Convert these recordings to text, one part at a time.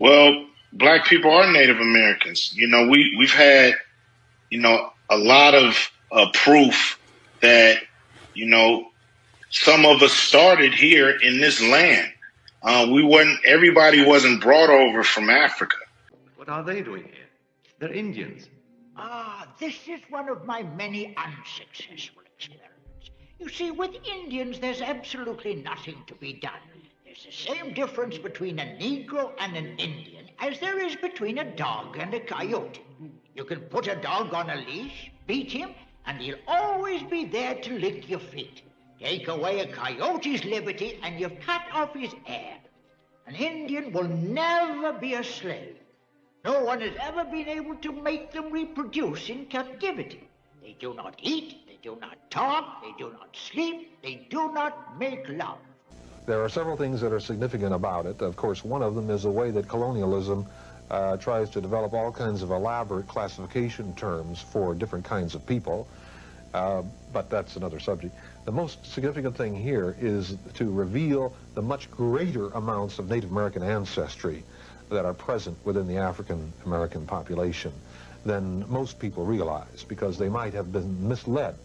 Well, black people are Native Americans. We've had, a lot of proof that, some of us started here in this land. Everybody wasn't brought over from Africa. What are they doing here? They're Indians. This is one of my many unsuccessful experiments. You see, with Indians, there's absolutely nothing to be done. There's the same difference between a Negro and an Indian as there is between a dog and a coyote. You can put a dog on a leash, beat him, and he'll always be there to lick your feet. Take away a coyote's liberty and you've cut off his heir. An Indian will never be a slave. No one has ever been able to make them reproduce in captivity. They do not eat, they do not talk, they do not sleep, they do not make love. There are several things that are significant about it. Of course, one of them is the way that colonialism tries to develop all kinds of elaborate classification terms for different kinds of people, but that's another subject. The most significant thing here is to reveal the much greater amounts of Native American ancestry that are present within the African American population than most people realize, because they might have been misled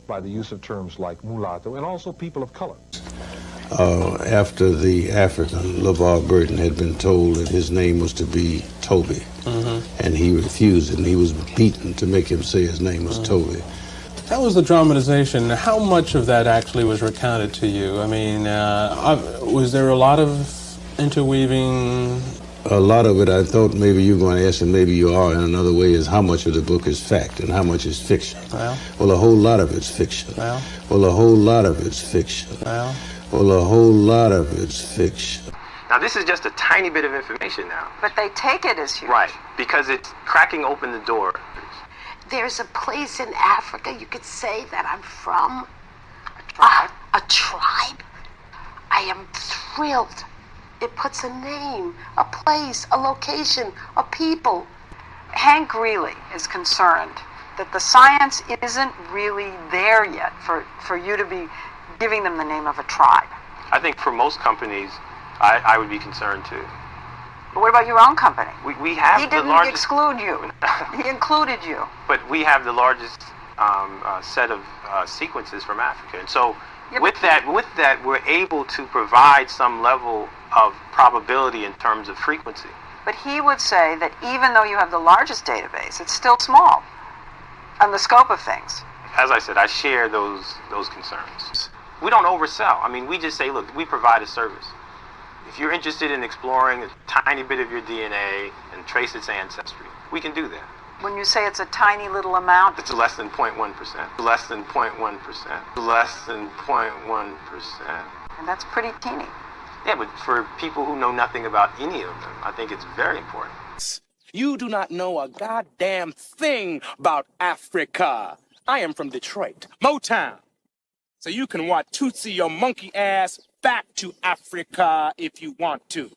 by the use of terms like mulatto and also people of color. After the African, LeVar Burton, had been told that his name was to be Toby, and he refused it, and he was beaten to make him say his name was Toby. That was the dramatization. How much of that actually was recounted to you? I mean, was there a lot of interweaving? A lot of it, I thought maybe you were going to ask, and maybe you are in another way, is how much of the book is fact and how much is fiction. Well, a whole lot of it's fiction. Well, a whole lot of it's fiction. Well, a whole lot of it's fiction. Now, this is just a tiny bit of information now. But they take it as huge. Right, because it's cracking open the door. There's a place in Africa you could say that I'm from. A tribe? I am thrilled. It puts a name, a place, a location, a people. Hank really is concerned that the science isn't really there yet for you to be giving them the name of a tribe. I think for most companies, I would be concerned too. But what about your own company? We have he the largest... He didn't exclude you. He included you. But we have the largest set of sequences from Africa. And so with that, we're able to provide some level of probability in terms of frequency. But he would say that even though you have the largest database, it's still small on the scope of things. As I said, I share those concerns. We don't oversell. I mean, we just say, look, we provide a service. If you're interested in exploring a tiny bit of your DNA and trace its ancestry, we can do that. When you say it's a tiny little amount, it's less than 0.1%. Less than 0.1%. Less than 0.1%. And that's pretty teeny. Yeah, but for people who know nothing about any of them, I think it's very important. You do not know a goddamn thing about Africa. I am from Detroit, Motown. So you can Watusi your monkey ass back to Africa if you want to.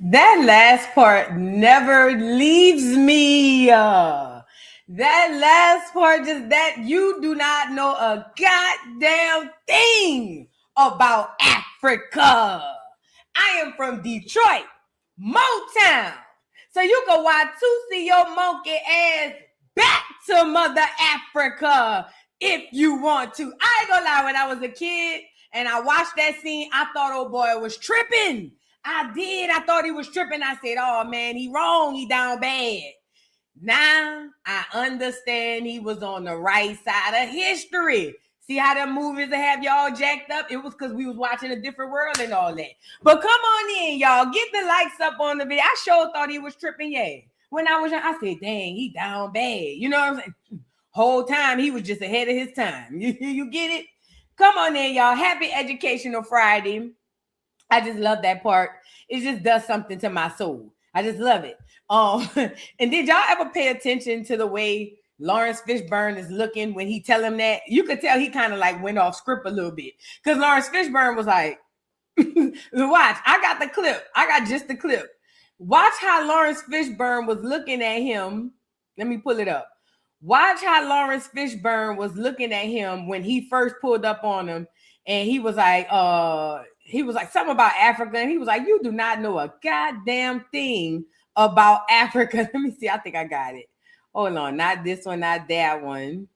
That last part never leaves me. That last part, just that you do not know a goddamn thing about Africa. I am from Detroit, Motown. So you can Watusi your monkey ass back to Mother Africa if you want to. I ain't gonna lie, when I was a kid and I watched that scene, I thought old boy was tripping. I did. I thought he was tripping. I said, oh man, he wrong. He down bad. Now I understand he was on the right side of history. See how them movies that have y'all jacked up? It was because we was watching A Different World and all that. But come on in, y'all. Get the likes up on the video. I sure thought he was tripping, yeah. When I was young, I said, dang, he down bad. You know what I'm saying? Whole time, he was just ahead of his time. You get it? Come on in, y'all. Happy Educational Friday. I just love that part. It just does something to my soul. I just love it. And did y'all ever pay attention to the way Lawrence Fishburne is looking when he tell him that? You could tell he kind of like went off script a little bit, because Lawrence Fishburne was like, watch, I got the clip. I got just the clip. Watch how Lawrence Fishburne was looking at him. Let me pull it up. Watch how Lawrence Fishburne was looking at him when he first pulled up on him. And he was like, he was like something about Africa, and he was like, you do not know a goddamn thing about Africa. Let me see. I think I got it. Hold on. Not this one, not that one.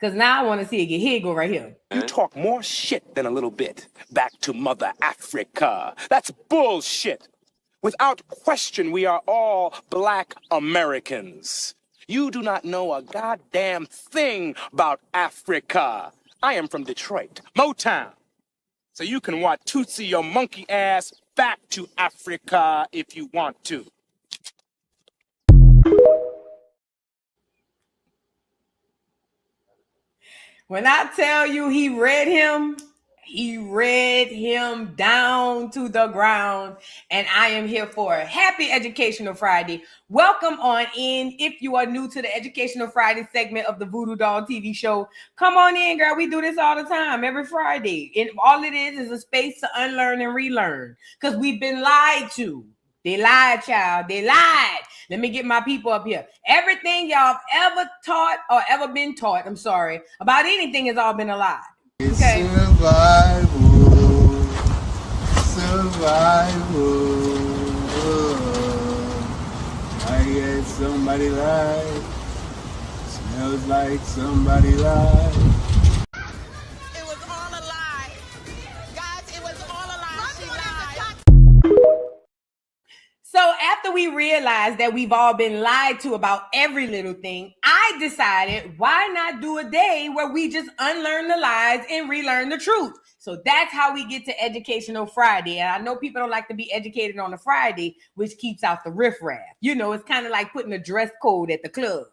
Because now I want to see it get here, go right here. You talk more shit than a little bit. Back to Mother Africa. That's bullshit. Without question, we are all Black Americans. You do not know a goddamn thing about Africa. I am from Detroit, Motown. So you can watch Tootsie your monkey ass back to Africa if you want to. When I tell you he read him down to the ground, and I am here for a happy Educational Friday. Welcome on in. If you are new to the Educational Friday segment of the Voodoo Doll TV show, come on in, girl. We do this all the time, every Friday. And all it is a space to unlearn and relearn, because we've been lied to. They lied, child. They lied. Let me get my people up here. Everything y'all ever taught or ever been taught, about anything has all been a lie. Okay. Survival. I guess somebody lied. Smells like somebody lied. It was all a lie. Guys, it was all a lie. She lied. So after we realized that we've all been lied to about every little thing, I decided, why not do a day where we just unlearn the lies and relearn the truth? So that's how we get to Educational Friday. And I know people don't like to be educated on a Friday, which keeps out the riffraff. You know, it's kind of like putting a dress code at the club.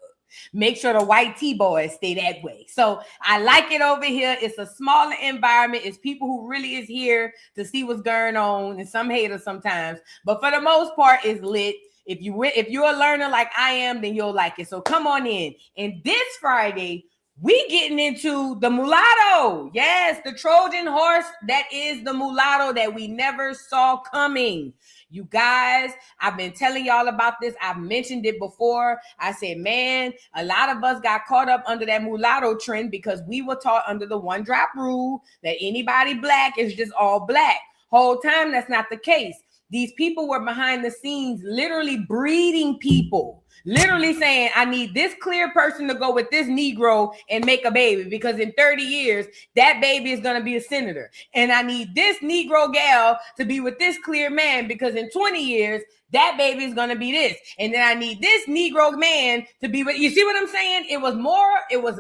Make sure the white T-boys stay that way. So I like it over here. It's a smaller environment. It's people who really is here to see what's going on, and some haters sometimes. But for the most part, it's lit. If you're a learner like I am, then you'll like it. So come on in. And this Friday, we getting into the mulatto. Yes, the Trojan horse that is the mulatto that we never saw coming. You guys, I've been telling y'all about this. I've mentioned it before. I said, man, a lot of us got caught up under that mulatto trend because we were taught under the one drop rule that anybody black is just all black. Whole time, that's not the case. These people were behind the scenes literally breeding people. Literally saying, I need this clear person to go with this Negro and make a baby, because in 30 years, that baby is going to be a senator. And I need this Negro gal to be with this clear man, because in 20 years, that baby is going to be this. And then I need this Negro man to be with, you see what I'm saying? It was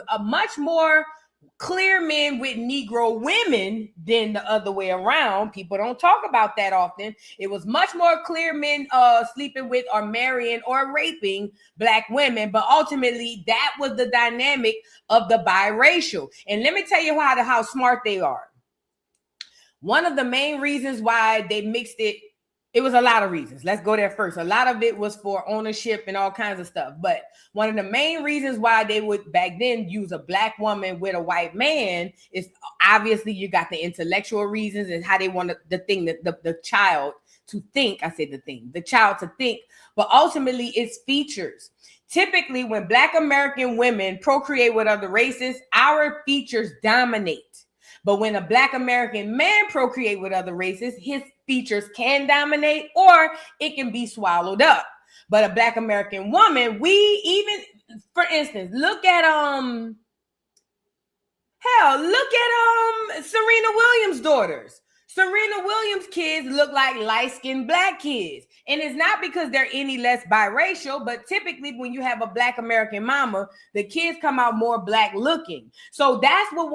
a much more clear men with Negro women than the other way around. People don't talk about that often. It was much more clear men sleeping with or marrying or raping black women, but ultimately that was the dynamic of the biracial. And let me tell you how smart they are. One of the main reasons why they mixed it was a lot of reasons. Let's go there first. A lot of it was for ownership and all kinds of stuff. But one of the main reasons why they would back then use a black woman with a white man is obviously you got the intellectual reasons and how they wanted the child to think. I said the child to think, but ultimately it's features. Typically, when Black American women procreate with other races, our features dominate. But when a Black American man procreate with other races, his features can dominate or it can be swallowed up. But a Black American woman, for instance, look at Serena Williams' daughters. Serena Williams' kids look like light-skinned black kids. And it's not because they're any less biracial, but typically when you have a Black American mama, the kids come out more black looking. So that's what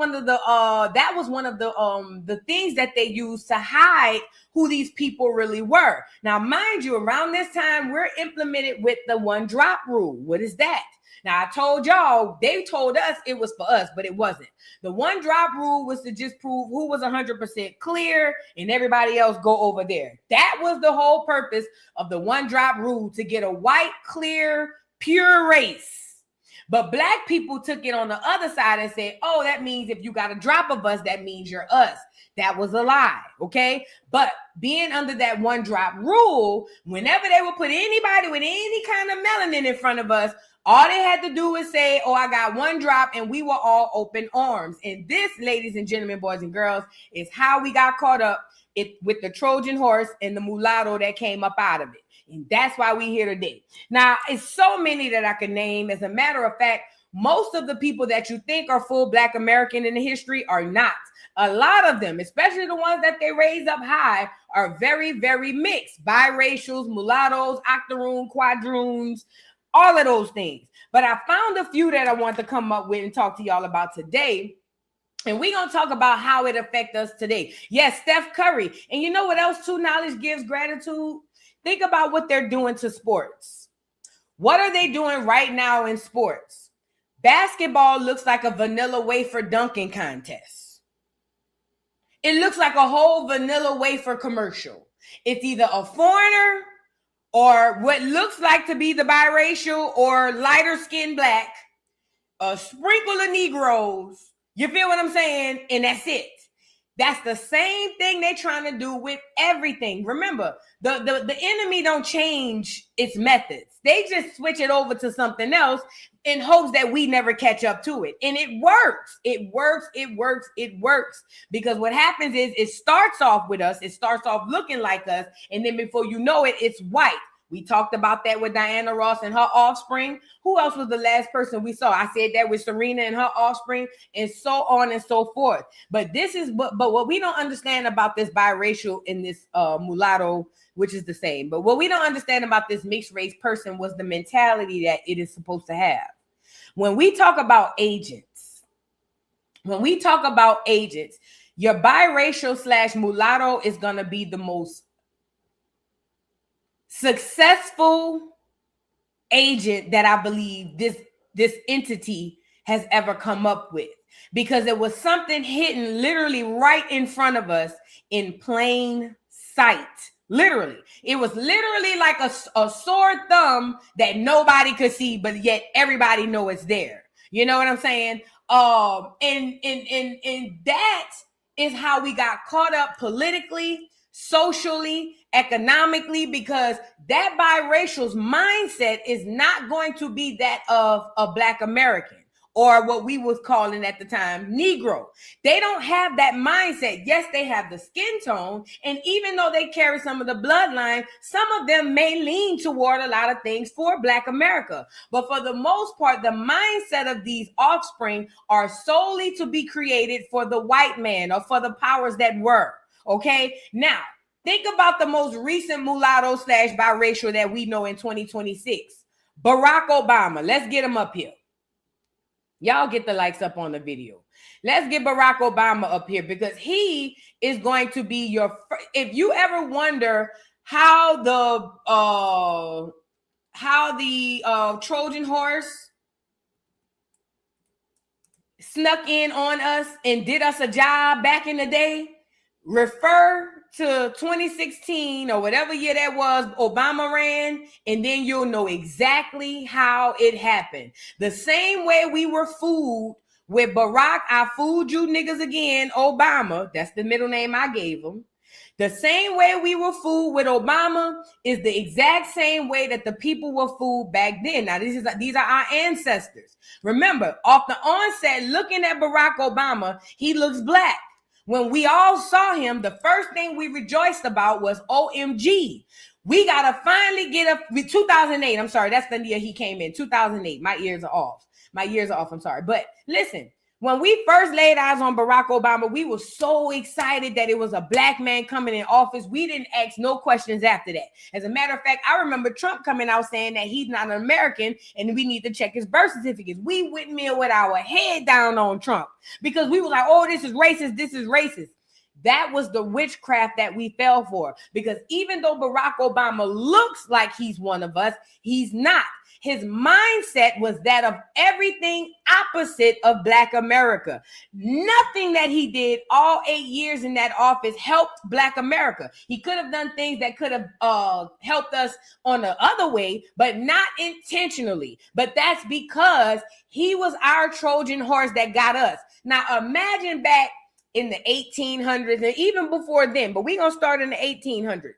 that was one of the things that they used to hide who these people really were. Now, mind you, around this time, we're implemented with the one drop rule. What is that? Now, I told y'all, they told us it was for us, but it wasn't. The one drop rule was to just prove who was 100% clear and everybody else go over there. That was the whole purpose of the one drop rule, to get a white, clear, pure race. But black people took it on the other side and said, oh, that means if you got a drop of us, that means you're us. That was a lie, okay? But being under that one drop rule, whenever they would put anybody with any kind of melanin in front of us, all they had to do was say, oh, I got one drop, and we were all open arms. And this, ladies and gentlemen, boys and girls, is how we got caught up with the Trojan horse and the mulatto that came up out of it. And that's why we're here today. Now, it's so many that I can name. As a matter of fact, most of the people that you think are full Black American in the history are not. A lot of them, especially the ones that they raise up high, are very, very mixed. Biracials, mulattoes, octoroon, quadroons, all of those things. But I found a few that I want to come up with and talk to y'all about today. And we're going to talk about how it affects us today. Yes, Steph Curry. And you know what else True Knowledge gives gratitude? Think about what they're doing to sports. What are they doing right now in sports? Basketball looks like a vanilla wafer dunking contest. It looks like a whole vanilla wafer commercial. It's either a foreigner or what looks like to be the biracial or lighter skinned black, a sprinkle of Negroes. You feel what I'm saying? And that's it. That's the same thing they're trying to do with everything. Remember, the enemy don't change its methods. They just switch it over to something else in hopes that we never catch up to it. And it works. It works. It works. It works. Because what happens is it starts off with us. It starts off looking like us. And then before you know it, it's white. We talked about that with Diana Ross and her offspring. Who else was the last person we saw? I said that with Serena and her offspring, and so on and so forth. But this is but what we don't understand about this biracial and this mulatto, which is the same. But what we don't understand about this mixed race person was the mentality that it is supposed to have. When we talk about agents, your biracial / mulatto is going to be the most successful agent that I believe this entity has ever come up with, because it was something hidden literally right in front of us in plain sight. Literally, it was literally like a sore thumb that nobody could see, but yet everybody know it's there. You know what I'm saying? And that is how we got caught up politically, socially, economically, because that biracial's mindset is not going to be that of a Black American or what we was calling at the time Negro. They don't have that mindset. Yes, they have the skin tone, and even though they carry some of the bloodline, some of them may lean toward a lot of things for Black America. But for the most part, the mindset of these offspring are solely to be created for the white man or for the powers that were. Okay, now think about the most recent mulatto / biracial that we know in 2026, Barack Obama. Let's get him up here. Y'all get the likes up on the video. Let's get Barack Obama up here, because he is going to be your, if you ever wonder how the Trojan horse snuck in on us and did us a job back in the day, refer to 2016 or whatever year that was, Obama ran, and then you'll know exactly how it happened. The same way we were fooled with Barack, I fooled you niggas again, Obama, that's the middle name I gave him. The same way we were fooled with Obama is the exact same way that the people were fooled back then. Now, these are our ancestors. Remember, off the onset, looking at Barack Obama, he looks Black. When we all saw him, the first thing we rejoiced about was OMG. We got to finally get up. 2008, I'm sorry, that's the year he came in, 2008. My ears are off, I'm sorry. But listen, when we first laid eyes on Barack Obama, we were so excited that it was a Black man coming in office. We didn't ask no questions after that. As a matter of fact, I remember Trump coming out saying that he's not an American and we need to check his birth certificates. We went in with our head down on Trump because we were like, oh, this is racist. This is racist. That was the witchcraft that we fell for, because even though Barack Obama looks like he's one of us, he's not. His mindset was that of everything opposite of Black America. Nothing that he did all 8 years in that office helped Black America. He could have done things that could have helped us on the other way, but not intentionally. But that's because he was our Trojan horse that got us. Now imagine back in the 1800s and even before then, but we're going to start in the 1800s.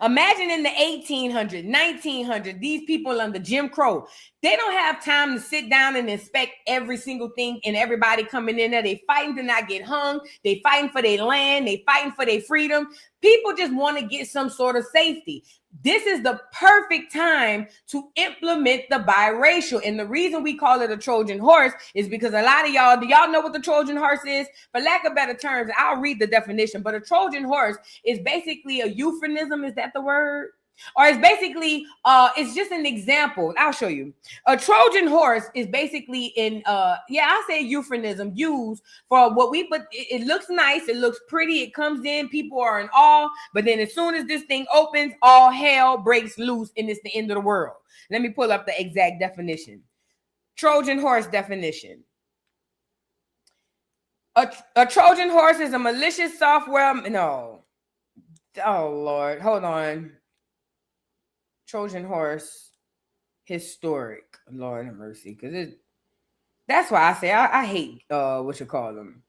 Imagine in the 1800s, 1900s, these people under Jim Crow, they don't have time to sit down and inspect every single thing and everybody coming in there. They fighting to not get hung. They fighting for their land. They fighting for their freedom. People just want to get some sort of safety. This is the perfect time to implement the biracial. And the reason we call it a Trojan horse is because a lot of y'all, do y'all know what the Trojan horse is? For lack of better terms, I'll read the definition, but a Trojan horse is basically a euphemism. Is that the word? Or it's basically, it's just an example. I'll show you. A Trojan horse is basically I say euphemism used for what but it looks nice. It looks pretty. It comes in. People are in awe. But then as soon as this thing opens, all hell breaks loose and it's the end of the world. Let me pull up the exact definition. Trojan horse definition. A Trojan horse is a malicious software. No. Oh, Lord. Hold on. Trojan horse, historic. Lord have mercy, because that's why I say I hate what you call them.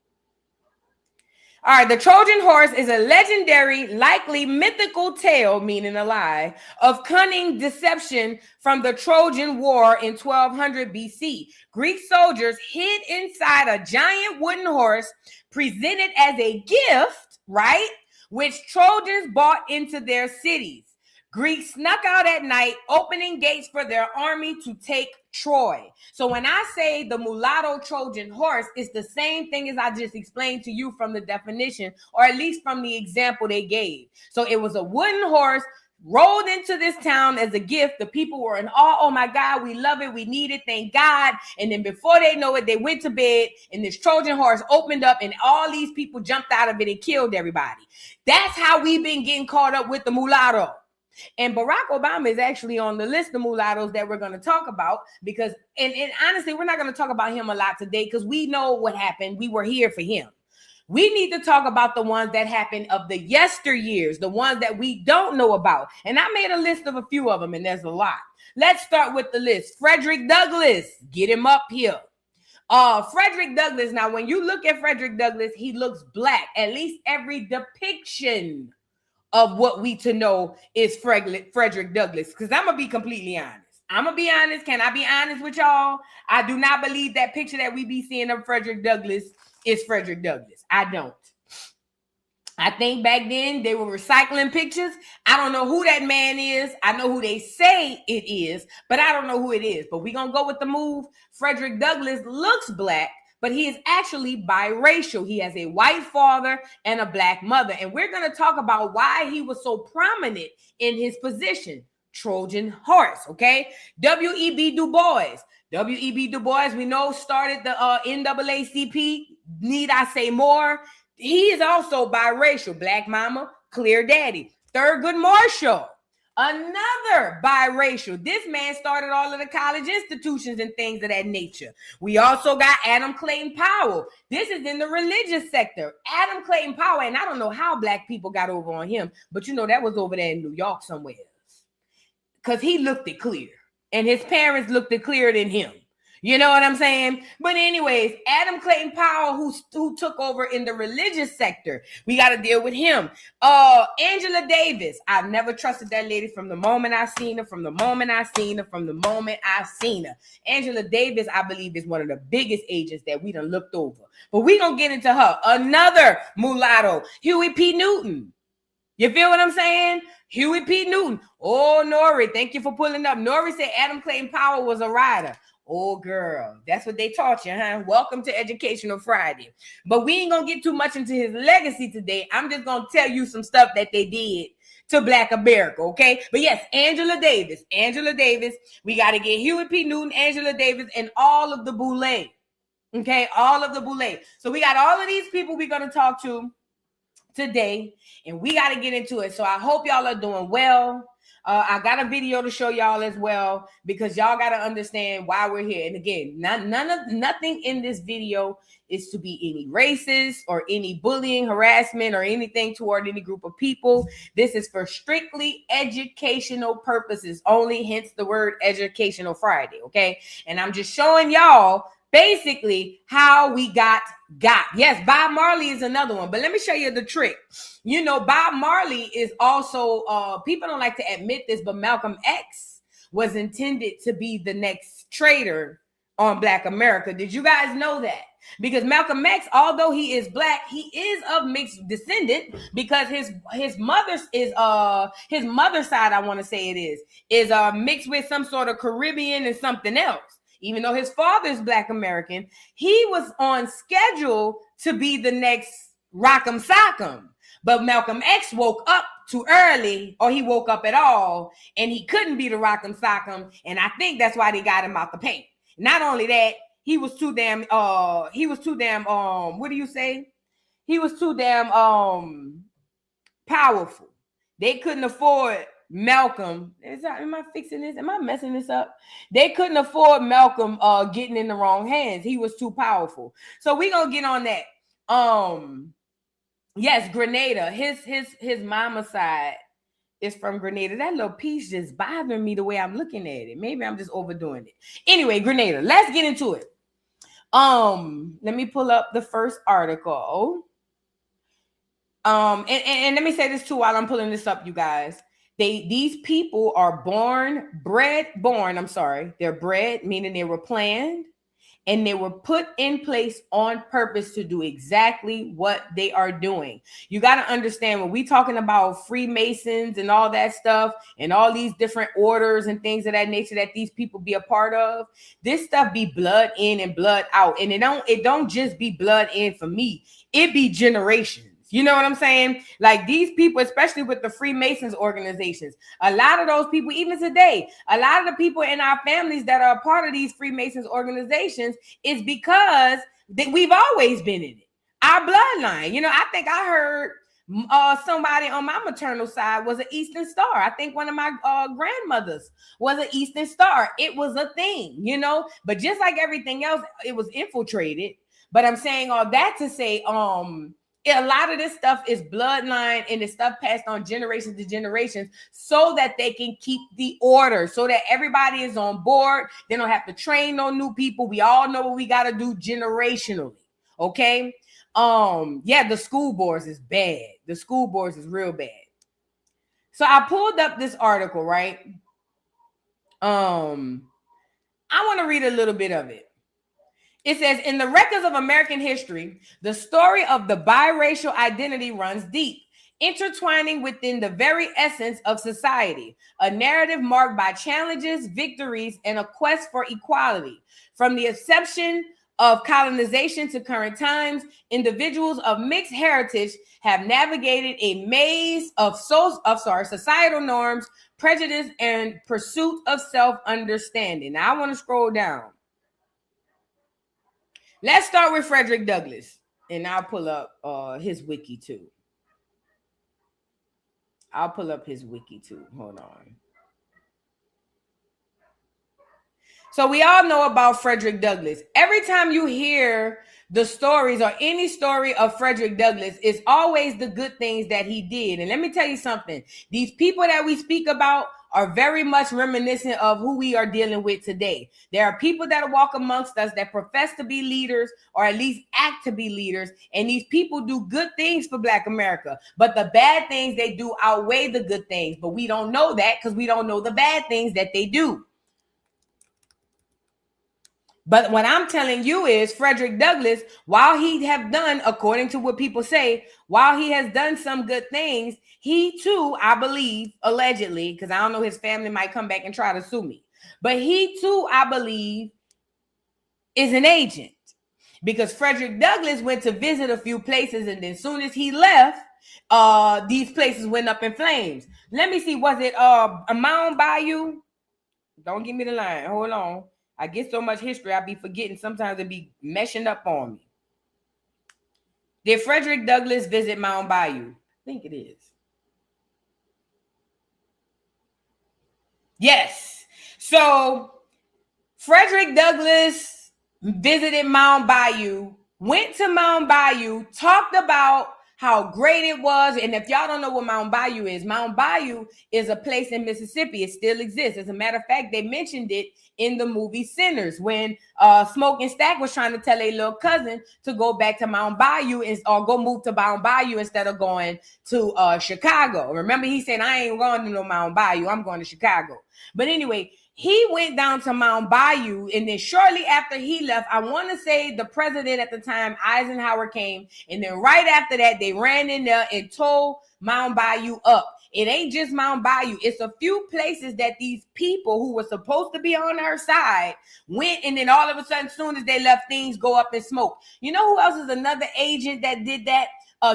All right, the Trojan horse is a legendary, likely mythical tale, meaning a lie, of cunning deception from the Trojan War in 1200 BC. Greek soldiers hid inside a giant wooden horse presented as a gift, right, which Trojans brought into their cities. Greeks snuck out at night, opening gates for their army to take Troy. So when I say the mulatto Trojan horse, it's the same thing as I just explained to you from the definition, or at least from the example they gave. So it was a wooden horse rolled into this town as a gift. The people were in awe. Oh my God, we love it. We need it. Thank God. And then before they know it, they went to bed and this Trojan horse opened up and all these people jumped out of it and killed everybody. That's how we've been getting caught up with the mulatto. And Barack Obama is actually on the list of mulattoes that we're going to talk about because, and honestly, we're not going to talk about him a lot today because we know what happened. We were here for him. We need to talk about the ones that happened of the yesteryears, the ones that we don't know about. And I made a list of a few of them, and there's a lot. Let's start with the list. Frederick Douglass, get him up here. Frederick Douglass. Now, when you look at Frederick Douglass, he looks black. At least every depiction of what we to know is Frederick Douglass. Because I'm going to be completely honest. I'm going to be honest. Can I be honest with y'all? I do not believe that picture that we be seeing of Frederick Douglass is Frederick Douglass. I don't. I think back then they were recycling pictures. I don't know who that man is. I know who they say it is, but I don't know who it is. But we're going to go with the move. Frederick Douglass looks black, but he is actually biracial. He has a white father and a black mother. And we're going to talk about why he was so prominent in his position. Trojan horse, okay? W.E.B. Du Bois. W.E.B. Du Bois, we know, started the NAACP. Need I say more? He is also biracial. Black mama, clear daddy. Thurgood Marshall. Another biracial. This man started all of the college institutions and things of that nature. We also got Adam Clayton Powell. This is in the religious sector. Adam Clayton Powell, and I don't know how black people got over on him, but you know that was over there in New York somewhere. Because he looked it clear. And his parents looked it clearer than him. You know what I'm saying? But anyways, Adam Clayton Powell, who took over in the religious sector, we got to deal with him. Angela Davis. I've never trusted that lady from the moment I seen her, Angela Davis, I believe, is one of the biggest agents that we done looked over. But we going to get into her. Another mulatto, Huey P. Newton. You feel what I'm saying? Huey P. Newton. Oh, Nori, thank you for pulling up. Nori said Adam Clayton Powell was a rider. Oh, girl, that's what they taught you, huh? Welcome to Educational Friday. But we ain't going to get too much into his legacy today. I'm just going to tell you some stuff that they did to Black America, okay? But yes, Angela Davis. We got to get Huey P. Newton, Angela Davis, and all of the Boulay, okay? All of the Boulay. So we got all of these people we're going to talk to today, and we got to get into it. So I hope y'all are doing well. I got a video to show y'all as well, because y'all got to understand why we're here. And again, nothing in this video is to be any racist or any bullying, harassment, or anything toward any group of people. This is for strictly educational purposes only, hence the word Educational Friday, okay? And I'm just showing y'all basically how we got. Yes, Bob Marley is another one, but let me show you the trick. You know, Bob Marley is also, people don't like to admit this, but Malcolm X was intended to be the next traitor on Black America. Did you guys know that? Because Malcolm X, although he is Black, he is of mixed descendant, because his mother's side, I want to say is mixed with some sort of Caribbean and something else. Even though his father's Black American, he was on schedule to be the next Rock'em Sock'em. But Malcolm X woke up too early, or he woke up at all, and he couldn't be the Rock'em Sock'em. And I think that's why they got him out the paint. Not only that, he was too damn, what do you say? He was too damn powerful. They couldn't afford Malcolm. Am I fixing this? Am I messing this up? They couldn't afford Malcolm getting in the wrong hands. He was too powerful. So we're gonna get on that. Yes, Grenada. His mama side is from Grenada. That little piece just bothering me the way I'm looking at it. Maybe I'm just overdoing it. Anyway, Grenada. Let's get into it. Let me pull up the first article. And let me say this too while I'm pulling this up, you guys. These people are they're bred, meaning they were planned, and they were put in place on purpose to do exactly what they are doing. You got to understand, when we talking about Freemasons and all that stuff, and all these different orders and things of that nature that these people be a part of, this stuff be blood in and blood out. And it don't just be blood in for me. It be generations. You know what I'm saying? Like these people, especially with the Freemasons organizations, a lot of those people, even today, a lot of the people in our families that are a part of these Freemasons organizations is because we've always been in it. Our bloodline. You know, I think I heard somebody on my maternal side was an Eastern Star. I think one of my grandmothers was an Eastern Star. It was a thing, you know, but just like everything else, it was infiltrated. But I'm saying all that to say, a lot of this stuff is bloodline, and it's stuff passed on generations to generations so that they can keep the order, so that everybody is on board. They don't have to train no new people. We all know what we got to do generationally. Okay. Yeah, the school boards is bad. The school boards is real bad. So I pulled up this article, right? I want to read a little bit of it. It says, in the records of American history, the story of the biracial identity runs deep, intertwining within the very essence of society, a narrative marked by challenges, victories, and a quest for equality. From the inception of colonization to current times, individuals of mixed heritage have navigated a maze of societal norms, prejudice, and pursuit of self-understanding. Now, I want to scroll down. Let's start with Frederick Douglass, and I'll pull up his wiki too. Hold on. So we all know about Frederick Douglass. Every time you hear the stories or any story of Frederick Douglass, it's always the good things that he did. And let me tell you something. These people that we speak about are very much reminiscent of who we are dealing with today. There are people that walk amongst us that profess to be leaders, or at least act to be leaders. And these people do good things for Black America, but the bad things they do outweigh the good things. But we don't know that because we don't know the bad things that they do. But what I'm telling you is Frederick Douglass, while he have done, according to what people say, while he has done some good things, he too, I believe, allegedly, because I don't know, his family might come back and try to sue me, but he too, I believe, is an agent, because Frederick Douglass went to visit a few places, and then as soon as he left, these places went up in flames. Let me see, was it a Mound Bayou? Don't give me the line. Hold on. I get so much history, I be forgetting. Sometimes it be meshing up on me. Did Frederick Douglass visit Mound Bayou? I think it is. Yes. So Frederick Douglass visited Mount Bayou, went to Mount Bayou, talked about how great it was. And if y'all don't know what Mount Bayou is a place in Mississippi. It still exists. As a matter of fact, they mentioned it in the movie Sinners when Smoke and Stack was trying to tell a little cousin to go back to Mount Bayou or go move to Mount Bayou instead of going to Chicago. Remember, he said, I ain't going to no Mount Bayou. I'm going to Chicago. But anyway, he went down to Mount Bayou, and then shortly after he left, I want to say the president at the time, Eisenhower, came, and then right after that, they ran in there and tore Mount Bayou up. It ain't just Mount Bayou. It's a few places that these people who were supposed to be on her side went, and then all of a sudden, as soon as they left, things go up in smoke. You know who else is another agent that did that?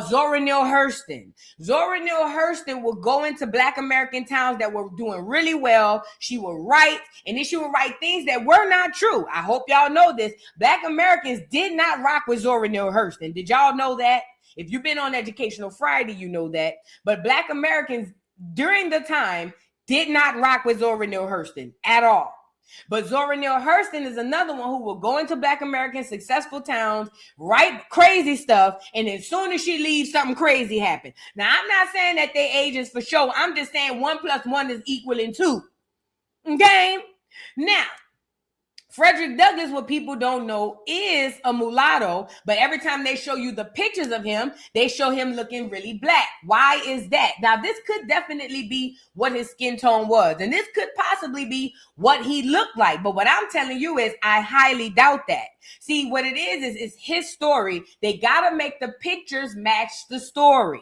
Zora Neale Hurston. Zora Neale Hurston would go into Black American towns that were doing really well. She would write, and then she would write things that were not true. I hope y'all know this. Black Americans did not rock with Zora Neale Hurston. Did y'all know that? If you've been on Educational Friday, you know that. But Black Americans during the time did not rock with Zora Neale Hurston at all. But Zora Neale Hurston is another one who will go into Black American successful towns, write crazy stuff, and as soon as she leaves, something crazy happens. Now, I'm not saying that they agents for show. I'm just saying 1 + 1 is equaling 2. Okay? Now, Frederick Douglass, what people don't know, is a mulatto, but every time they show you the pictures of him, they show him looking really black. Why is that? Now, this could definitely be what his skin tone was, and this could possibly be what he looked like, but what I'm telling you is I highly doubt that. See, what it is his story. They got to make the pictures match the story.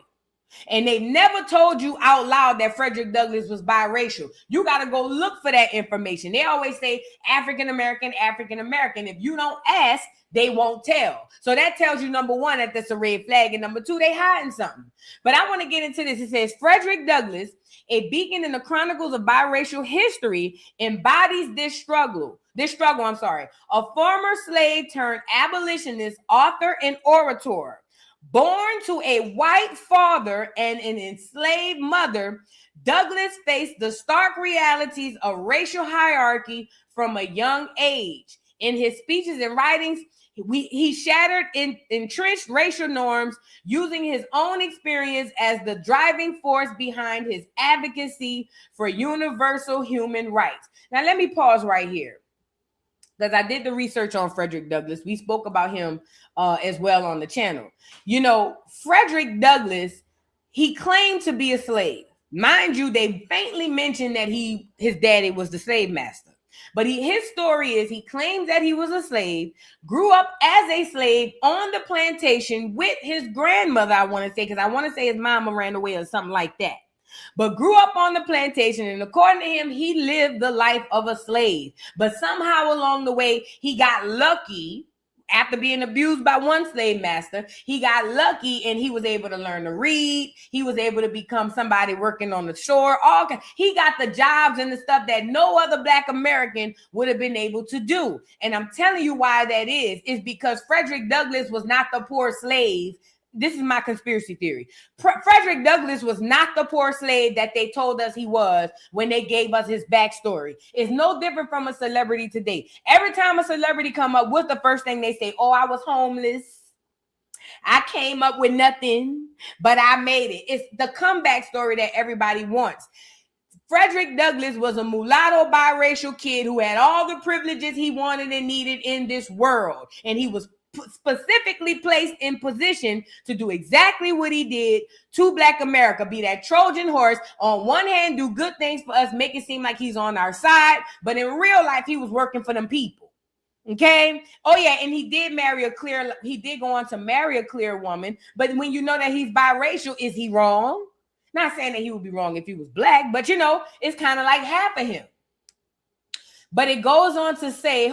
And they never told you out loud that Frederick Douglass was biracial. You got to go look for that information. They always say African-American, African-American. If you don't ask, they won't tell. So that tells you, number one, that that's a red flag. And number two, they hiding something. But I want to get into this. It says, Frederick Douglass, a beacon in the chronicles of biracial history, embodies this struggle. A former slave turned abolitionist, author, and orator. Born to a white father and an enslaved mother, Douglass faced the stark realities of racial hierarchy from a young age. In his speeches and writings, he shattered entrenched racial norms, using his own experience as the driving force behind his advocacy for universal human rights. Now, let me pause right here, because I did the research on Frederick Douglass. We spoke about him as well on the channel. You know, Frederick Douglass, he claimed to be a slave. Mind you, they faintly mentioned that his daddy was the slave master. But his story is he claims that he was a slave, grew up as a slave on the plantation with his grandmother, I want to say, because I want to say his mama ran away or something like that. But grew up on the plantation, and according to him, he lived the life of a slave. But somehow along the way, he got lucky. After being abused by one slave master, he got lucky and he was able to learn to read. He was able to become somebody working on the shore. He got the jobs and the stuff that no other Black American would have been able to do. And I'm telling you why that is because Frederick Douglass was not the poor slave. This is my conspiracy theory. Frederick Douglass was not the poor slave that they told us he was when they gave us his backstory. It's no different from a celebrity today. Every time a celebrity come up, what's the first thing they say? Oh, I was homeless. I came up with nothing, but I made it. It's the comeback story that everybody wants. Frederick Douglass was a mulatto biracial kid who had all the privileges he wanted and needed in this world. And he was specifically placed in position to do exactly what he did to Black America, be that Trojan horse. On one hand, do good things for us, make it seem like he's on our side, but in real life, he was working for them people. Okay. Oh yeah, and he did go on to marry a clear woman. But when you know that he's biracial, is he wrong? Not saying that he would be wrong if he was Black, but you know, it's kind of like half of him. But it goes on to say,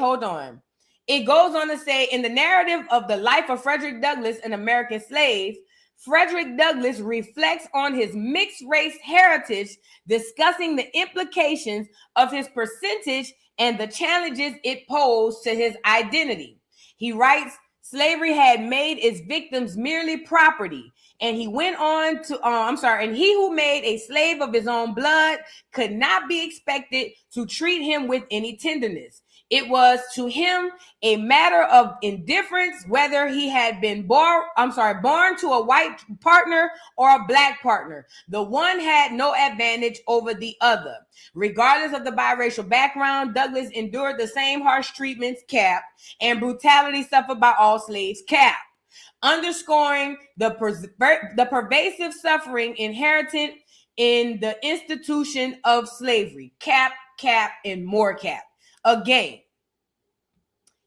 It goes on to say, in the narrative of the life of Frederick Douglass, an American slave, Frederick Douglass reflects on his mixed race heritage, discussing the implications of his percentage and the challenges it posed to his identity. He writes, Slavery had made its victims merely property. And he went on to, and he who made a slave of his own blood could not be expected to treat him with any tenderness. It was to him a matter of indifference whether he had been born to a white partner or a black partner. The one had no advantage over the other. Regardless of the biracial background, Douglass endured the same harsh treatments, Cap, and brutality suffered by all slaves, Cap, underscoring the pervasive suffering inherent in the institution of slavery, Cap, and more Cap. Again,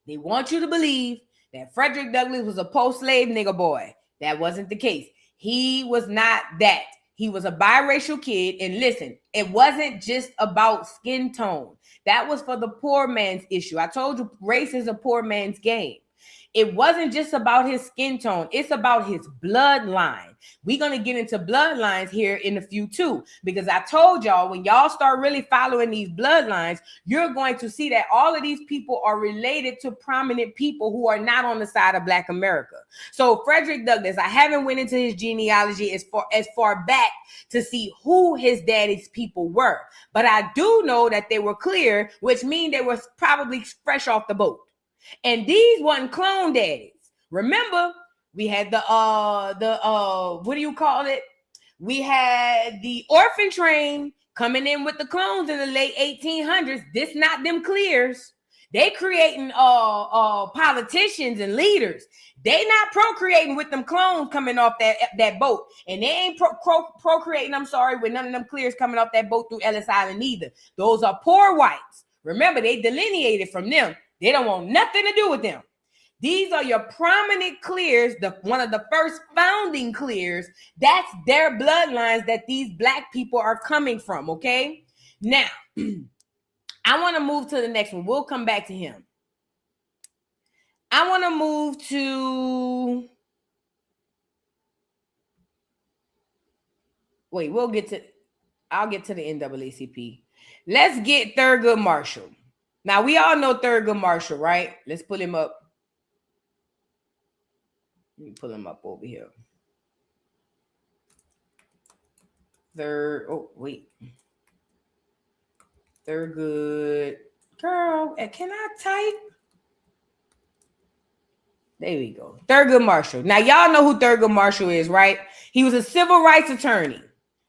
they want you to believe that Frederick Douglass was a post-slave nigger boy. That wasn't the case. He was not that. He was a biracial kid. And listen, it wasn't just about skin tone. That was for the poor man's issue. I told you race is a poor man's game. It wasn't just about his skin tone. It's about his bloodline. We're going to get into bloodlines here in a few too, because I told y'all when y'all start really following these bloodlines, you're going to see that all of these people are related to prominent people who are not on the side of Black America. So Frederick Douglass, I haven't went into his genealogy as far back to see who his daddy's people were, but I do know that they were clear, which means they were probably fresh off the boat. And these wasn't clone daddies. Remember, we had the what do you call it? We had the orphan train coming in with the clones in the late 1800s. This not them clears. They creating politicians and leaders. They not procreating with them clones coming off that boat. And they ain't procreating, with none of them clears coming off that boat through Ellis Island either. Those are poor whites. Remember, they delineated from them. They don't want nothing to do with them. These are your prominent clears, one of the first founding clears. That's their bloodlines that these Black people are coming from, okay? Now, I want to move to the next one. We'll come back to him. I want to move to... Wait, I'll get to the NAACP. Let's get Thurgood Marshall. Now, we all know Thurgood Marshall, right? Let's pull him up. Let me pull him up over here. Thurgood. Girl, can I type? There we go. Thurgood Marshall. Now, y'all know who Thurgood Marshall is, right? He was a civil rights attorney.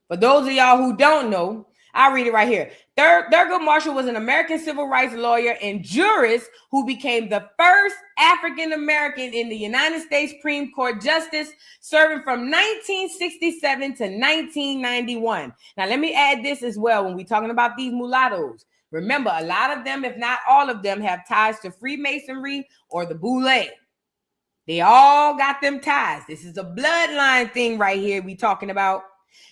For those of y'all who don't know, I'll read it right here. Thurgood Marshall was an American civil rights lawyer and jurist who became the first African-American in the United States Supreme Court justice, serving from 1967 to 1991. Now, let me add this as well when we're talking about these mulattoes. Remember, a lot of them, if not all of them, have ties to Freemasonry or the Boule. They all got them ties. This is a bloodline thing right here we talking about.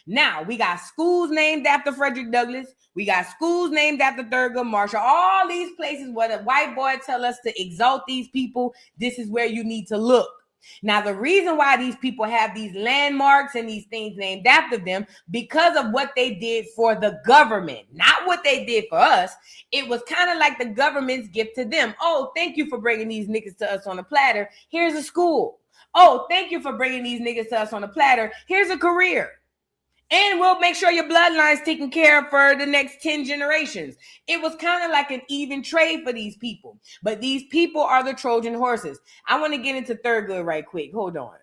Now, we got schools named after Frederick Douglass. We got schools named after Thurgood Marshall. All these places where the white boy tell us to exalt these people, this is where you need to look. Now, the reason why these people have these landmarks and these things named after them, because of what they did for the government, not what they did for us. It was kind of like the government's gift to them. Oh, thank you for bringing these niggas to us on a platter. Here's a school. Oh, thank you for bringing these niggas to us on a platter. Here's a career. And we'll make sure your bloodline's taken care of for the next 10 generations. It was kind of like an even trade for these people. But these people are the Trojan horses. I want to get into Thurgood right quick. Hold on.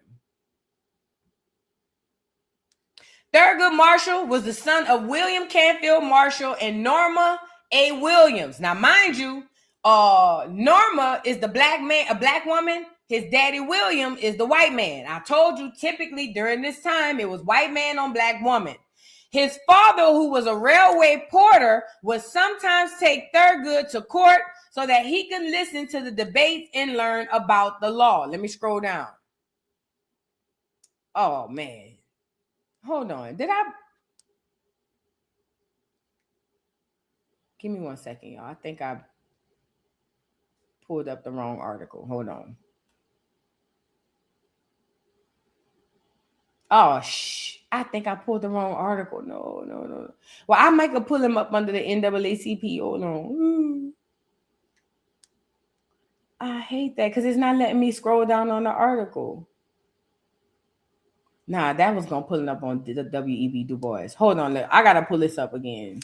Thurgood Marshall was the son of William Canfield Marshall and Norma A. Williams. Now, mind you, Norma is the black man, a black woman. His daddy, William, is the white man. I told you, typically during this time, it was white man on black woman. His father, who was a railway porter, would sometimes take Thurgood to court so that he could listen to the debates and learn about the law. Let me scroll down. Oh, man. Hold on. Give me 1 second, y'all. I think I pulled up the wrong article. Hold on. Oh, I think I pulled the wrong article. No. Well, I might go pull him up under the NAACP. Hold on. I hate that because it's not letting me scroll down on the article. Nah, that was gonna pull it up on the W.E.B. Du Bois. Hold on, look, I gotta pull this up again.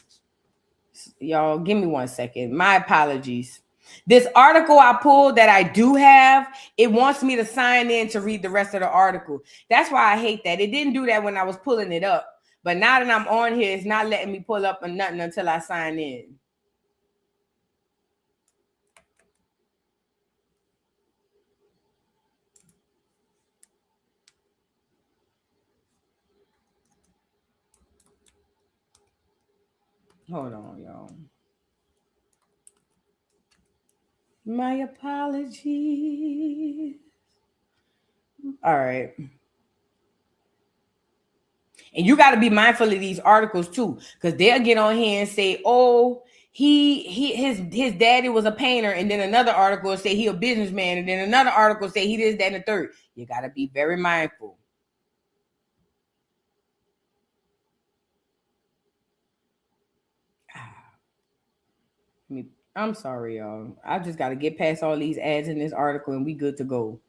Y'all, give me 1 second. My apologies. This article I pulled that I do have, it wants me to sign in to read the rest of the article. That's why I hate that. It didn't do that when I was pulling it up. But now that I'm on here, it's not letting me pull up or nothing until I sign in. Hold on, y'all. My apologies. All right. And you got to be mindful of these articles too, because they'll get on here and say, oh, his daddy was a painter, and then another article will say he a businessman, and then another article say he this, that, and the third. You got to be very mindful. I'm sorry, y'all. I just got to get past all these ads in this article, and we good to go.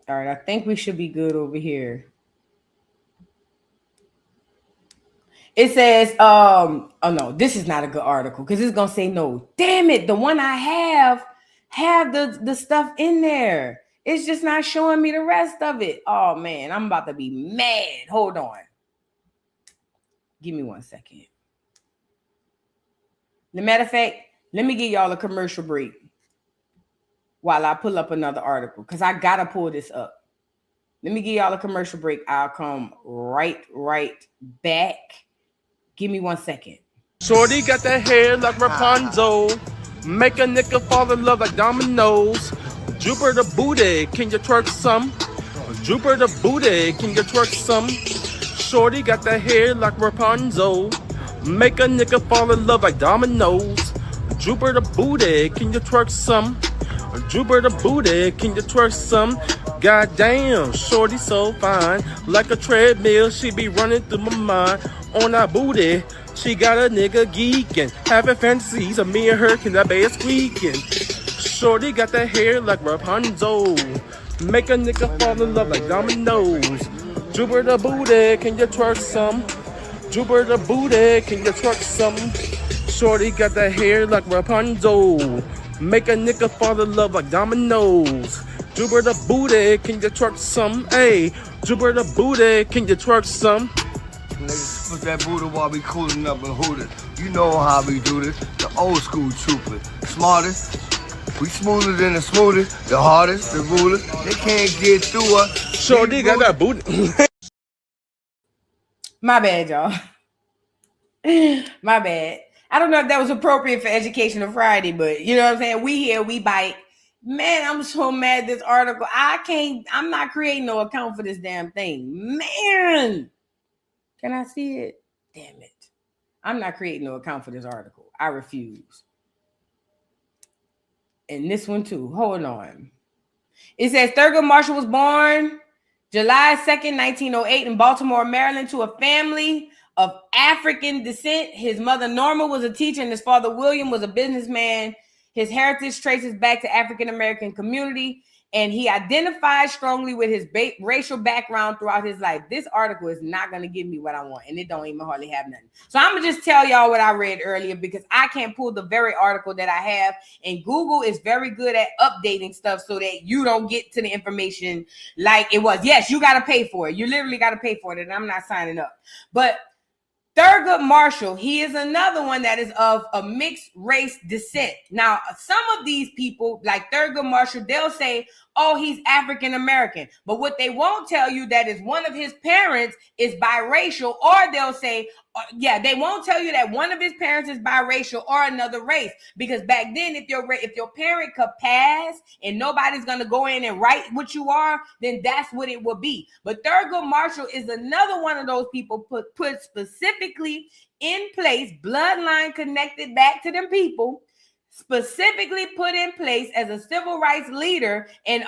All right, I think we should be good over here. It says, oh no, this is not a good article because it's gonna say no. Damn it, the one I have the stuff in there. It's just not showing me the rest of it. Oh man, I'm about to be mad. Hold on. Give me 1 second. As a matter of fact, let me give y'all a commercial break while I pull up another article because I gotta pull this up. Let me give y'all a commercial break. I'll come right back. Give me 1 second. Shorty got that hair like Rapunzel. Make a nigga fall in love like dominoes. Jupiter booty, can you twerk some? Jupiter booty, can you twerk some? Shorty got that hair like Rapunzel. Make a nigga fall in love like dominoes. Jupiter booty, can you twerk some? Jupiter booty, can you twerk some? Goddamn, shorty so fine. Like a treadmill, she be running through my mind. On that booty, she got a nigga geeking. Having fantasies of me and her, can that be a squeaking? Shorty got that hair like Rapunzel. Make a nigga fall in love like dominoes. Jupiter booty, can you twerk some? Jupiter booty, can you twerk some? Shorty got that hair like Rapunzel. Make a nigga fall in love like dominoes. Jupiter booty, can you twerk some? Hey, Jupiter booty, can you twerk some? Niggas put that booty while we cooling up and hooting. You know how we do this. The old school trooper. Smartest. We smoother than the smoothest. The hardest, the rulers. They can't get through us. Shorty got that booty. My bad, y'all. My bad. I don't know if that was appropriate for Educational Friday, but you know what I'm saying? We here, we bite. Man, I'm so mad this article. I'm not creating no account for this damn thing. Man. Can I see it? Damn it. I'm not creating no account for this article. I refuse. And this one too. Hold on. It says Thurgood Marshall was born July 2nd, 1908 in Baltimore, Maryland to a family of African descent. His mother Norma was a teacher and his father William was a businessman. His heritage traces back to African-American community, and he identifies strongly with his racial background throughout his life. This article is not going to give me what I want, and it don't even hardly have nothing. So I'm going to just tell y'all what I read earlier because I can't pull the very article that I have, and Google is very good at updating stuff so that you don't get to the information like it was. Yes, you got to pay for it. You literally got to pay for it, and I'm not signing up. But Thurgood Marshall, he is another one that is of a mixed race descent. Now, some of these people, like Thurgood Marshall, they'll say, oh, he's African American. But what they won't tell you that is one of his parents is biracial, or they'll say, they won't tell you that one of his parents is biracial or another race. Because back then, if your parent could pass and nobody's going to go in and write what you are, then that's what it would be. But Thurgood Marshall is another one of those people put specifically in place, bloodline connected back to them people, specifically put in place as a civil rights leader and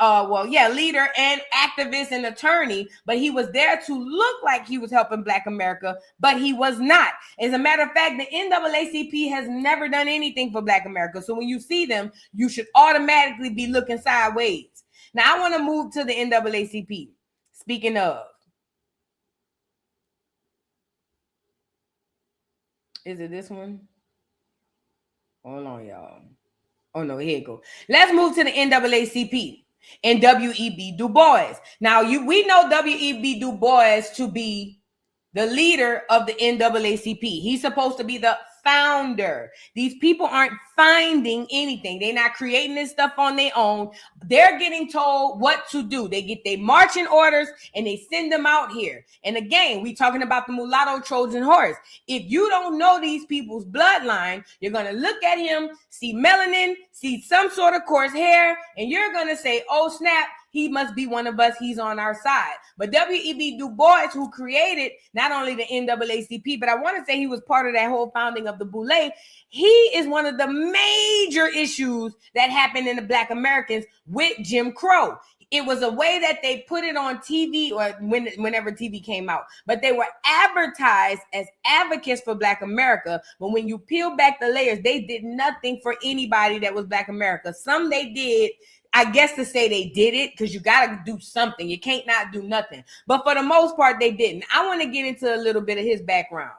leader and activist and attorney, but he was there to look like he was helping Black America, but he was not. As a matter of fact, the NAACP has never done anything for Black America. So when you see them, you should automatically be looking sideways. Now I want to move to the NAACP. Speaking of, is it this one? Hold on, y'all. Oh, no, here you go. Let's move to the NAACP and W.E.B. Du Bois. Now, we know W.E.B. Du Bois to be the leader of the NAACP. He's supposed to be the founder. These people aren't finding anything. They're not creating this stuff on their own. They're getting told what to do. They get their marching orders and they send them out here. And again, we talking about the Mulatto Trojan horse. If you don't know these people's bloodline, you're going to look at him, see melanin, see some sort of coarse hair, and you're going to say, oh, snap, he must be one of us. He's on our side. But W.E.B. Du Bois, who created not only the NAACP, but I want to say he was part of that whole founding of the Bois, he is one of the major issues that happened in the Black Americans with Jim Crow. It was a way that they put it on TV or whenever TV came out, but they were advertised as advocates for Black America. But when you peel back the layers, they did nothing for anybody that was Black America. Some they did, I guess to say they did it, because you got to do something. You can't not do nothing. But for the most part, they didn't. I want to get into a little bit of his background.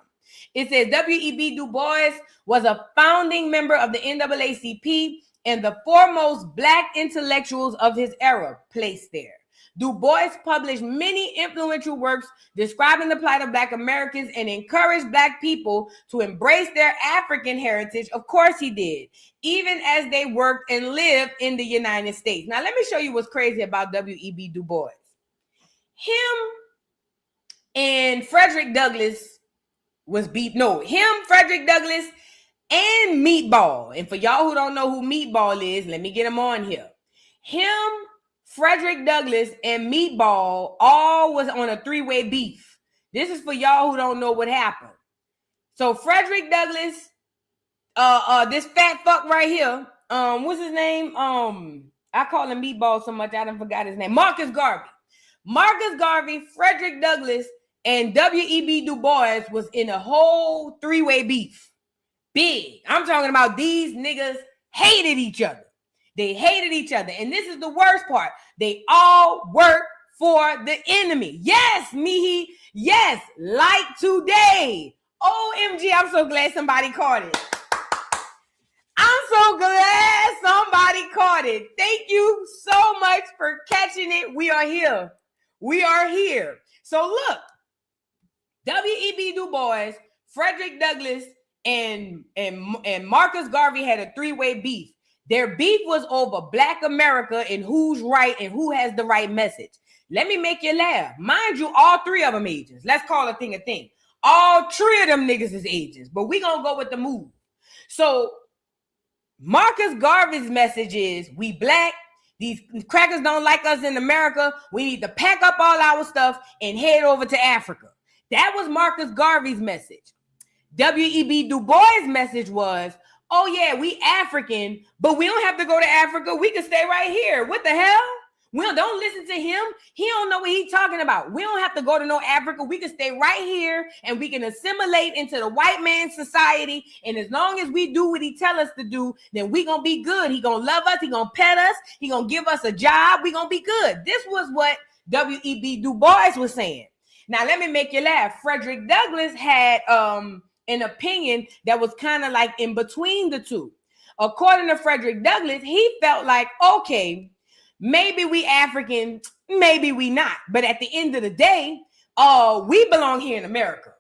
It says W.E.B. Du Bois was a founding member of the NAACP and the foremost Black intellectuals of his era placed there. Du Bois published many influential works describing the plight of Black Americans and encouraged Black people to embrace their African heritage. Of course he did, even as they worked and lived in the United States. Now, let me show you what's crazy about W.E.B. Du Bois. Him and Frederick Douglass Frederick Douglass and Meatball. And for y'all who don't know who Meatball is, let me get him on here. Him, Frederick Douglass, and Meatball all was on a three-way beef. This is for y'all who don't know what happened. So Frederick Douglass, this fat fuck right here, what's his name? I call him Meatball so much I done forgot his name. Marcus Garvey, Frederick Douglass, and W.E.B. Du Bois was in a whole three-way beef. Big. I'm talking about these niggas hated each other. They hated each other. And this is the worst part. They all work for the enemy. Yes, Mihi. Yes, like today. OMG, I'm so glad somebody caught it. I'm so glad somebody caught it. Thank you so much for catching it. We are here. We are here. So look, W.E.B. Du Bois, Frederick Douglass, and Marcus Garvey had a three-way beef. Their beef was over Black America and who's right and who has the right message. Let me make you laugh. Mind you, all three of them agents. Let's call a thing a thing. All three of them niggas is agents, but we gonna go with the move. So Marcus Garvey's message is, we Black, these crackers don't like us in America. We need to pack up all our stuff and head over to Africa. That was Marcus Garvey's message. W.E.B. Du Bois' message was, oh yeah, we African, but we don't have to go to Africa. We can stay right here. What the hell? Don't listen to him. He don't know what he's talking about. We don't have to go to no Africa. We can stay right here and we can assimilate into the white man's society. And as long as we do what he tell us to do, then we gonna be good. He gonna love us. He gonna pet us. He gonna give us a job. We gonna be good. This was what W.E.B. Du Bois was saying. Now, let me make you laugh. Frederick Douglass had an opinion that was kind of like in between the two. According to Frederick Douglass, he felt like, okay, maybe we African, maybe we not. But at the end of the day, we belong here in America.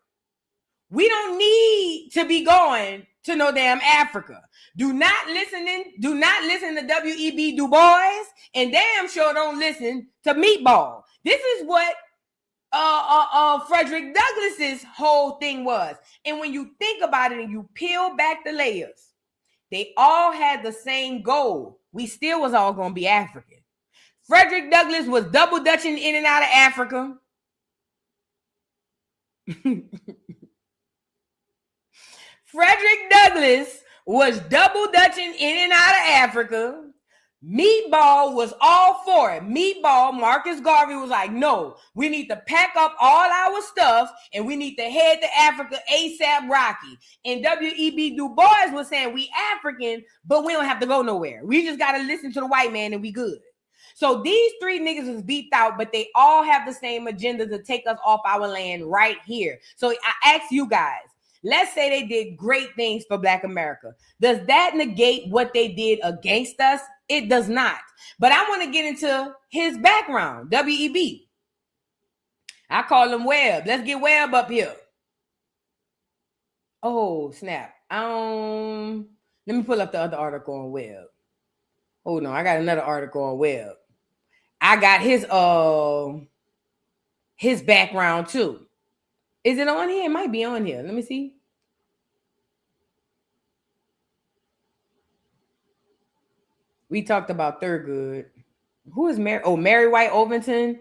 We don't need to be going to no damn Africa. Do not listen to W.E.B. Du Bois, and damn sure don't listen to Meatball. This is what Frederick Douglass's whole thing was. And when you think about it and you peel back the layers, they all had the same goal. We still was all going to be African. Frederick Douglass was double dutching in and out of Africa. Frederick Douglass was double dutching in and out of Africa. Meatball was all for it. Meatball, Marcus Garvey was like, no, we need to pack up all our stuff and we need to head to Africa ASAP Rocky. And W.E.B. Du Bois was saying, we African, but we don't have to go nowhere. We just got to listen to the white man and we good. So these three niggas was beat out, but they all have the same agenda to take us off our land right here. So I ask you guys, let's say they did great things for Black America. Does that negate what they did against us? It does not. But I want to get into his background, W.E.B. I call him Webb. Let's get Webb up here. Oh, snap. Let me pull up the other article on Webb. Hold on, I got another article on Webb. I got his background too. Is it on here? It might be on here. Let me see. We talked about Thurgood. Who is Mary? Oh, Mary White Overton,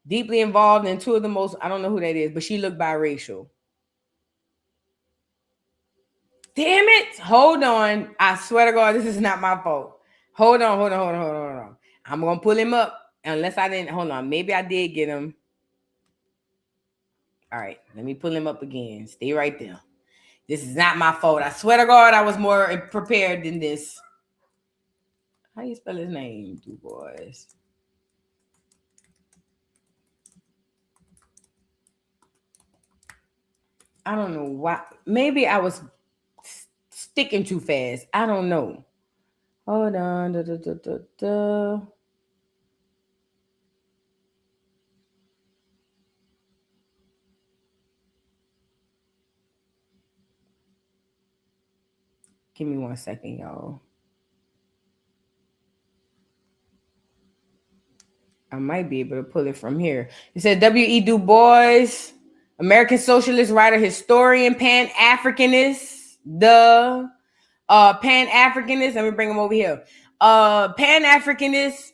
deeply involved in two of the most, I don't know who that is, but she looked biracial. Damn it. Hold on. I swear to God, this is not my fault. Hold on. I'm going to pull him up. Unless I didn't, hold on. Maybe I did get him. All right, let me pull him up again. Stay right there. This is not my fault. I swear to God, I was more prepared than this. How you spell his name, Du Bois? I don't know why. Maybe I was sticking too fast. I don't know. Hold on. Give me 1 second, y'all. I might be able to pull it from here. It said W.E. Du Bois, American socialist writer, historian, Pan-Africanist, Pan-Africanist. Let me bring him over here. Pan-Africanist,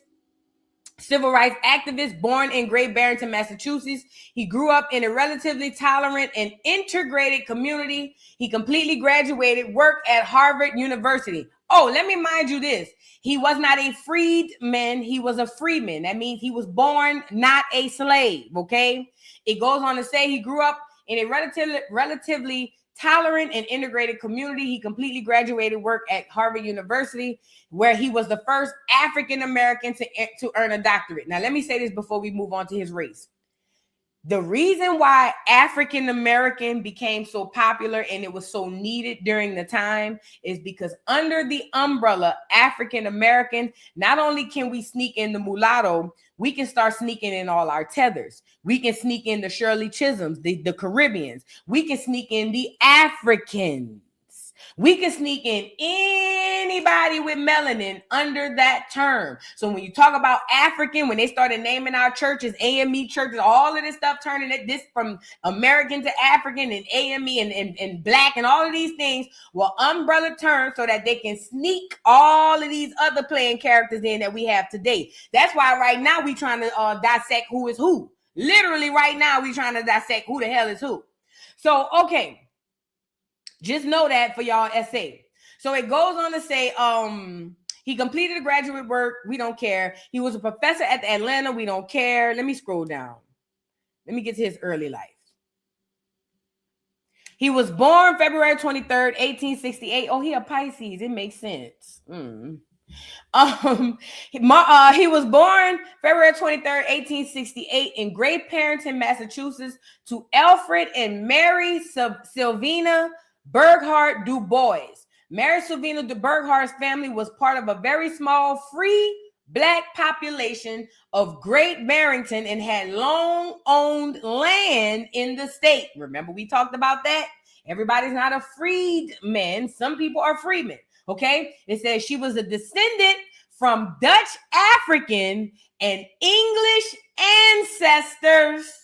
civil rights activist, born in Great Barrington, Massachusetts. He grew up in a relatively tolerant and integrated community. He completely graduated, worked at Harvard University. Oh, let me mind you this. He was not a freedman. He was a freeman. That means he was born not a slave, okay? It goes on to say he grew up in a relatively tolerant and integrated community. He completely graduated work at Harvard University, where he was the first African-American to earn a doctorate. Now, let me say this before we move on to his race. The reason why African-American became so popular and it was so needed during the time is because under the umbrella African-American, not only can we sneak in the mulatto, we can start sneaking in all our tethers. We can sneak in the Shirley Chisholms, the Caribbeans. We can sneak in the Africans. We can sneak in anybody with melanin under that term. So when you talk about African, when they started naming our churches, AME churches, all of this stuff, turning it this from American to African and AME and black and all of these things were umbrella terms so that they can sneak all of these other playing characters in that we have today. That's why right now we trying to dissect who is who. Literally right now we trying to dissect who the hell is who. So, okay. Just know that for y'all essay. So it goes on to say, he completed a graduate work. We don't care. He was a professor at the Atlanta. We don't care. Let me scroll down. Let me get to his early life. He was born February 23rd, 1868. Oh, he a Pisces. It makes sense. He was born February 23rd, 1868 in Great Barrington, Massachusetts to Alfred and Mary Sylvina Burghardt Du Bois. Mary Sylvina de Burghardt's family was part of a very small free black population of Great Barrington and had long owned land in the state. Remember, we talked about that. Everybody's not a freedman. Some people are freemen. Okay. It says she was a descendant from Dutch, African, and English ancestors.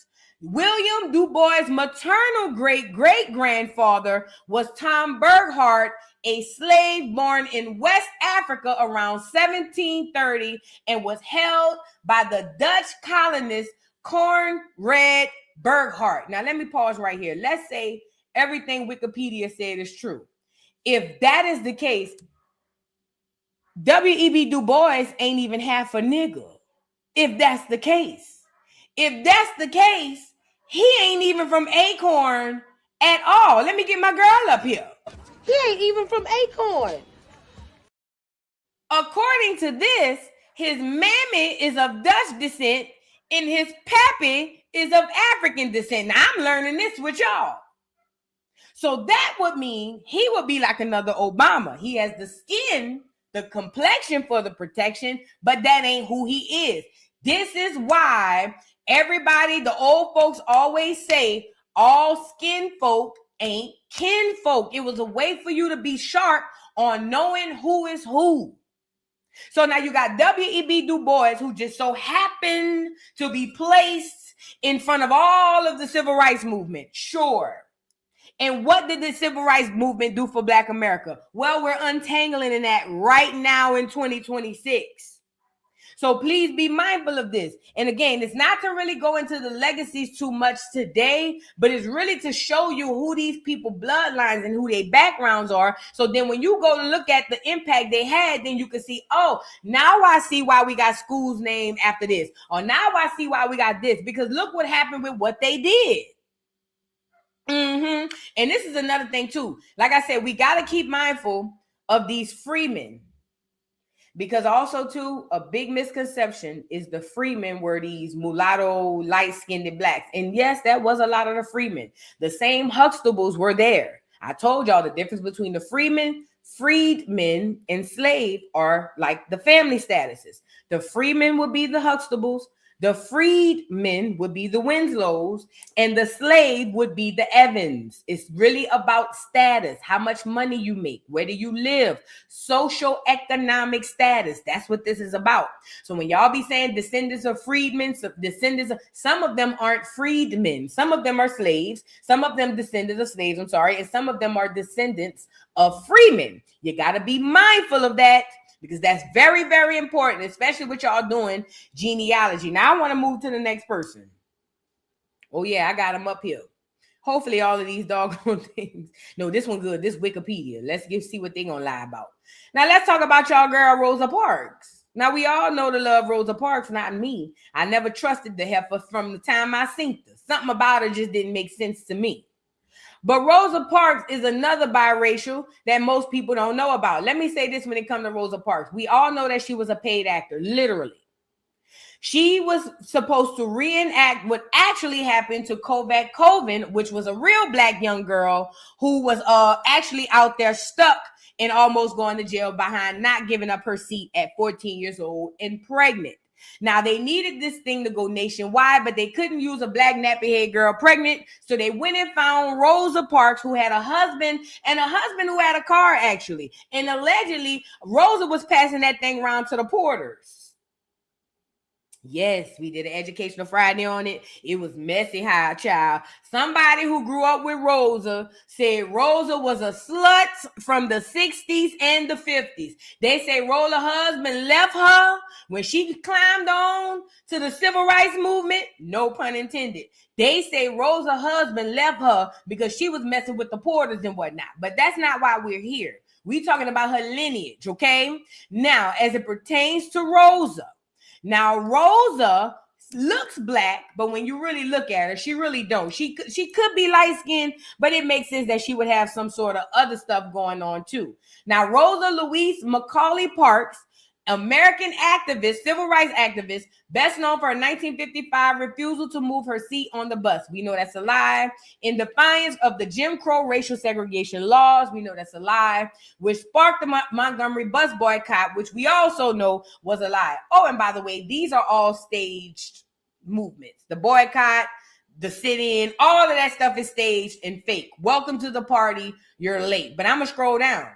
William Du Bois' maternal great-great-grandfather was Tom Burghardt, a slave born in West Africa around 1730 and was held by the Dutch colonist Conrad Burghardt. Now, let me pause right here. Let's say everything Wikipedia said is true. if that is the case, W.E.B. Du Bois ain't even half a nigga. If that's the case. If that's the case, he ain't even from Acorn at all. Let me get my girl up here. He ain't even from Acorn. According to this, his mammy is of Dutch descent and his pappy is of African descent. Now, I'm learning this with y'all. So that would mean he would be like another Obama. He has the skin, the complexion for the protection, but that ain't who he is. This is why everybody, the old folks always say, all skin folk ain't kin folk. It was a way for you to be sharp on knowing who is who. So now you got W.E.B. Du Bois, who just so happened to be placed in front of all of the civil rights movement. Sure. And what did the civil rights movement do for Black America? Well, we're untangling in that right now in 2026. So please be mindful of this. And again, it's not to really go into the legacies too much today, but it's really to show you who these people bloodlines and who their backgrounds are. So then when you go to look at the impact they had, then you can see, oh, now I see why we got schools named after this. Or now I see why we got this. Because look what happened with what they did. And this is another thing too. Like I said, we got to keep mindful of these freemen. Because also, too, a big misconception is the freemen were these mulatto, light-skinned blacks. And yes, that was a lot of the freemen. The same Huxtables were there. I told y'all the difference between the freedmen, and slave are like the family statuses. The freemen would be the Huxtables. The freedmen would be the Winslows, and the slave would be the Evans. It's really about status, how much money you make, where do you live, social economic status. That's what this is about. So when y'all be saying descendants of freedmen, some of them aren't freedmen. Some of them are slaves. Some of them descendants of slaves, and some of them are descendants of freemen. You got to be mindful of that. Because that's very, very important, especially what y'all doing genealogy. Now I want to move to the next person. Oh yeah, I got him up here. Hopefully all of these doggone things. No, this one good. This Wikipedia. Let's see what they're going to lie about. Now let's talk about y'all girl Rosa Parks. Now we all know to love Rosa Parks, not me. I never trusted the heifer from the time I seen her. Something about her just didn't make sense to me. But Rosa Parks is another biracial that most people don't know about. Let me say this when it comes to Rosa Parks. We all know that she was a paid actor, literally. She was supposed to reenact what actually happened to Kovac Coven, which was a real Black young girl who was actually out there stuck and almost going to jail behind not giving up her seat at 14 years old and pregnant. Now, they needed this thing to go nationwide, but they couldn't use a Black nappy-head girl pregnant. So they went and found Rosa Parks, who had a husband and a husband who had a car, actually. And allegedly, Rosa was passing that thing around to the porters. Yes, we did an Educational Friday on it. It was messy, high child. Somebody who grew up with Rosa said Rosa was a slut from the 60s and the 50s. They say Rosa's husband left her when she climbed on to the civil rights movement. No pun intended. They say Rosa's husband left her because she was messing with the porters and whatnot. But that's not why we're here. We're talking about her lineage, okay? Now, as it pertains to Rosa, now, Rosa looks Black, but when you really look at her, she really don't. She could be light-skinned, but it makes sense that she would have some sort of other stuff going on, too. Now, Rosa Louise Macaulay Parks, American activist, civil rights activist, best known for her 1955 refusal to move her seat on the bus. We know that's a lie. In defiance of the Jim Crow racial segregation laws, we know that's a lie, which sparked the Montgomery bus boycott, which we also know was a lie. Oh, and by the way, these are all staged movements. The boycott, the sit-in, all of that stuff is staged and fake. Welcome to the party. You're late. But I'm going to scroll down.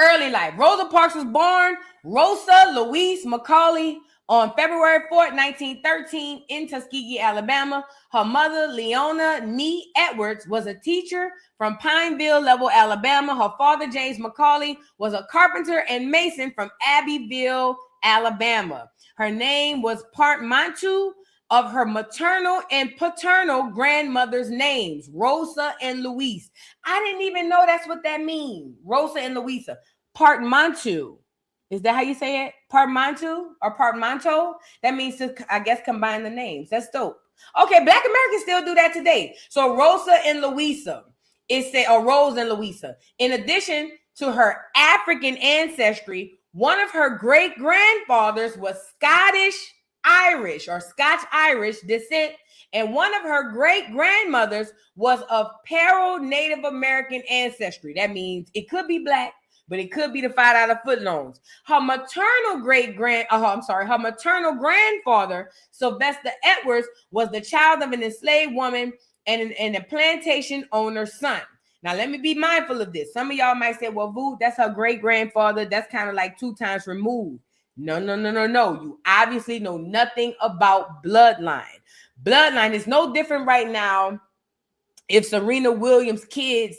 Early life. Rosa Parks was born Rosa Louise Macaulay on February 4th, 1913 in Tuskegee, Alabama. Her mother, Leona Nee Edwards, was a teacher from Pineville Level, Alabama. Her father, James Macaulay, was a carpenter and mason from Abbeville, Alabama. Her name was part Mantu of her maternal and paternal grandmother's names, Rosa and Louise. I didn't even know that's what that means. Rosa and Louisa. Portmanteau. Is that how you say it? Portmanteau or portmanteau? That means to, I guess, combine the names. That's dope. Okay, Black Americans still do that today. So Rosa and Louisa. Or Rose and Louisa. In addition to her African ancestry, one of her great-grandfathers was Scotch-Irish descent, and one of her great-grandmothers was of Paro Native American ancestry. That means it could be Black, but it could be the fight out of footloans. Her maternal grandfather, Sylvester Edwards, was the child of an enslaved woman and a plantation owner's son. Now, let me be mindful of this. Some of y'all might say, well, Vu, that's her great-grandfather. That's kind of like 2 times removed. No. You obviously know nothing about bloodline. Bloodline is no different right now if Serena Williams' kids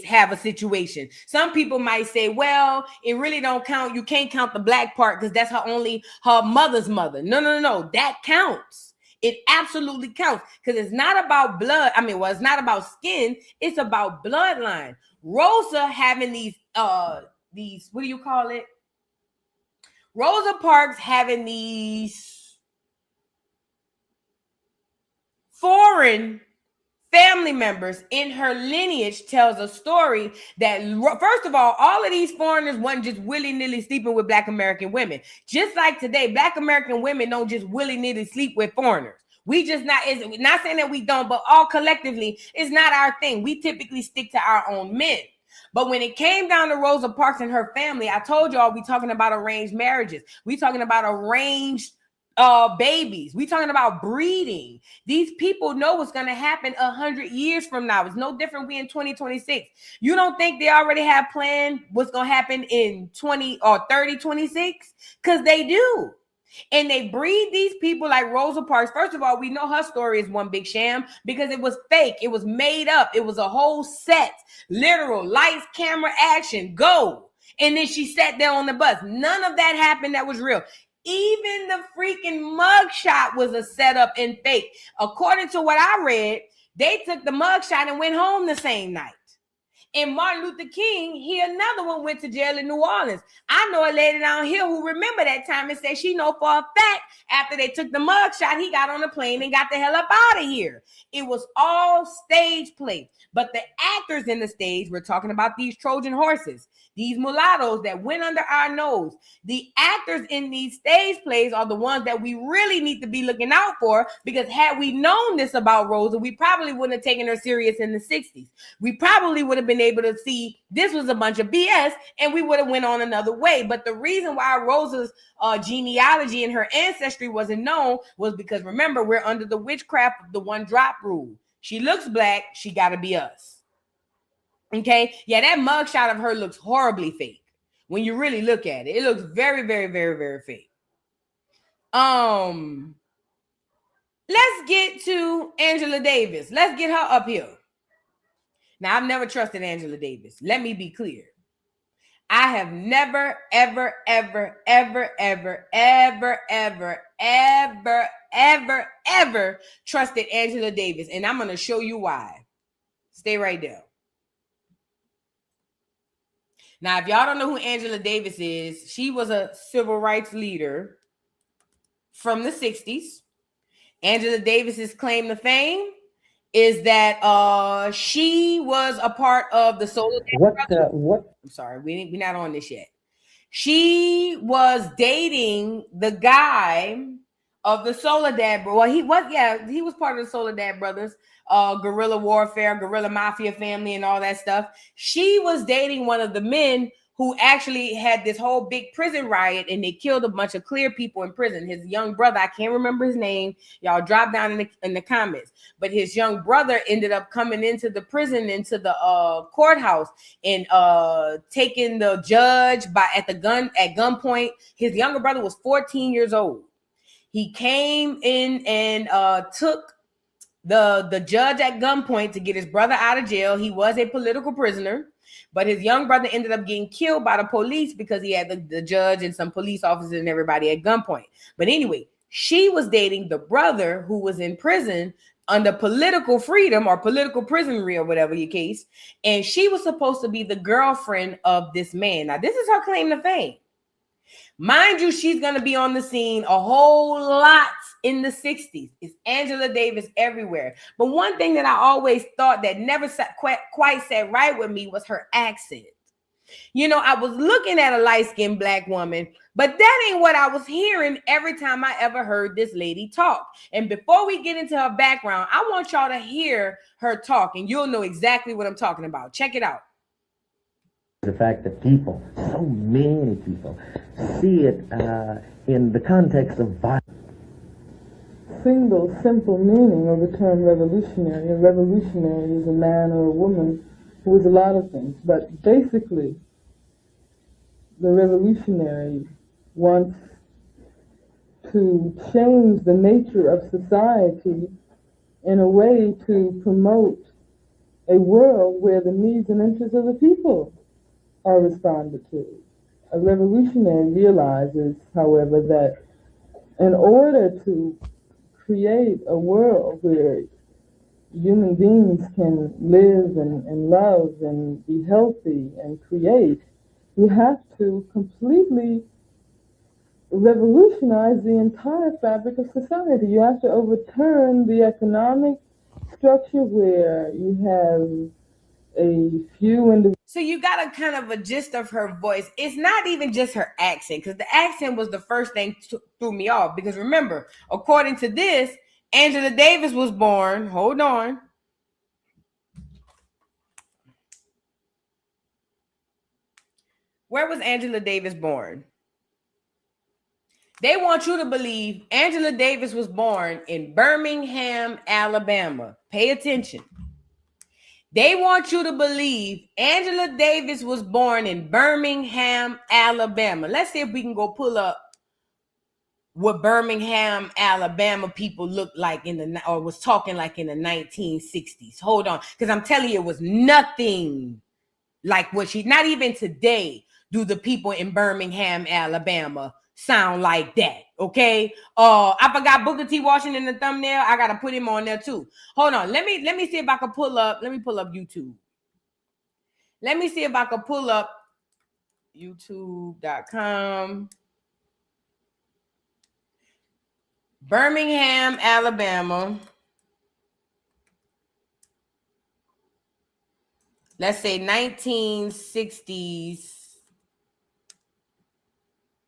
have a situation. Some people might say, well, it really don't count. You can't count the Black part because that's her mother's mother. No. That counts. It absolutely counts because it's not about blood. It's not about skin. It's about bloodline. Rosa having these, what do you call it? Rosa Parks having these foreign family members in her lineage tells a story that, first of all of these foreigners wasn't just willy-nilly sleeping with Black American women. Just like today, Black American women don't just willy-nilly sleep with foreigners. We just not saying that we don't, but all collectively, it's not our thing. We typically stick to our own men. But when it came down to Rosa Parks and her family, I told y'all we talking about arranged marriages. We talking about arranged babies. We talking about breeding. These people know what's going to happen 100 years from now. It's no different. We in 2026. You don't think they already have planned what's going to happen in 20 or 30, 26? Because they do. And they breed these people like Rosa Parks. First of all, we know her story is one big sham because it was fake. It was made up. It was a whole set. Literal lights, camera, action, go. And then she sat there on the bus. None of that happened. That was real. Even the freaking mugshot was a setup and fake. According to what I read, they took the mugshot and went home the same night. And Martin Luther King, another one went to jail in New Orleans. I know a lady down here who remember that time and said she know for a fact after they took the mugshot, he got on the plane and got the hell up out of here. It was all stage play. But the actors in the stage, we're talking about these Trojan horses, these mulattoes that went under our nose. The actors in these stage plays are the ones that we really need to be looking out for, because had we known this about Rosa, we probably wouldn't have taken her serious in the 60s. We probably would have been able to see this was a bunch of BS and we would have went on another way. But the reason why Rosa's genealogy and her ancestry wasn't known was because, remember, we're under the witchcraft of the one drop rule. She looks Black, she got to be us. Okay? Yeah, that mugshot of her looks horribly fake. When you really look at it, it looks very, very, very, very fake. Let's get to Angela Davis. Let's get her up here. Now, I've never trusted Angela Davis. Let me be clear. I have never, ever, ever, ever, ever, ever, ever, ever, ever, ever trusted Angela Davis. And I'm going to show you why. Stay right there. Now, if y'all don't know who Angela Davis is, she was a civil rights leader from the 60s. Angela Davis's claim to fame is that she was a part of the Soledad Brothers. I'm sorry, we're not on this yet. She was dating the guy of the Soledad. Well, he was part of the Soledad Brothers, guerrilla warfare, guerrilla mafia family, and all that stuff. She was dating one of the men who actually had this whole big prison riot, and they killed a bunch of clear people in prison. His young brother, I can't remember his name. Y'all drop down in the comments. But his young brother ended up coming into the prison, into the courthouse, and taking the judge at gunpoint. His younger brother was 14 years old. He came in and took the judge at gunpoint to get his brother out of jail. He was a political prisoner. But his young brother ended up getting killed by the police because he had the judge and some police officers and everybody at gunpoint. But anyway, She was dating the brother who was in prison under political freedom or political prisonry or whatever your case. And she was supposed to be the girlfriend of this man. Now, this is her claim to fame. Mind you, she's going to be on the scene a whole lot in the 60s. It's Angela Davis everywhere. But one thing that I always thought that never quite sat right with me was her accent. You know, I was looking at a light-skinned black woman, but that ain't what I was hearing every time I ever heard this lady talk. And before we get into her background, I want y'all to hear her talk, and you'll know exactly what I'm talking about. Check it out. The fact that people, so many people, see it in the context of violence. Single, simple meaning of the term revolutionary. A revolutionary is a man or a woman who is a lot of things, but basically, the revolutionary wants to change the nature of society in a way to promote a world where the needs and interests of the people are responded to. A revolutionary realizes, however, that in order to create a world where human beings can live and love and be healthy and create, you have to completely revolutionize the entire fabric of society. You have to overturn the economic structure where you have a few individuals. So you got a kind of a gist of her voice. It's not even just her accent, because the accent was the first thing threw me off. Because remember, according to this, Angela Davis was born. Hold on. Where was Angela Davis born? They want you to believe Angela Davis was born in Birmingham, Alabama. Pay attention. They want you to believe Angela Davis was born in Birmingham, Alabama. Let's see if we can go pull up what Birmingham, Alabama people looked like or was talking like in the 1960s. Hold on, because I'm telling you, it was nothing like what not even today do the people in Birmingham, Alabama sound like that. Okay. I forgot Booker T. Washington in the thumbnail. I gotta put him on there too. Hold on. Let me see if I can pull up. Let me pull up YouTube. Let me see if I can pull up youtube.com. Birmingham, Alabama. Let's say 1960s.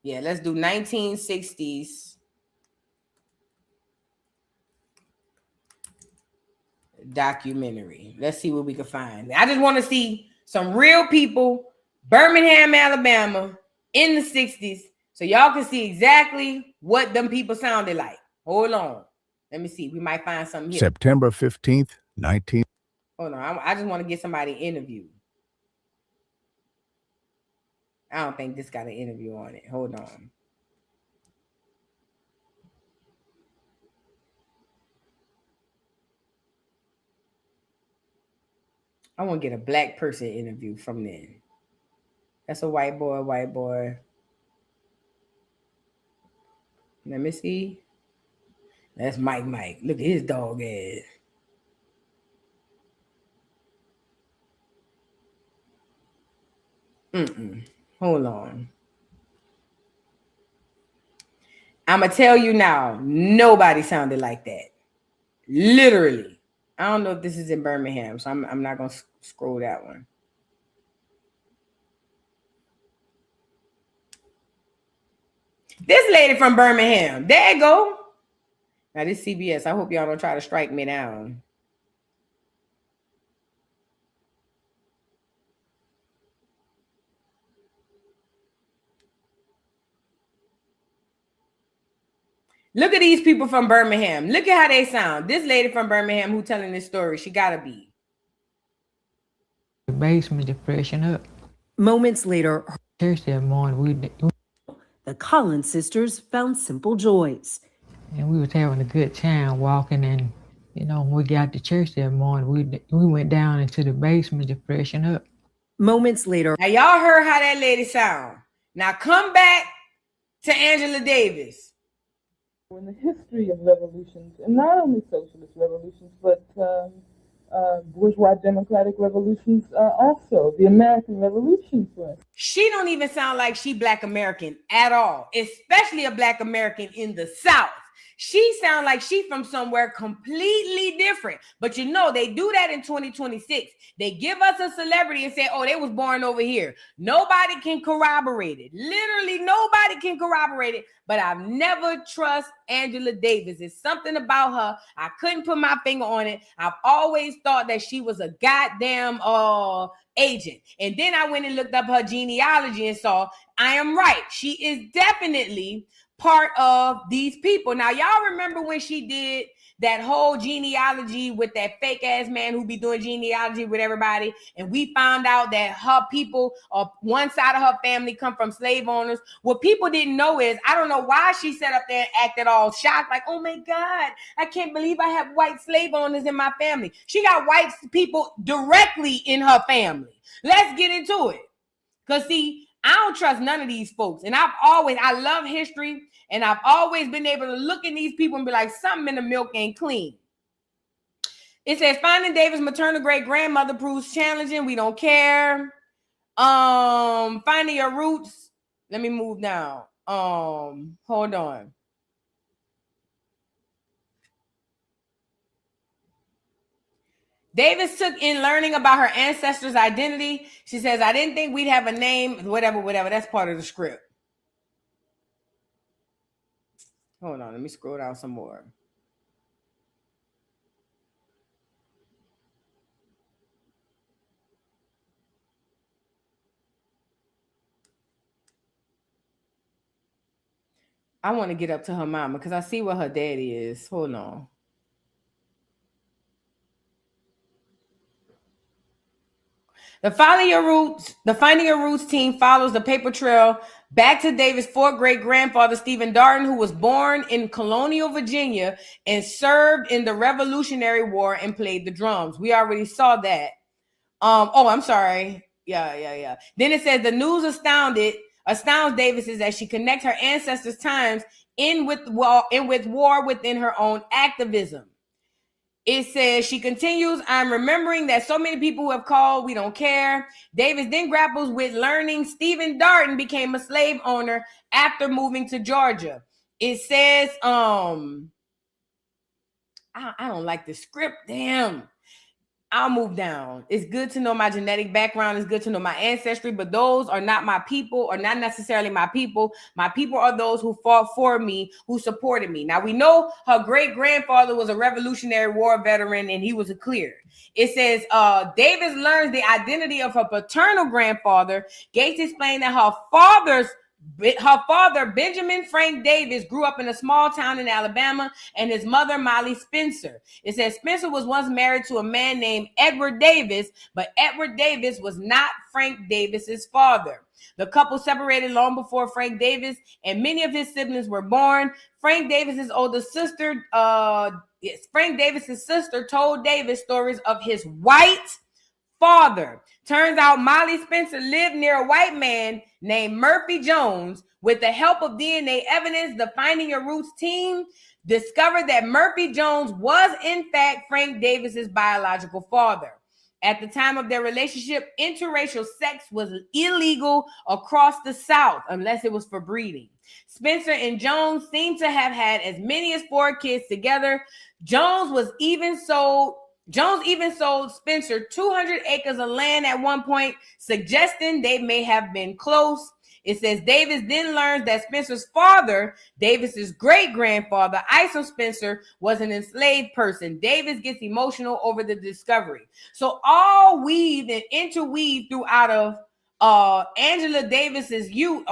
Yeah, let's do 1960s documentary. Let's see what we can find. I just want to see some real people, Birmingham, Alabama, in the 60s, so y'all can see exactly what them people sounded like. Hold on. Let me see. We might find something here. September 15th, 19... Hold on. I just want to get somebody interviewed. I don't think this got an interview on it. Hold on. I want to get a black person interview from then. That's a white boy, white boy. Let me see. That's Mike. Look at his dog ass. Hold on. I'm going to tell you now, nobody sounded like that. Literally. I don't know if this is in Birmingham, so I'm not going to scroll that one. This lady from Birmingham. There you go. Now, this CBS. I hope y'all don't try to strike me down. Look at these people from Birmingham. Look at how they sound. This lady from Birmingham who telling this story, she gotta be. The basement to freshen up. Moments later, church that morning, the Collins sisters found simple joys. And we was having a good time walking, and when we got to church that morning, we went down into the basement to freshen up. Moments later. Now y'all heard how that lady sound. Now come back to Angela Davis. In the history of revolutions, and not only socialist revolutions, but bourgeois democratic revolutions also. The American Revolution, for instance. She don't even sound like she Black American at all, especially a Black American in the South. She sounds like she from somewhere completely different. But you know, they do that in 2026. They give us a celebrity and say, oh, they was born over here. Nobody can corroborate it. Literally, nobody can corroborate it. But I've never trust Angela Davis. It's something about her. I couldn't put my finger on it. I've always thought that she was a goddamn agent. And then I went and looked up her genealogy and saw I am right. She is definitely part of these people. Now, y'all remember when she did that whole genealogy with that fake ass man who be doing genealogy with everybody, and we found out that her people, or one side of her family, come from slave owners. What people didn't know is, I don't know why she sat up there and acted all shocked, like, oh my God, I can't believe I have white slave owners in my family. She got white people directly in her family. Let's get into it. Because see, I don't trust none of these folks. And I love history, and I've always been able to look at these people and be like, something in the milk ain't clean. It says, finding Davis' maternal great-grandmother proves challenging. We don't care. Finding your roots. Let me move down. Hold on. Davis took in learning about her ancestors' identity. She says, I didn't think we'd have a name, whatever. That's part of the script. Hold on, let me scroll down some more. I want to get up to her mama because I see what her daddy is. Hold on. The Finding Your Roots team follows the paper trail back to Davis' fourth great-grandfather, Stephen Darden, who was born in colonial Virginia and served in the Revolutionary War and played the drums. We already saw that. I'm sorry. Yeah. Then it says the news astounds Davis is that she connects her ancestors' times in with war within her own activism. It says, she continues, I'm remembering that so many people who have called, we don't care. Davis then grapples with learning Stephen Darden became a slave owner after moving to Georgia. It says, I don't like the script. Damn. I'll move down. It's good to know my genetic background. It's good to know my ancestry, but those are not my people, or not necessarily my people. My people are those who fought for me, who supported me. Now, we know her great-grandfather was a Revolutionary War veteran, and he was a clear. It says, Davis learns the identity of her paternal grandfather. Gates explained that her father, Benjamin Frank Davis, grew up in a small town in Alabama, and his mother, Molly Spencer. It says Spencer was once married to a man named Edward Davis, but Edward Davis was not Frank Davis's father. The couple separated long before Frank Davis and many of his siblings were born. Frank Davis's sister told Davis stories of his white father. Turns out Molly Spencer lived near a white man named Murphy Jones. With the help of DNA evidence, the Finding Your Roots team discovered that Murphy Jones was in fact Frank Davis's biological father. At the time of their relationship, interracial sex was illegal across the South unless it was for breeding. Spencer and Jones seem to have had as many as 4 kids together. Jones even sold Spencer 200 acres of land at one point, suggesting they may have been close. It says Davis then learns that Spencer's father, Davis's great-grandfather, Isa Spencer, was an enslaved person. Davis gets emotional over the discovery. So all weave and interweave throughout of Angela Davis's youth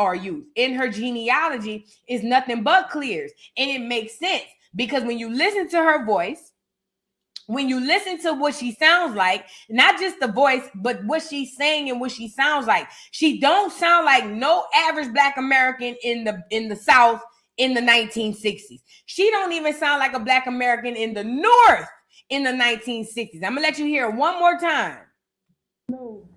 in her genealogy is nothing but clears. And it makes sense because when you listen to her voice, when you listen to what she sounds like, not just the voice, but what she's saying and what she sounds like, she don't sound like no average Black American in the South in the 1960s. She don't even sound like a Black American in the North in the 1960s. I'm gonna let you hear it one more time. No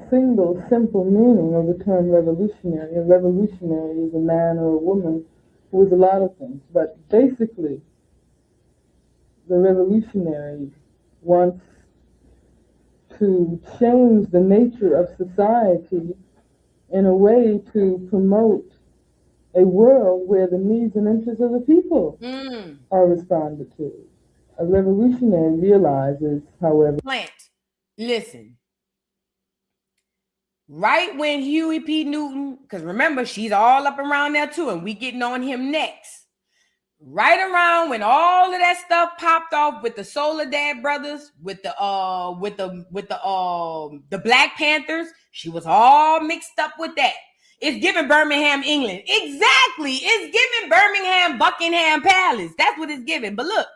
single simple meaning of the term revolutionary. A revolutionary is a man or a woman who was a lot of things. But basically, the revolutionary wants to change the nature of society in a way to promote a world where the needs and interests of the people are responded to. A revolutionary realizes, however, Plant. Listen. Right when Huey P. Newton, because remember, she's all up around there too, and we getting on him next. Right around when all of that stuff popped off with the Soledad brothers, with the Black Panthers, she was all mixed up with that. It's giving Birmingham, England. Exactly. It's giving Birmingham, Buckingham Palace. That's what it's giving. But look,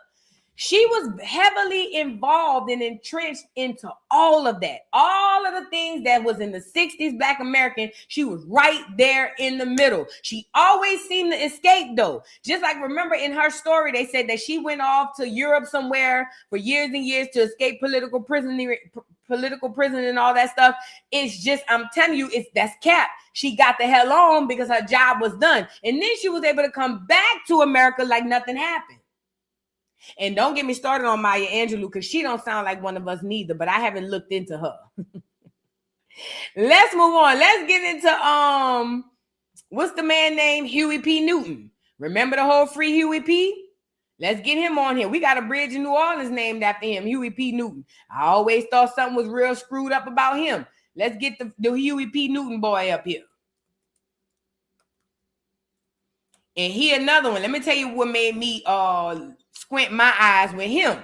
she was heavily involved and entrenched into all of that. All of the things that was in the 60s Black American, she was right there in the middle. She always seemed to escape though. Just like remember in her story, they said that she went off to Europe somewhere for years and years to escape political prison and all that stuff. It's just, I'm telling you, that's cap. She got the hell on because her job was done. And then she was able to come back to America like nothing happened. And don't get me started on Maya Angelou because she don't sound like one of us neither, but I haven't looked into her. Let's move on. Let's get into what's the man named Huey P. Newton? Remember the whole Free Huey P? Let's get him on here. We got a bridge in New Orleans named after him, Huey P. Newton. I always thought something was real screwed up about him. Let's get the Huey P. Newton boy up here. And he another one. Let me tell you what made me squint my eyes with him.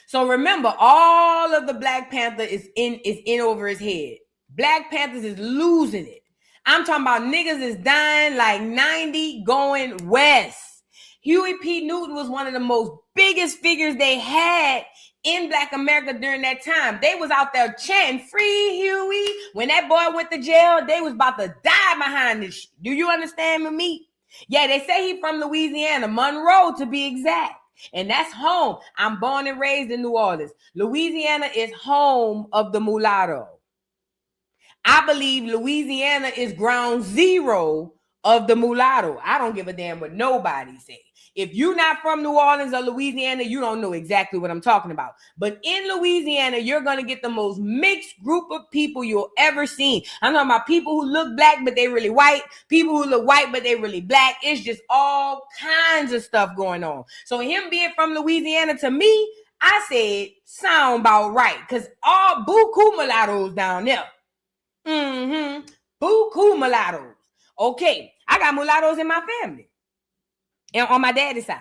So remember, all of the Black Panther is in over his head. Black Panthers is losing it. I'm talking about niggas is dying like 90 going west. Huey P. Newton was one of the most biggest figures they had in Black America during that time. They was out there chanting, "Free Huey." When that boy went to jail, they was about to die behind this. Do you understand me? Yeah, they say he from Louisiana, Monroe to be exact. And that's home. I'm born and raised in New Orleans. Louisiana is home of the mulatto. I believe Louisiana is ground zero of the mulatto. I don't give a damn what nobody say. If you're not from New Orleans or Louisiana, you don't know exactly what I'm talking about. But in Louisiana, you're going to get the most mixed group of people you'll ever see. I'm talking about people who look black, but they really white. People who look white, but they really black. It's just all kinds of stuff going on. So him being from Louisiana, to me, I said, sound about right. Because all buku mulattoes down there. Buku mulattoes. Okay, I got mulattoes in my family. And on my daddy's side.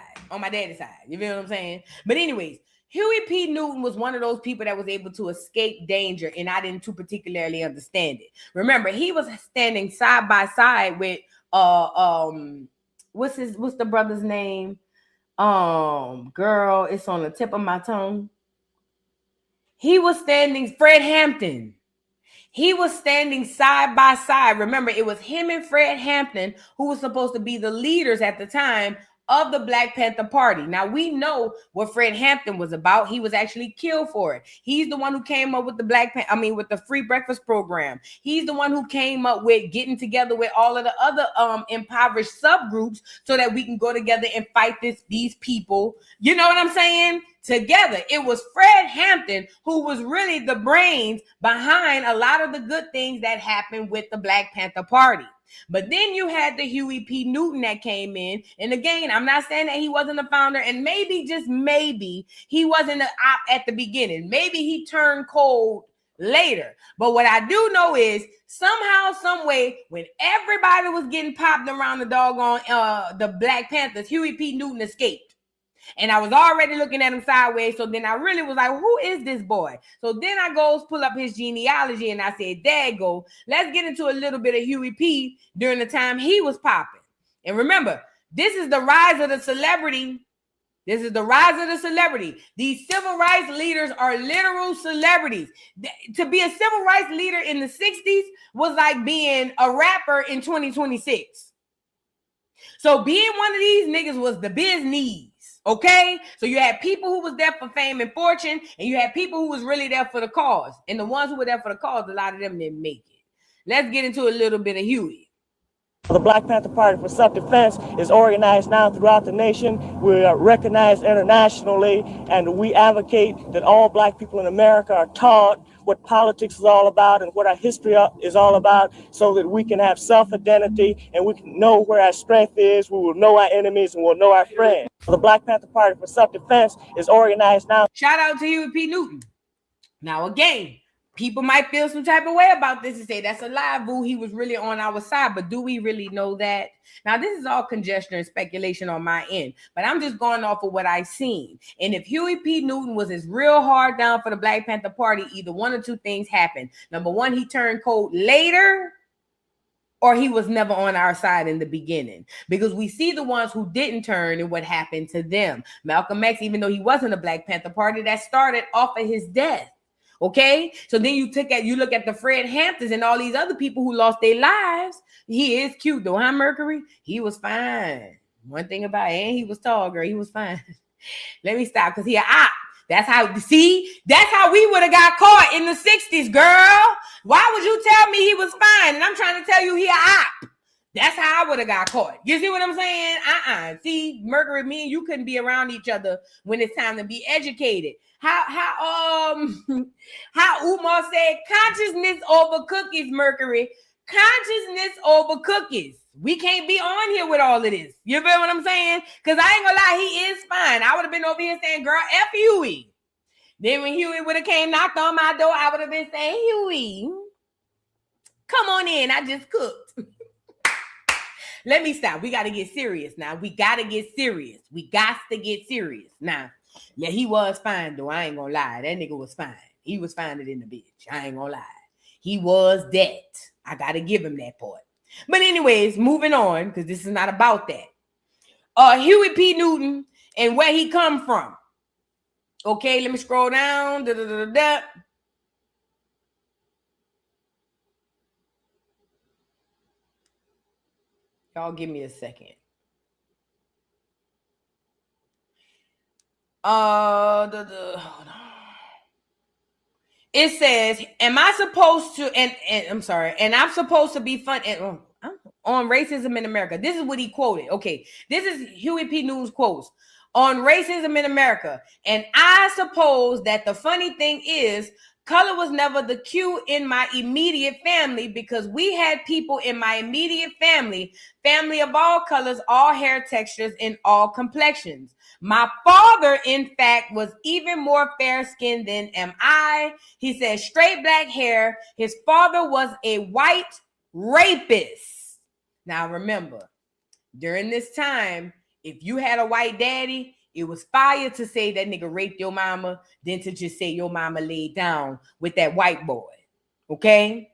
You feel what I'm saying? But anyways, Huey P. Newton was one of those people that was able to escape danger, and I didn't too particularly understand it. Remember, he was standing side by side with what's the brother's name? Girl, it's on the tip of my tongue. He was standing, Fred Hampton. He was standing side by side. Remember, it was him and Fred Hampton who was supposed to be the leaders at the time of the Black Panther Party. Now, we know what Fred Hampton was about. He was actually killed for it. He's the one who came up with with the free breakfast program. He's the one who came up with getting together with all of the other impoverished subgroups so that we can go together and fight these people. You know what I'm saying? Together. It was Fred Hampton who was really the brains behind a lot of the good things that happened with the Black Panther Party. But then you had the Huey P. Newton that came in. And again, I'm not saying that he wasn't a founder, and maybe, just maybe, he wasn't an op at the beginning. Maybe he turned cold later. But what I do know is somehow, some way, when everybody was getting popped around the doggone the Black Panthers, Huey P. Newton escaped. And I was already looking at him sideways. So then I really was like, who is this boy? So then I goes pull up his genealogy and I said, there go. Let's get into a little bit of Huey P. during the time he was popping. And remember, this is the rise of the celebrity. This is the rise of the celebrity. These civil rights leaders are literal celebrities. To be a civil rights leader in the 60s was like being a rapper in 2026. So being one of these niggas was the business. Okay, so you had people who was there for fame and fortune, and you had people who was really there for the cause. And the ones who were there for the cause, a lot of them didn't make it. Let's get into a little bit of Huey. The Black Panther Party for Self-Defense is organized now throughout the nation. We are recognized internationally, and we advocate that all black people in America are taught what politics is all about and what our history is all about, so that we can have self-identity and we can know where our strength is. We will know our enemies and we'll know our friends. The Black Panther Party for Self-Defense is organized now. Shout out to Huey P. Newton. Now, again, people might feel some type of way about this and say, that's a lie, boo. He was really on our side. But do we really know that? Now, this is all conjecture and speculation on my end. But I'm just going off of what I've seen. And if Huey P. Newton was as real hard down for the Black Panther Party, either one or two things happened. Number one, he turned cold later, or he was never on our side in the beginning. Because we see the ones who didn't turn and what happened to them. Malcolm X, even though he wasn't a Black Panther Party, that started off of his death. Okay, so then you look at the Fred Hamptons and all these other people who lost their lives. He is cute though, huh, Mercury? He was fine. One thing about it, and he was tall, girl. He was fine. Let me stop, because he a op. That's how we would have got caught in the 60s, girl. Why would you tell me he was fine? And I'm trying to tell you he a op. That's how I would have got caught. You see what I'm saying? See, Mercury, me and you couldn't be around each other when it's time to be educated. How Umar said, consciousness over cookies, Mercury. Consciousness over cookies. We can't be on here with all of this. You feel what I'm saying? Because I ain't gonna lie, he is fine. I would have been over here saying, girl, F Huey. Then when Huey would have came knocked on my door, I would have been saying, Huey, come on in. I just cooked. Let me stop. We got to get serious now. We got to get serious. Now, yeah, he was fine, though. I ain't going to lie. That nigga was fine. He was finer than the bitch. I ain't going to lie. He was that. I got to give him that part. But anyways, moving on, because this is not about that. Huey P. Newton and where he come from. Okay, let me scroll down. Y'all give me a second. Hold on. It says, am I supposed to, and I'm sorry, and I'm supposed to be fun on racism in America. This is what he quoted. Okay, this is Huey P. Newton's quotes on racism in America. And I suppose that the funny thing is, color was never the cue in my immediate family, because we had people in my immediate family of all colors, all hair textures, and all complexions. My father, in fact, was even more fair-skinned than am I. He said straight black hair. His father was a white rapist. Now remember, during this time, if you had a white daddy, it was fire to say that nigga raped your mama than to just say your mama laid down with that white boy. Okay?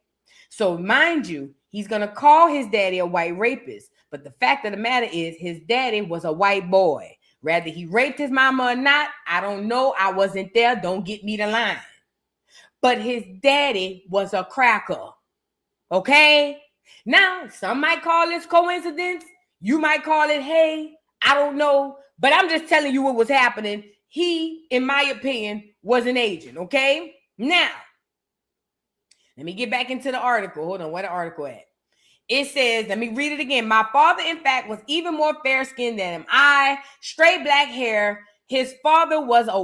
So mind you, he's going to call his daddy a white rapist. But the fact of the matter is, his daddy was a white boy. Whether he raped his mama or not, I don't know. I wasn't there. Don't get me the line. But his daddy was a cracker. Okay? Now, some might call this coincidence. You might call it, hey, I don't know. But I'm just telling you what was happening. He, in my opinion, was an agent. Okay? Now, let me get back into the article. Hold on. Where the article at? It says, let me read it again. My father, in fact, was even more fair-skinned than am I. Straight black hair. His father was a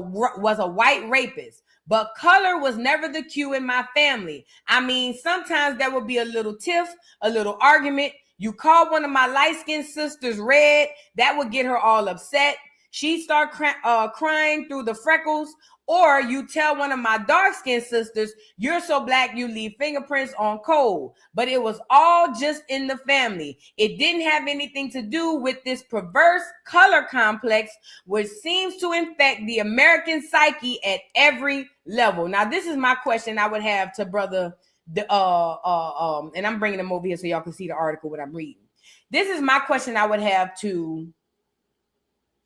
white rapist. But color was never the cue in my family. I mean, sometimes there would be a little tiff, a little argument. You call one of my light-skinned sisters red, that would get her all upset. She'd start crying through the freckles. Or you tell one of my dark-skinned sisters, you're so black you leave fingerprints on coal. But it was all just in the family. It didn't have anything to do with this perverse color complex, which seems to infect the American psyche at every level. Now, this is my question I would have to brother, and I'm bringing them over here so y'all can see the article what I'm reading. This is my question I would have to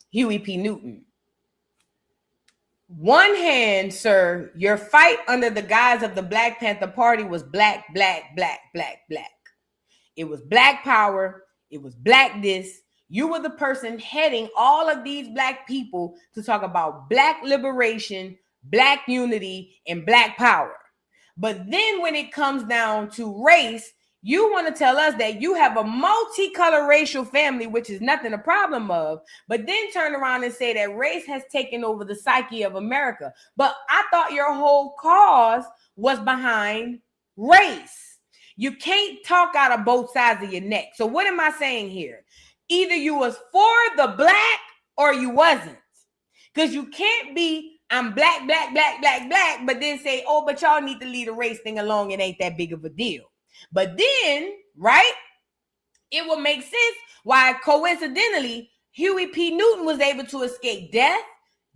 Huey P. Newton. One hand, sir, your fight under the guise of the Black Panther Party was black. It was black power. It was black this. You were the person heading all of these black people to talk about black liberation, black unity, and black power. But then when it comes down to race, You want to tell us that you have a multicolor racial family, which is nothing a problem of, but then turn around and say that race has taken over the psyche of America. But I thought your whole cause was behind race. You can't talk out of both sides of your neck. So what am I saying here? Either you was for the black or you wasn't. Because you can't be, I'm black, black, black, black, black, but then say, oh, but y'all need to leave the race thing alone. It ain't that big of a deal. But then, right, it will make sense why coincidentally Huey P. Newton was able to escape death,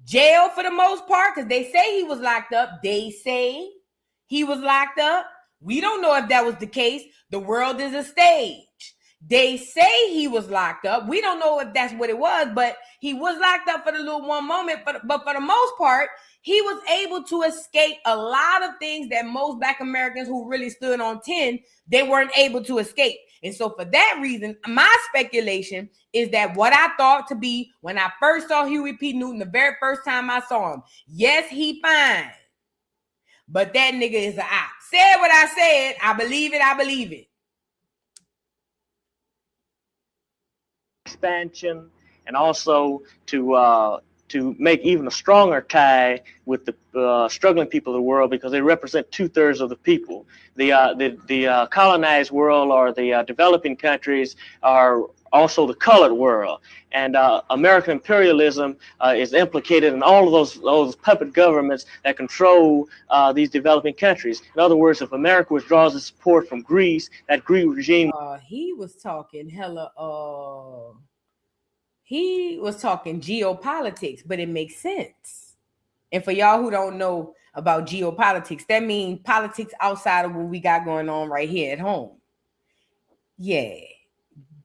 jail for the most part, because they say he was locked up. They say he was locked up. We don't know if that was the case. The world is a stage. They say he was locked up. We don't know if that's what it was, but he was locked up for the little one moment. But for the most part, he was able to escape a lot of things that most Black Americans who really stood on 10, they weren't able to escape. And so for that reason, my speculation is that what I thought to be when I first saw Huey P. Newton, the very first time I saw him, yes, he fine, but that nigga is an op. Said what I said. I believe it. I believe it. Expansion, and also to make even a stronger tie with the struggling people of the world, because they represent 2/3 of the people. The colonized world, or the developing countries, are also the colored world, and American imperialism is implicated in all of those puppet governments that control these developing countries. In other words, if America withdraws its support from Greece, that Greek regime. He was talking hella. He was talking geopolitics, but it makes sense. And for y'all who don't know about geopolitics, that means politics outside of what we got going on right here at home. Yeah,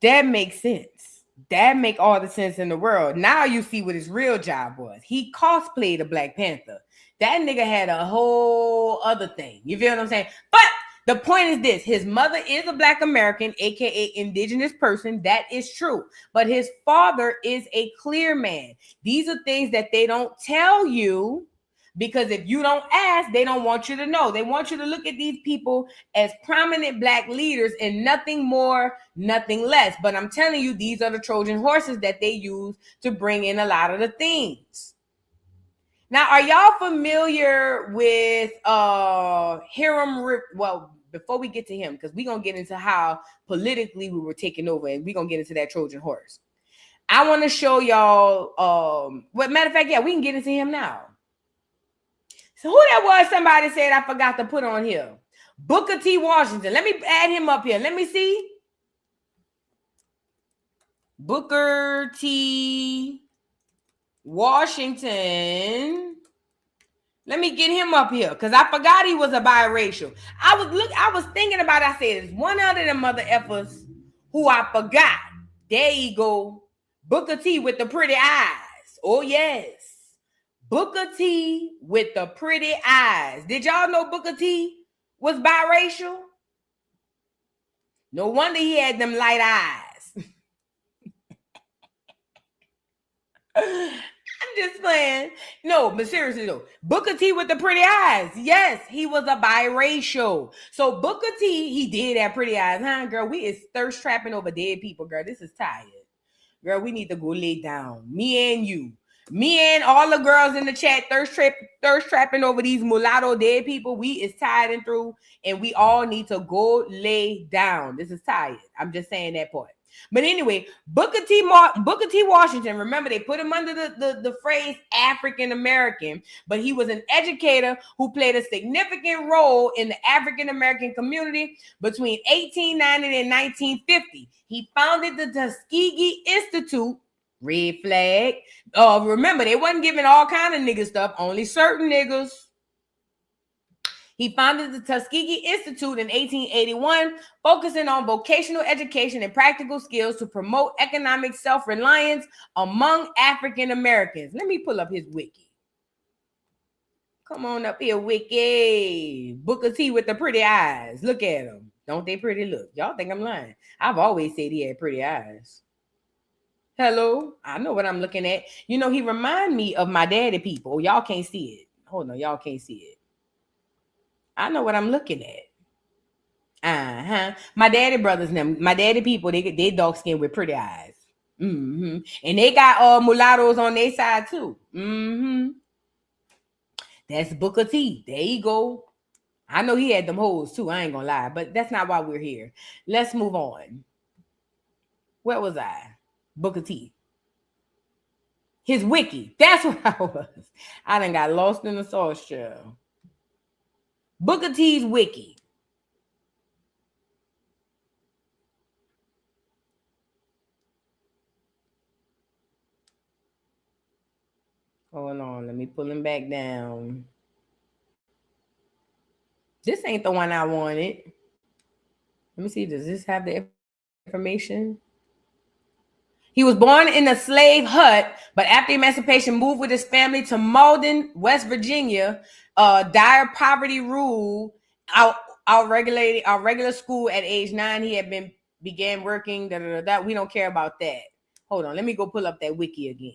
that makes sense. That make all the sense in the world. Now you see what his real job was. He cosplayed a Black Panther. That nigga had a whole other thing. You feel what I'm saying? But the point is this: his mother is a Black American, aka indigenous person. That is true. But his father is a clear man. These are things that they don't tell you, because if you don't ask, they don't want you to know. They want you to look at these people as prominent Black leaders and nothing more, nothing less. But I'm telling you, these are the Trojan horses that they use to bring in a lot of the things. Now, are y'all familiar with Hiram? Well, before we get to him, because we're going to get into how politically we were taken over, and we're going to get into that Trojan horse. I want to show y'all, matter of fact, yeah, we can get into him now. So who that was somebody said I forgot to put on here? Booker T. Washington. Let me add him up here. Let me see. Booker T. Washington. Let me get him up here, because I forgot he was a biracial. I was thinking about it. I said, there's one other of them mother effers who I forgot. There you go. Booker T with the pretty eyes. Oh, yes. Booker T with the pretty eyes. Did y'all know Booker T was biracial? No wonder he had them light eyes. I'm just playing. No, but seriously though, Booker T with the pretty eyes. Yes, he was a biracial. So Booker T, he did have pretty eyes, huh, girl? We is thirst trapping over dead people, girl. This is tired. Girl, we need to go lay down. Me and you. Me and all the girls in the chat thirst trapping over these mulatto dead people. We is tired and through, and we all need to go lay down. This is tired. I'm just saying that part. But anyway, Booker T. Washington, remember they put him under the phrase African American, but he was an educator who played a significant role in the African American community between 1890 and 1950. He founded the Tuskegee Institute. Red flag. Remember, they wasn't giving all kind of nigga stuff, only certain niggas. He founded the Tuskegee Institute in 1881, focusing on vocational education and practical skills to promote economic self-reliance among African Americans. Let me pull up his wiki. Come on up here, wiki. Booker T with the pretty eyes. Look at him. Don't they pretty look? Y'all think I'm lying. I've always said he had pretty eyes. Hello, I know what I'm looking at. You know, he remind me of my daddy people. Y'all can't see it. Hold on, y'all can't see it. I know what I'm looking at. My daddy brothers, them, my daddy people, they dark skin with pretty eyes. And they got mulattoes on their side too. That's Booker T. There you go. I know he had them hoes too. I ain't gonna lie, but that's not why we're here. Let's move on. Where was I? Booker T. His wiki. That's what I was. I done got lost in the sauce shell. Booker T's wiki. Hold on, let me pull him back down. This ain't the one I wanted. Let me see, does this have the information? He was born in a slave hut, but after emancipation moved with his family to Malden, West Virginia. Dire poverty rule, our regular school at age 9. He had began working. We don't care about that. Hold on, let me go pull up that wiki again.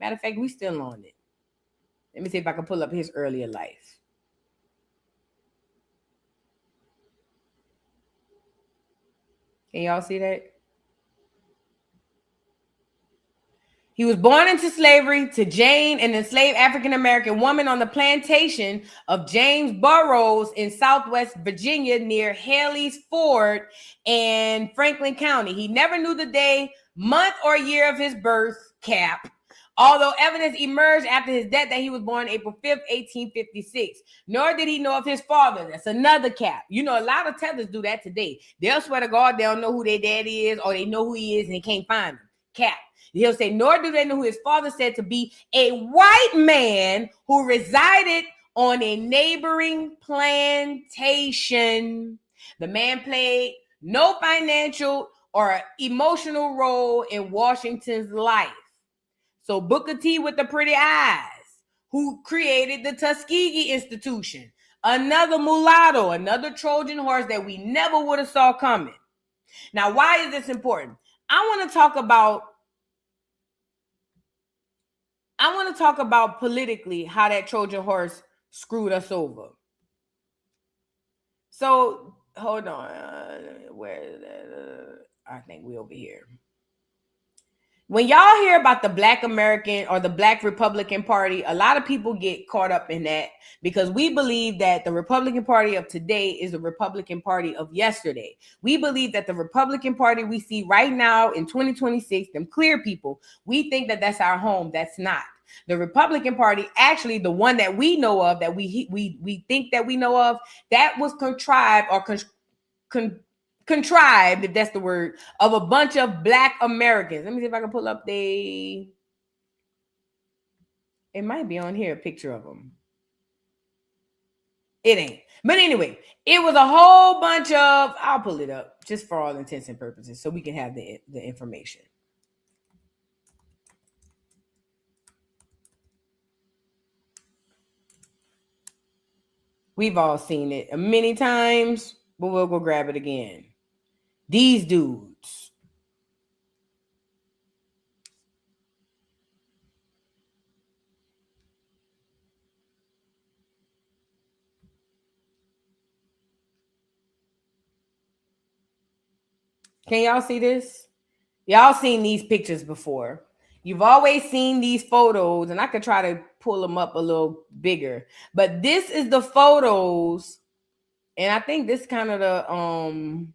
Matter of fact, we still on it. Let me see if I can pull up his earlier life. Can y'all see that? He was born into slavery to Jane, an enslaved African-American woman on the plantation of James Burroughs in Southwest Virginia near Haley's Ford and Franklin County. He never knew the day, month, or year of his birth, Cap, although evidence emerged after his death that he was born April 5th, 1856. Nor did he know of his father. That's another Cap. You know, a lot of tellers do that today. They'll swear to God they don't know who their daddy is, or they know who he is and they can't find him. Cap. He'll say, nor do they know who his father said to be a white man who resided on a neighboring plantation. The man played no financial or emotional role in Washington's life. So Booker T with the pretty eyes, who created the Tuskegee Institution, another mulatto, another Trojan horse that we never would have saw coming. Now, why is this important? I want to talk about politically how that Trojan horse screwed us over. So, hold on. Where is that? I think we over here. When y'all hear about the Black American or the Black Republican Party, a lot of people get caught up in that because we believe that the Republican Party of today is the Republican Party of yesterday. We believe that the Republican Party we see right now in 2026, them clear people, we think that that's our home. That's not. The Republican Party, actually the one that we know of, that we think that we know of, that was contrived or contrived, if that's the word, of a bunch of Black Americans. Let me see if I can pull up it might be on here, a picture of them. It ain't. But anyway, it was a whole bunch of, I'll pull it up just for all intents and purposes so we can have the information. We've all seen it many times, but we'll go grab it again. These dudes. Can y'all see this? Y'all seen these pictures before. You've always seen these photos, and I could try to pull them up a little bigger. But this is the photos, and I think this kind of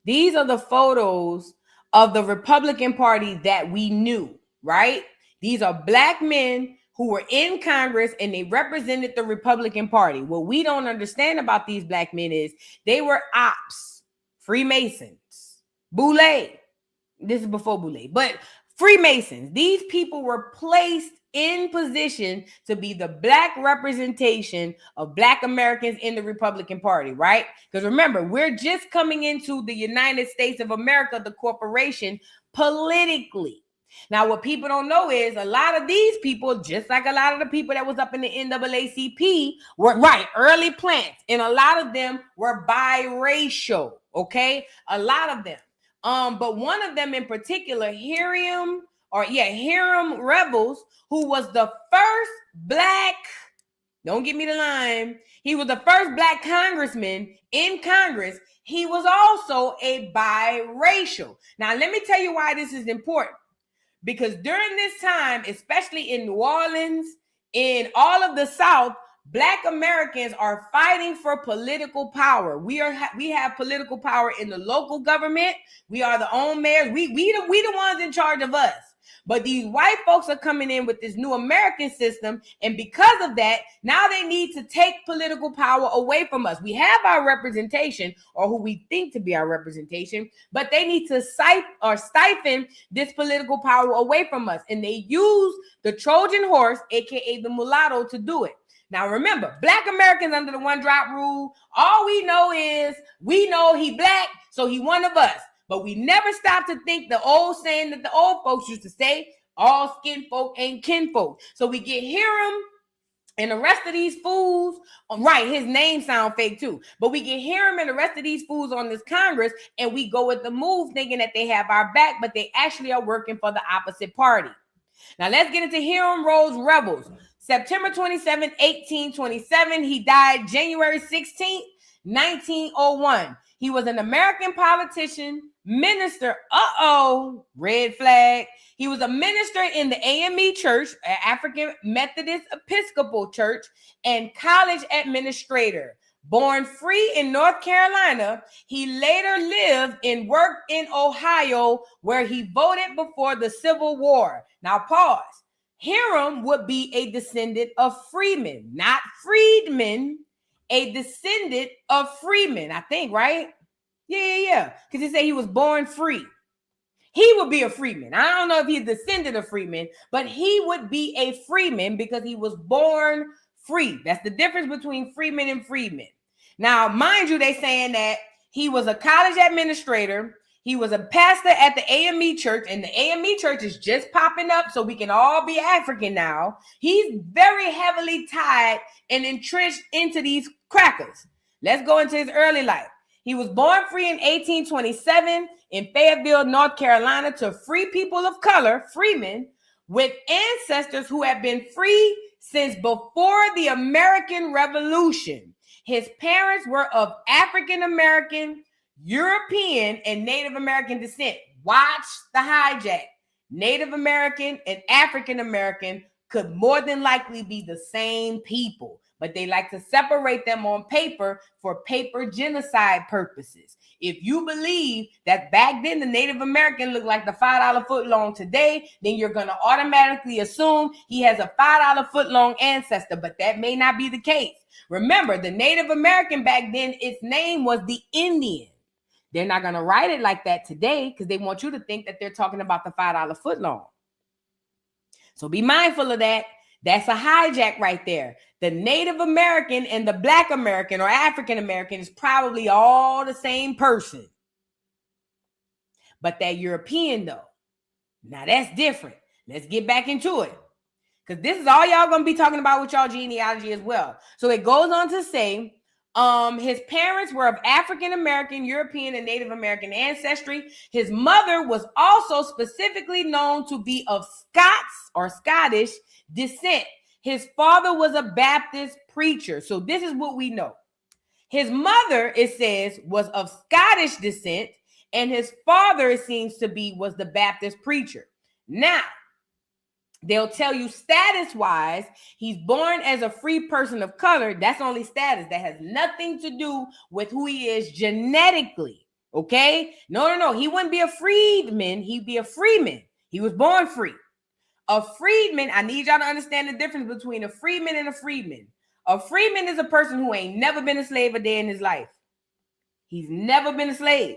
these are the photos of the Republican Party that we knew, right? These are Black men who were in Congress and they represented the Republican Party. What we don't understand about these Black men is they were ops, Freemasons, Boulay. This is before Boulay, but Freemasons. These people were placed in position to be the Black representation of Black Americans in the Republican Party, right? Because remember, we're just coming into the United States of America, the corporation, politically. Now, what people don't know is a lot of these people, just like a lot of the people that was up in the NAACP, were early plants, and a lot of them were biracial, okay? A lot of them. But one of them in particular, Hiram Rebels, who was the first Black Don't give me the line. He was the first black congressman in Congress. He was also a biracial. Now, let me tell you why this is important. Because during this time, especially in New Orleans, in all of the South, Black Americans are fighting for political power. We have political power in the local government. We are the own mayors. We the ones in charge of us. But these white folks are coming in with this new American system, and because of that, now they need to take political power away from us. We have our representation, or who we think to be our representation, but they need to stifle this political power away from us. And they use the Trojan horse, aka the mulatto, to do it. Now remember, Black Americans under the one drop rule, all we know is we know he black, so he one of us. But we never stop to think the old saying that the old folks used to say, all skin folk ain't kinfolk. So we get Hiram and the rest of these fools, right, his name sound fake too, but we get Hiram and the rest of these fools on this Congress, and we go with the move thinking that they have our back, but they actually are working for the opposite party. Now let's get into Hiram Rose Rebels. September 27, 1827, he died January 16, 1901. He was an American politician, minister, red flag. He was a minister in the AME Church, African Methodist Episcopal Church, and college administrator. Born free in North Carolina, he later lived and worked in Ohio, where he voted before the Civil War. Now pause. Hiram would be a descendant of freemen, not freedmen, a descendant of freemen, I think, right? Yeah. Because he said he was born free. He would be a freeman. I don't know if he's descendant of freemen, but he would be a freeman because he was born free. That's the difference between freeman and freedmen. Now, mind you, they saying that he was a college administrator. He was a pastor at the AME Church, and the AME Church is just popping up so we can all be African now. He's very heavily tied and entrenched into these crackers. Let's go into his early life. He was born free in 1827 in Fayetteville, North Carolina, to free people of color, freemen, with ancestors who had been free since before the American Revolution. His parents were of African American, European, and Native American descent. Watch the hijack. Native American and African American could more than likely be the same people, but they like to separate them on paper for paper genocide purposes. If you believe that back then the Native American looked like the $5 footlong today, then you're going to automatically assume he has a $5 footlong ancestor, but that may not be the case. Remember, the Native American back then, its name was the Indian. They're not going to write it like that today because they want you to think that they're talking about the $5 footlong. So be mindful of that. That's a hijack right there. The Native American and the Black American or African American is probably all the same person. But that European though, now that's different. Let's get back into it. Because this is all y'all going to be talking about with y'all genealogy as well. So it goes on to say, his parents were of African American, European, and Native American ancestry. His mother was also specifically known to be of Scots or Scottish descent. His father was a Baptist preacher. So this is what we know. His mother, it says, was of Scottish descent, and his father, it seems to be, was the Baptist preacher. Now, they'll tell you status-wise, he's born as a free person of color. That's only status. That has nothing to do with who he is genetically, okay? No. He wouldn't be a freedman. He'd be a freeman. He was born free. A freedman, I need y'all to understand the difference between a freedman and a freedman. A freedman is a person who ain't never been a slave a day in his life. He's never been a slave.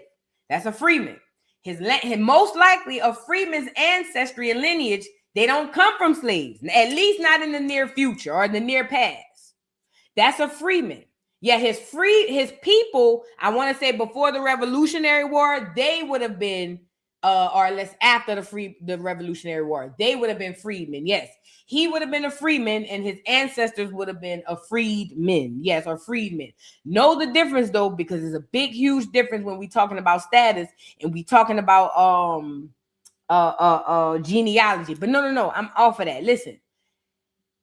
That's a freeman. His most likely a freeman's ancestry and lineage, they don't come from slaves, at least not in the near future or the near past. That's a freeman. Yeah, his people, I want to say before the Revolutionary War, they would have been, or less after the Revolutionary War, they would have been freedmen. Yes, he would have been a freeman and his ancestors would have been a freedman. Yes, or freedmen. Know the difference though, because there's a big, huge difference when we talking about status and we talking about genealogy. But no, I'm off of that. Listen,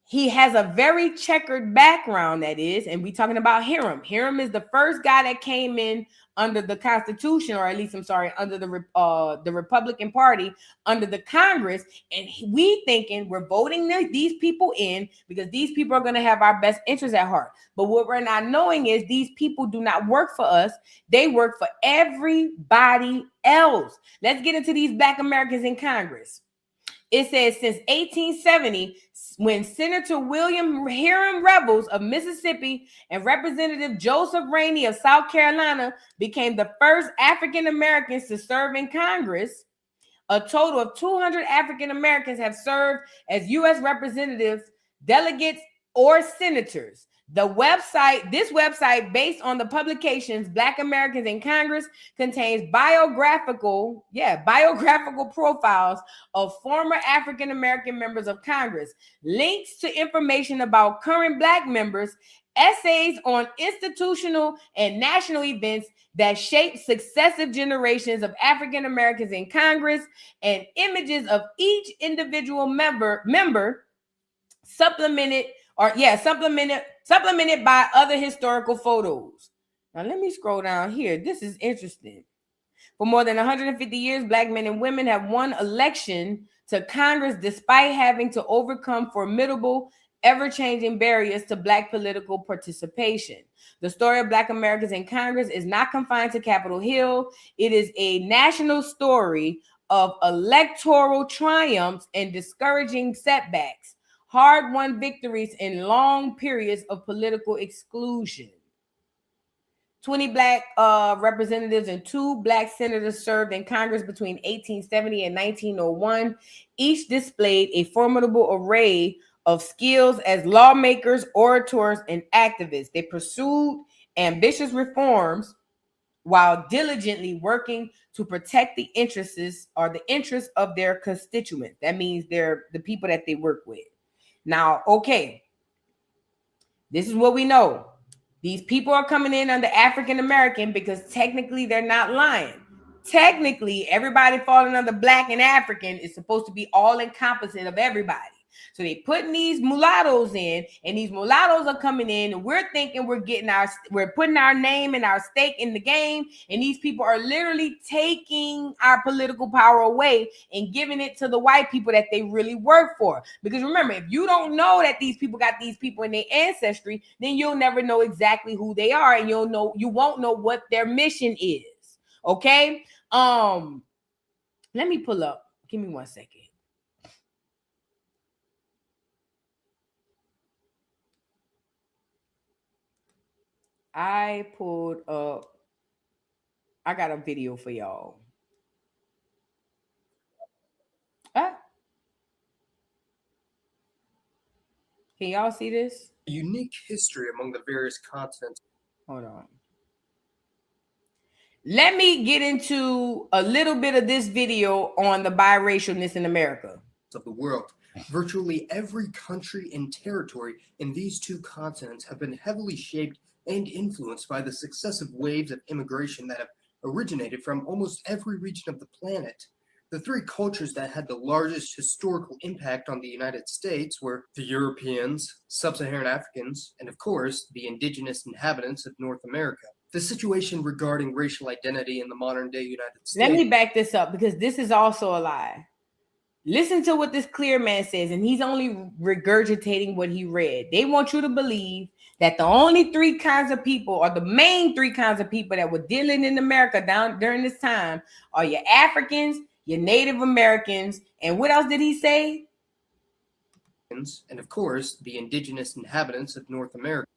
He has a very checkered background, that is, and we're talking about Hiram. Hiram is the first guy that came in under the Constitution, or at least, I'm sorry, under the Republican Party, under the Congress, and we thinking we're voting these people in because these people are going to have our best interests at heart. But what we're not knowing is these people do not work for us. They work for everybody else. Let's get into these Black Americans in Congress. It says since 1870, when Senator William Hiram Revels of Mississippi and Representative Joseph Rainey of South Carolina became the first African Americans to serve in Congress, a total of 200 African Americans have served as U.S. representatives, delegates, or senators. This website, based on the publications Black Americans in Congress, contains biographical profiles of former African American members of Congress, links to information about current Black members, essays on institutional and national events that shape successive generations of African Americans in Congress, and images of each individual member supplemented by other historical photos. Now let me scroll down here. This is interesting. For more than 150 years, Black men and women have won election to Congress despite having to overcome formidable, ever-changing barriers to Black political participation. The story of Black Americans in Congress is not confined to Capitol Hill. It is a national story of electoral triumphs and discouraging setbacks, hard-won victories, and long periods of political exclusion. 20 Black representatives and 2 Black senators served in Congress between 1870 and 1901. Each displayed a formidable array of skills as lawmakers, orators, and activists. They pursued ambitious reforms while diligently working to protect the interests of their constituents. That means they're the people that they work with. Now, okay, this is what we know. These people are coming in under African American because technically they're not lying. Technically, everybody falling under Black and African is supposed to be all encompassing of everybody. So they putting these mulattoes in, and these mulattoes are coming in, and we're thinking we're putting our name and our stake in the game, and these people are literally taking our political power away and giving it to the white people that they really work for. Because remember, if you don't know that these people got these people in their ancestry, then you'll never know exactly who they are, and you won't know what their mission is. Okay? Let me pull up. Give me 1 second. I pulled up. I got a video for y'all. Can y'all see this? Unique history among the various continents. Hold on. Let me get into a little bit of this video on the biracialness in America. Of the world. Virtually every country and territory in these 2 continents have been heavily shaped and influenced by the successive waves of immigration that have originated from almost every region of the planet. The 3 cultures that had the largest historical impact on the United States were the Europeans, Sub-Saharan Africans, and of course, the indigenous inhabitants of North America. The situation regarding racial identity in the modern-day United States... Let me back this up, because this is also a lie. Listen to what this clear man says, and he's only regurgitating what he read. They want you to believe that the only 3 kinds of people, or the main 3 kinds of people that were dealing in America during this time, are your Africans, your Native Americans, and what else did he say? And of course, the indigenous inhabitants of North America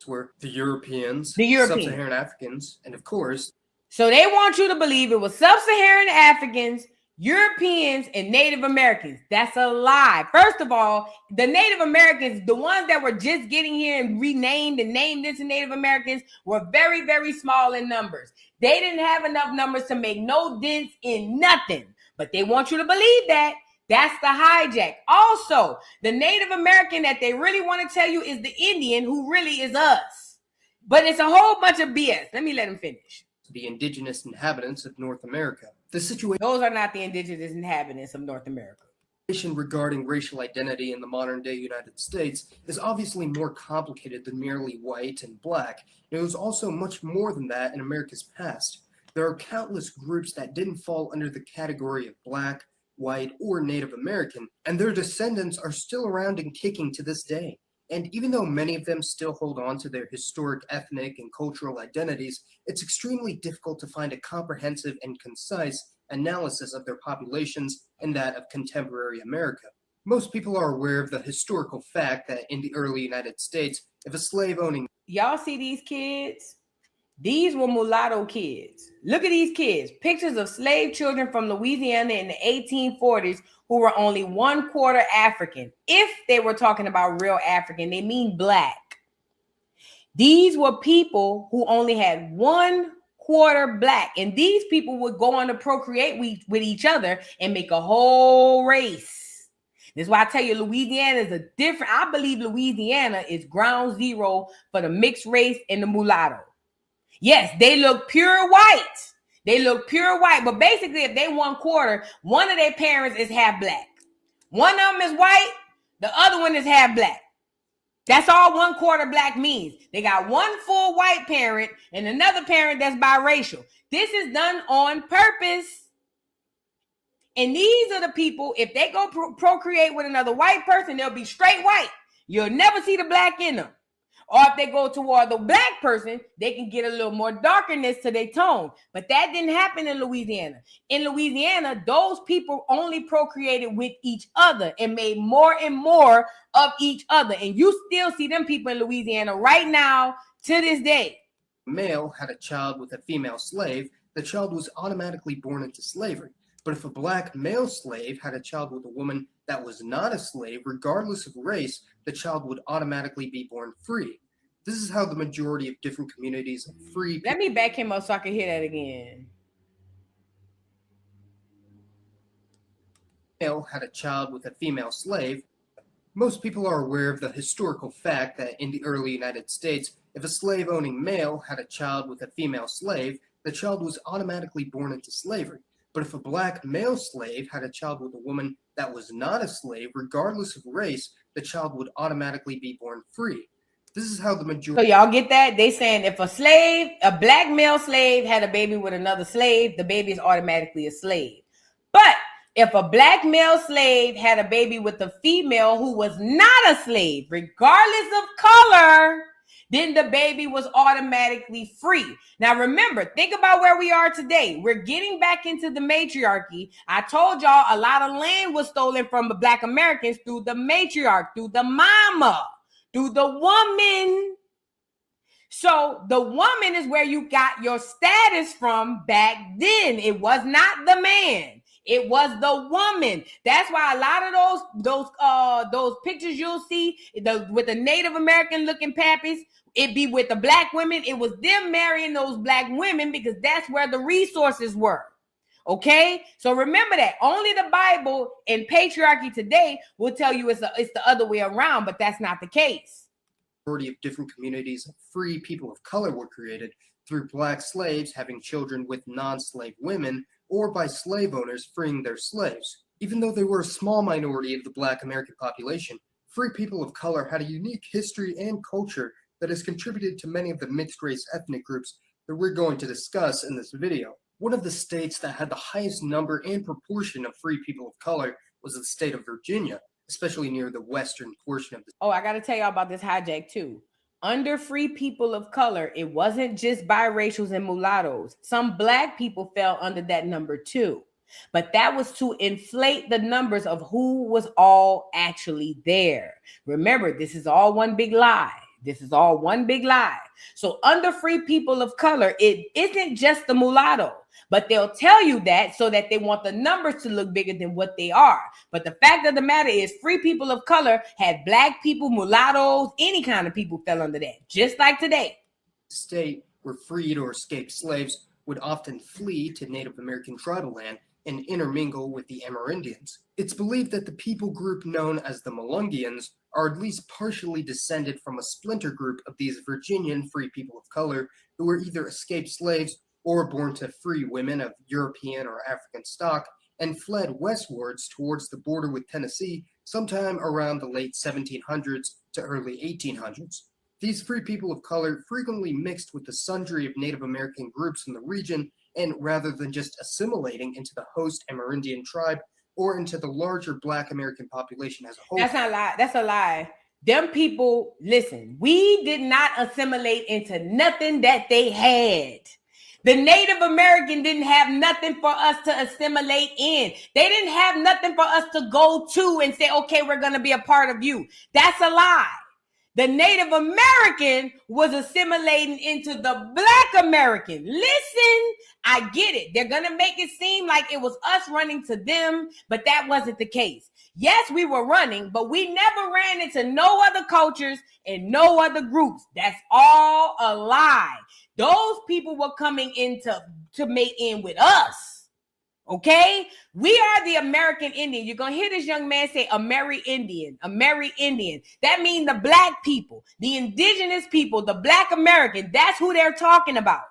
were the Europeans, Sub-Saharan Africans, and of course... So they want you to believe it was Sub-Saharan Africans, Europeans, and Native Americans. That's a lie. First of all, the Native Americans, the ones that were just getting here and renamed and named into Native Americans, were very, very small in numbers. They didn't have enough numbers to make no dents in nothing. But they want you to believe that. That's the hijack. Also, the Native American that they really want to tell you is the Indian, who really is us. But it's a whole bunch of BS. Let me let him finish. The indigenous inhabitants of North America. The situation. Those are not the indigenous inhabitants of North America. Regarding racial identity in the modern-day United States is obviously more complicated than merely white and black. It was also much more than that in America's past. There are countless groups that didn't fall under the category of black, white, or Native American, and their descendants are still around and kicking to this day. And even though many of them still hold on to their historic ethnic and cultural identities, it's extremely difficult to find a comprehensive and concise analysis of their populations and that of contemporary America. Most people are aware of the historical fact that in the early United States, if a slave owning... Y'all see these kids? These were mulatto kids. Look at these kids. Pictures of slave children from Louisiana in the 1840s who were only 1/4 African. If they were talking about real African, they mean black. These were people who only had 1/4 black. And these people would go on to procreate with each other and make a whole race. This is why I tell you, Louisiana is a different... I believe Louisiana is ground zero for the mixed race and the mulatto. Yes, they look pure white. They look pure white. But basically, if they 1/4, one of their parents is half black. One of them is white. The other one is half black. That's all 1/4 black means. They got one full white parent and another parent that's biracial. This is done on purpose. And these are the people, if they go procreate with another white person, they'll be straight white. You'll never see the black in them. Or if they go toward the black person, they can get a little more darkness to their tone. But that didn't happen in Louisiana. In Louisiana, those people only procreated with each other and made more and more of each other. And you still see them people in Louisiana right now to this day. Male had a child with a female slave, the child was automatically born into slavery. But if a black male slave had a child with a woman that was not a slave, regardless of race, the child would automatically be born free. This is how the majority of different communities of free... Let me back him up so I can hear that again. Male had a child with a female slave. Most people are aware of the historical fact that in the early United States, if a slave-owning male had a child with a female slave, the child was automatically born into slavery. But if a black male slave had a child with a woman that was not a slave, regardless of race, the child would automatically be born free. This is how the majority... So y'all get that? They saying if a black male slave had a baby with another slave, the baby is automatically a slave. But if a black male slave had a baby with a female who was not a slave, regardless of color, then the baby was automatically free. Now remember, think about where we are today. We're getting back into the matriarchy. I told y'all a lot of land was stolen from the black Americans through the matriarch, through the mama, through the woman. So the woman is where you got your status from back then. It was not the man. It was the woman. That's why a lot of those pictures you'll see with the Native American looking pappies, it be with the black women. It was them marrying those black women because that's where the resources were. Okay, so remember that only the Bible and patriarchy today will tell you it's the other way around, but that's not the case. Majority of different communities of free people of color were created through black slaves having children with non-slave women, or by slave owners freeing their slaves. Even though they were a small minority of the black American population, free people of color had a unique history and culture that has contributed to many of the mixed-race ethnic groups that we're going to discuss in this video. One of the states that had the highest number and proportion of free people of color was the state of Virginia, especially near the western portion of the... Oh, I got to tell y'all about this hijack too. Under free people of color, it wasn't just biracials and mulattoes. Some black people fell under that number too. But that was to inflate the numbers of who was all actually there. Remember, this is all one big lie. This is all one big lie. So under free people of color, it isn't just the mulatto, but they'll tell you that so that they want the numbers to look bigger than what they are. But the fact of the matter is free people of color had black people, mulattoes, any kind of people fell under that, just like today. State where freed or escaped slaves would often flee to Native American tribal land and intermingle with the Amerindians. It's believed that the people group known as the Melungeons are at least partially descended from a splinter group of these Virginian free people of color who were either escaped slaves or born to free women of European or African stock and fled westwards towards the border with Tennessee sometime around the late 1700s to early 1800s. These free people of color frequently mixed with the sundry of Native American groups in the region, and rather than just assimilating into the host Amerindian tribe or into the larger Black American population as a whole. That's not a lie. That's a lie. Them people, listen, we did not assimilate into nothing that they had. The Native American didn't have nothing for us to assimilate in. They didn't have nothing for us to go to and say, okay, we're going to be a part of you. That's a lie. The Native American was assimilating into the Black American. Listen, I get it. They're going to make it seem like it was us running to them, but that wasn't the case. Yes, we were running, but we never ran into no other cultures and no other groups. That's all a lie. Those people were coming in to mate in with us. Okay, we are the American Indian. You're going to hear this young man say Amerindian, Amerindian. That means the Black people, the indigenous people, the Black American. That's who they're talking about.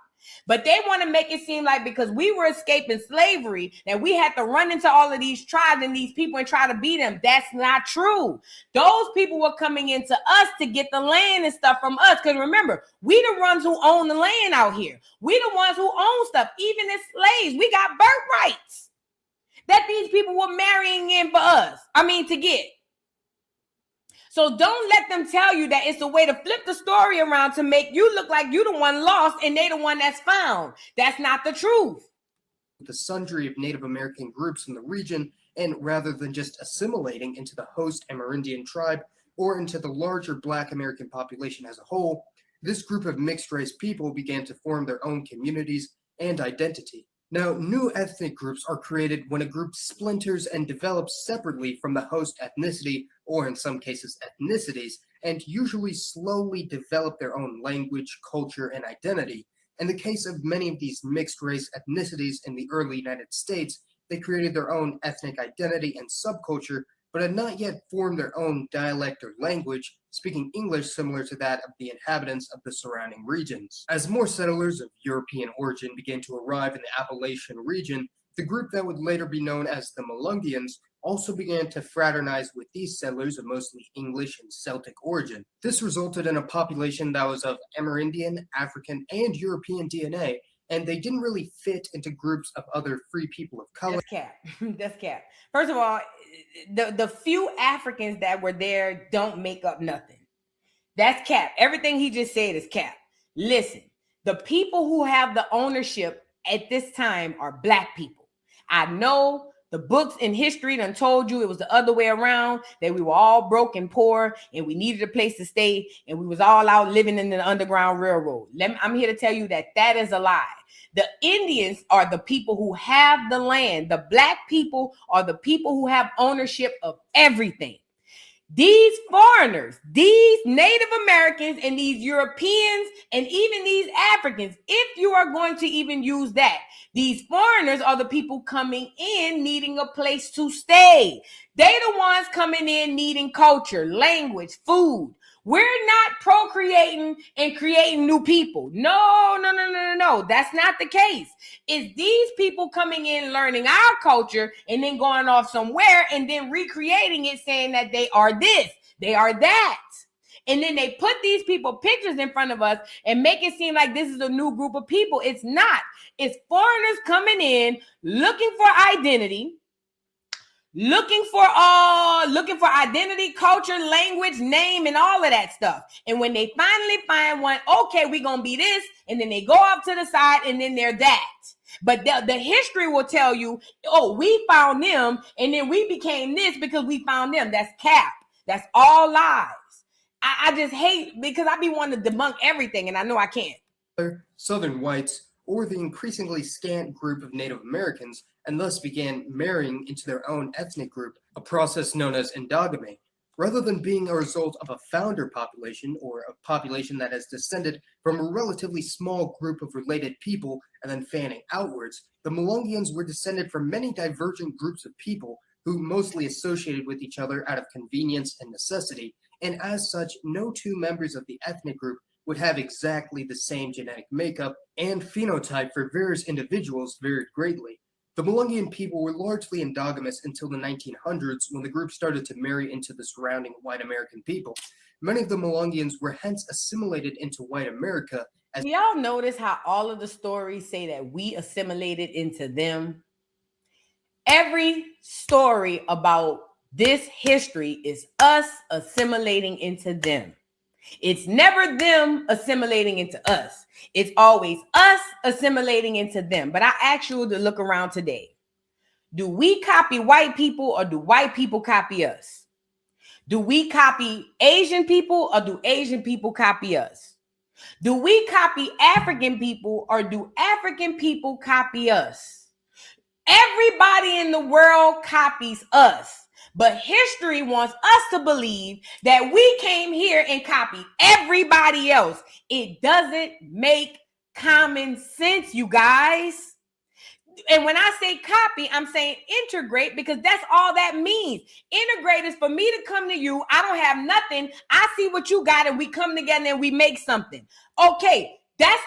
But they want to make it seem like because we were escaping slavery that we had to run into all of these tribes and these people and try to beat them. That's not true. Those people were coming into us to get the land and stuff from us. Because remember, we the ones who own the land out here. We the ones who own stuff. Even as slaves, we got birthrights that these people were marrying in for us. To get. So don't let them tell you that it's a way to flip the story around to make you look like you the one lost and they the one that's found. That's not the truth. The sundry of Native American groups in the region, and rather than just assimilating into the host Amerindian tribe or into the larger Black American population as a whole, this group of mixed-race people began to form their own communities and identity. Now, new ethnic groups are created when a group splinters and develops separately from the host ethnicity, or in some cases ethnicities, and usually slowly develop their own language, culture, and identity. In the case of many of these mixed-race ethnicities in the early United States, they created their own ethnic identity and subculture, but had not yet formed their own dialect or language, speaking English similar to that of the inhabitants of the surrounding regions. As more settlers of European origin began to arrive in the Appalachian region, the group that would later be known as the Melungeons also began to fraternize with these settlers of mostly English and Celtic origin. This resulted in a population that was of Amerindian, African, and European DNA, and they didn't really fit into groups of other free people of color. That's cap. That's cap. First of all, the few Africans that were there don't make up nothing. That's cap. Everything he just said is cap. Listen, the people who have the ownership at this time are Black people. I know the books in history done told you it was the other way around, that we were all broke and poor and we needed a place to stay and we was all out living in the Underground Railroad. I'm here to tell you that that is a lie. The Indians are the people who have the land. The Black people are the people who have ownership of everything. These foreigners, these Native Americans and these Europeans and even these Africans, if you are going to even use that, these foreigners are the people coming in needing a place to stay. They the ones coming in needing culture, language, food. We're not procreating and creating new people. No. That's not the case. It's these people coming in, learning our culture, and then going off somewhere and then recreating it, saying that they are this, they are that. And then they put these people pictures in front of us and make it seem like this is a new group of people. It's not. It's foreigners coming in, looking for identity, looking for identity, culture, language, name, and all of that stuff. And when they finally find one, okay, we're going to be this, and then they go off to the side, and then they're that. But the history will tell you, oh, we found them, and then we became this because we found them. That's cap. That's all lies. I just hate, because I be wanting to debunk everything, and I know I can't. Southern whites, or the increasingly scant group of Native Americans, and thus began marrying into their own ethnic group, a process known as endogamy. Rather than being a result of a founder population, or a population that has descended from a relatively small group of related people and then fanning outwards, the Melungeons were descended from many divergent groups of people who mostly associated with each other out of convenience and necessity, and as such, no two members of the ethnic group would have exactly the same genetic makeup, and phenotype for various individuals varied greatly. The Melungeon people were largely endogamous until the 1900s when the group started to marry into the surrounding white American people. Many of the Melungeons were hence assimilated into white America. Y'all notice how all of the stories say that we assimilated into them? Every story about this history is us assimilating into them. It's never them assimilating into us. It's always us assimilating into them. But I ask you to look around today. Do we copy white people or do white people copy us? Do we copy Asian people or do Asian people copy us? Do we copy African people or do African people copy us? Everybody in the world copies us. But history wants us to believe that we came here and copied everybody else. It doesn't make common sense, you guys. And when I say copy, I'm saying integrate, because that's all that means. Integrate is for me to come to you. I don't have nothing. I see what you got and we come together and we make something. Okay. That's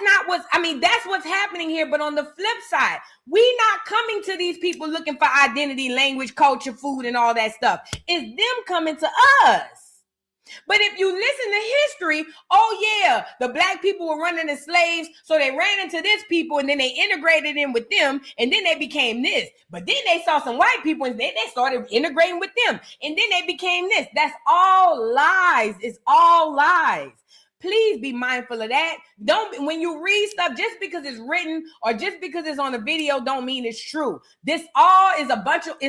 what's happening here. But on the flip side, we not coming to these people looking for identity, language, culture, food, and all that stuff. It's them coming to us. But if you listen to history, oh yeah, the black people were running as slaves, so they ran into this people and then they integrated in with them and then they became this. But then they saw some white people and then they started integrating with them and then they became this. That's all lies. It's all lies. Please be mindful of that. Don't, when you read stuff, just because it's written or just because it's on a video, don't mean it's true. This all is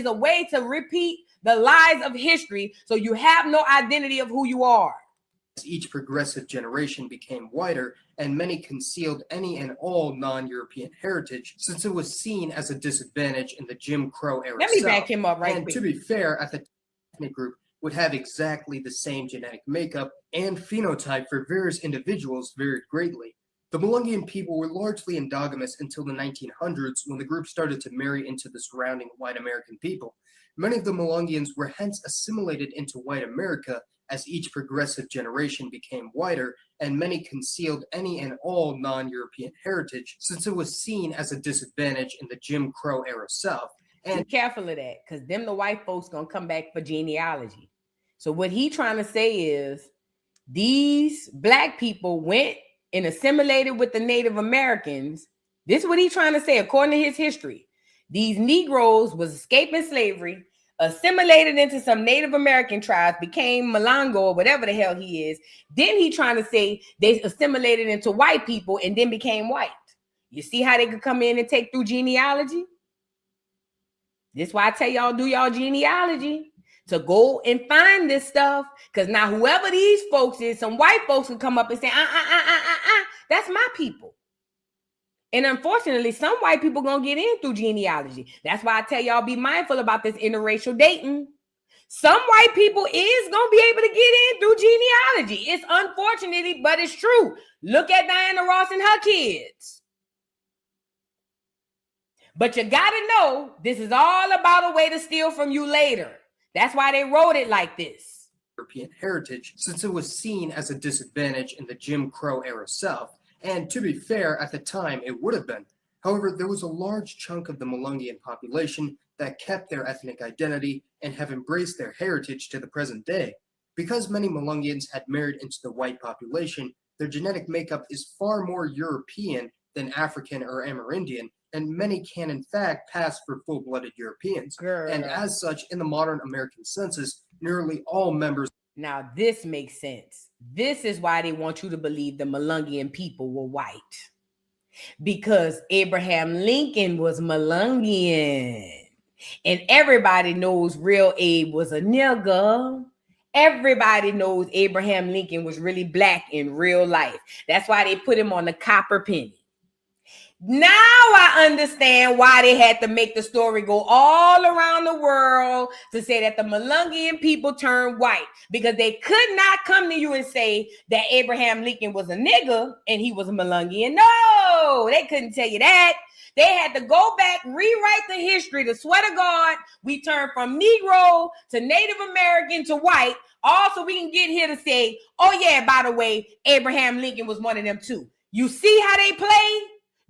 a way to repeat the lies of history, so you have no identity of who you are. Each progressive generation became whiter, and many concealed any and all non-European heritage, since it was seen as a disadvantage in the Jim Crow era. Let me back him up right quick. And to be fair, at the ethnic group would have exactly the same genetic makeup and phenotype for various individuals varied greatly. The Melungeon people were largely endogamous until the 1900s when the group started to marry into the surrounding white American people. Many of the Melungeons were hence assimilated into white America as each progressive generation became whiter, and many concealed any and all non-European heritage since it was seen as a disadvantage in the Jim Crow era South. And be careful of that, because them the white folks gonna come back for genealogy. So what he trying to say is these black people went and assimilated with the Native Americans. This is what he's trying to say according to his history. These Negroes was escaping slavery, assimilated into some Native American tribes, became Malongo or whatever the hell he is. Then he trying to say they assimilated into white people and then became white. You see how they could come in and take through genealogy? This is why I tell y'all, do y'all genealogy to go and find this stuff. Because now whoever these folks is, some white folks can come up and say, that's my people. And unfortunately, some white people gonna get in through genealogy. That's why I tell y'all, be mindful about this interracial dating. Some white people is gonna be able to get in through genealogy. It's unfortunately, but it's true. Look at Diana Ross and her kids. But you gotta know, this is all about a way to steal from you later. That's why they wrote it like this. European heritage, since it was seen as a disadvantage in the Jim Crow era South. And to be fair, at the time, it would have been. However, there was a large chunk of the Melungeon population that kept their ethnic identity and have embraced their heritage to the present day. Because many Melungeons had married into the white population, their genetic makeup is far more European than African or Amerindian, and many can in fact pass for full-blooded Europeans. And as such, in the modern American census, nearly all members. Now this makes sense. This is why they want you to believe the Melungeon people were white. Because Abraham Lincoln was Melungeon. And everybody knows real Abe was a nigger. Everybody knows Abraham Lincoln was really black in real life. That's why they put him on the copper penny. Now I understand why they had to make the story go all around the world to say that the Melungeon people turned white, because they could not come to you and say that Abraham Lincoln was a nigger and he was a Melungeon. No, they couldn't tell you that. They had to go back, rewrite the history. To swear to God, we turned from Negro to Native American to white, all so we can get here to say, oh yeah, by the way, Abraham Lincoln was one of them too. You see how they play?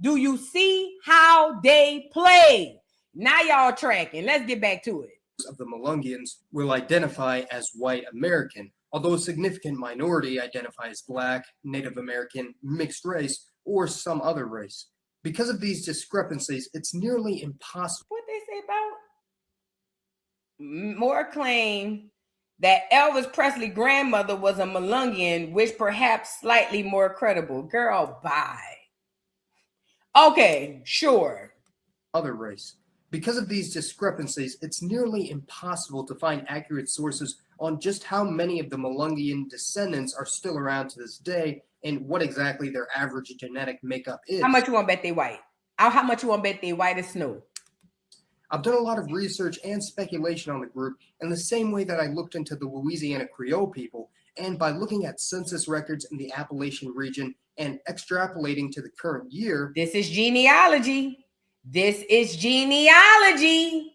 Do you see how they play? Now y'all tracking. Let's get back to it. Of the Melungeons will identify as white American, although a significant minority identify as black, Native American, mixed race, or some other race. Because of these discrepancies, it's nearly impossible. What they say about more claim that Elvis Presley's grandmother was a Melungeon, which perhaps slightly more credible. Girl, bye. Okay, sure. Other race. Because of these discrepancies, it's nearly impossible to find accurate sources on just how many of the Melungeon descendants are still around to this day and what exactly their average genetic makeup is. How much you want to bet they white? How much you want to bet they white as snow? I've done a lot of research and speculation on the group in the same way that I looked into the Louisiana Creole people, and by looking at census records in the Appalachian region and extrapolating to the current year. This is genealogy. This is genealogy.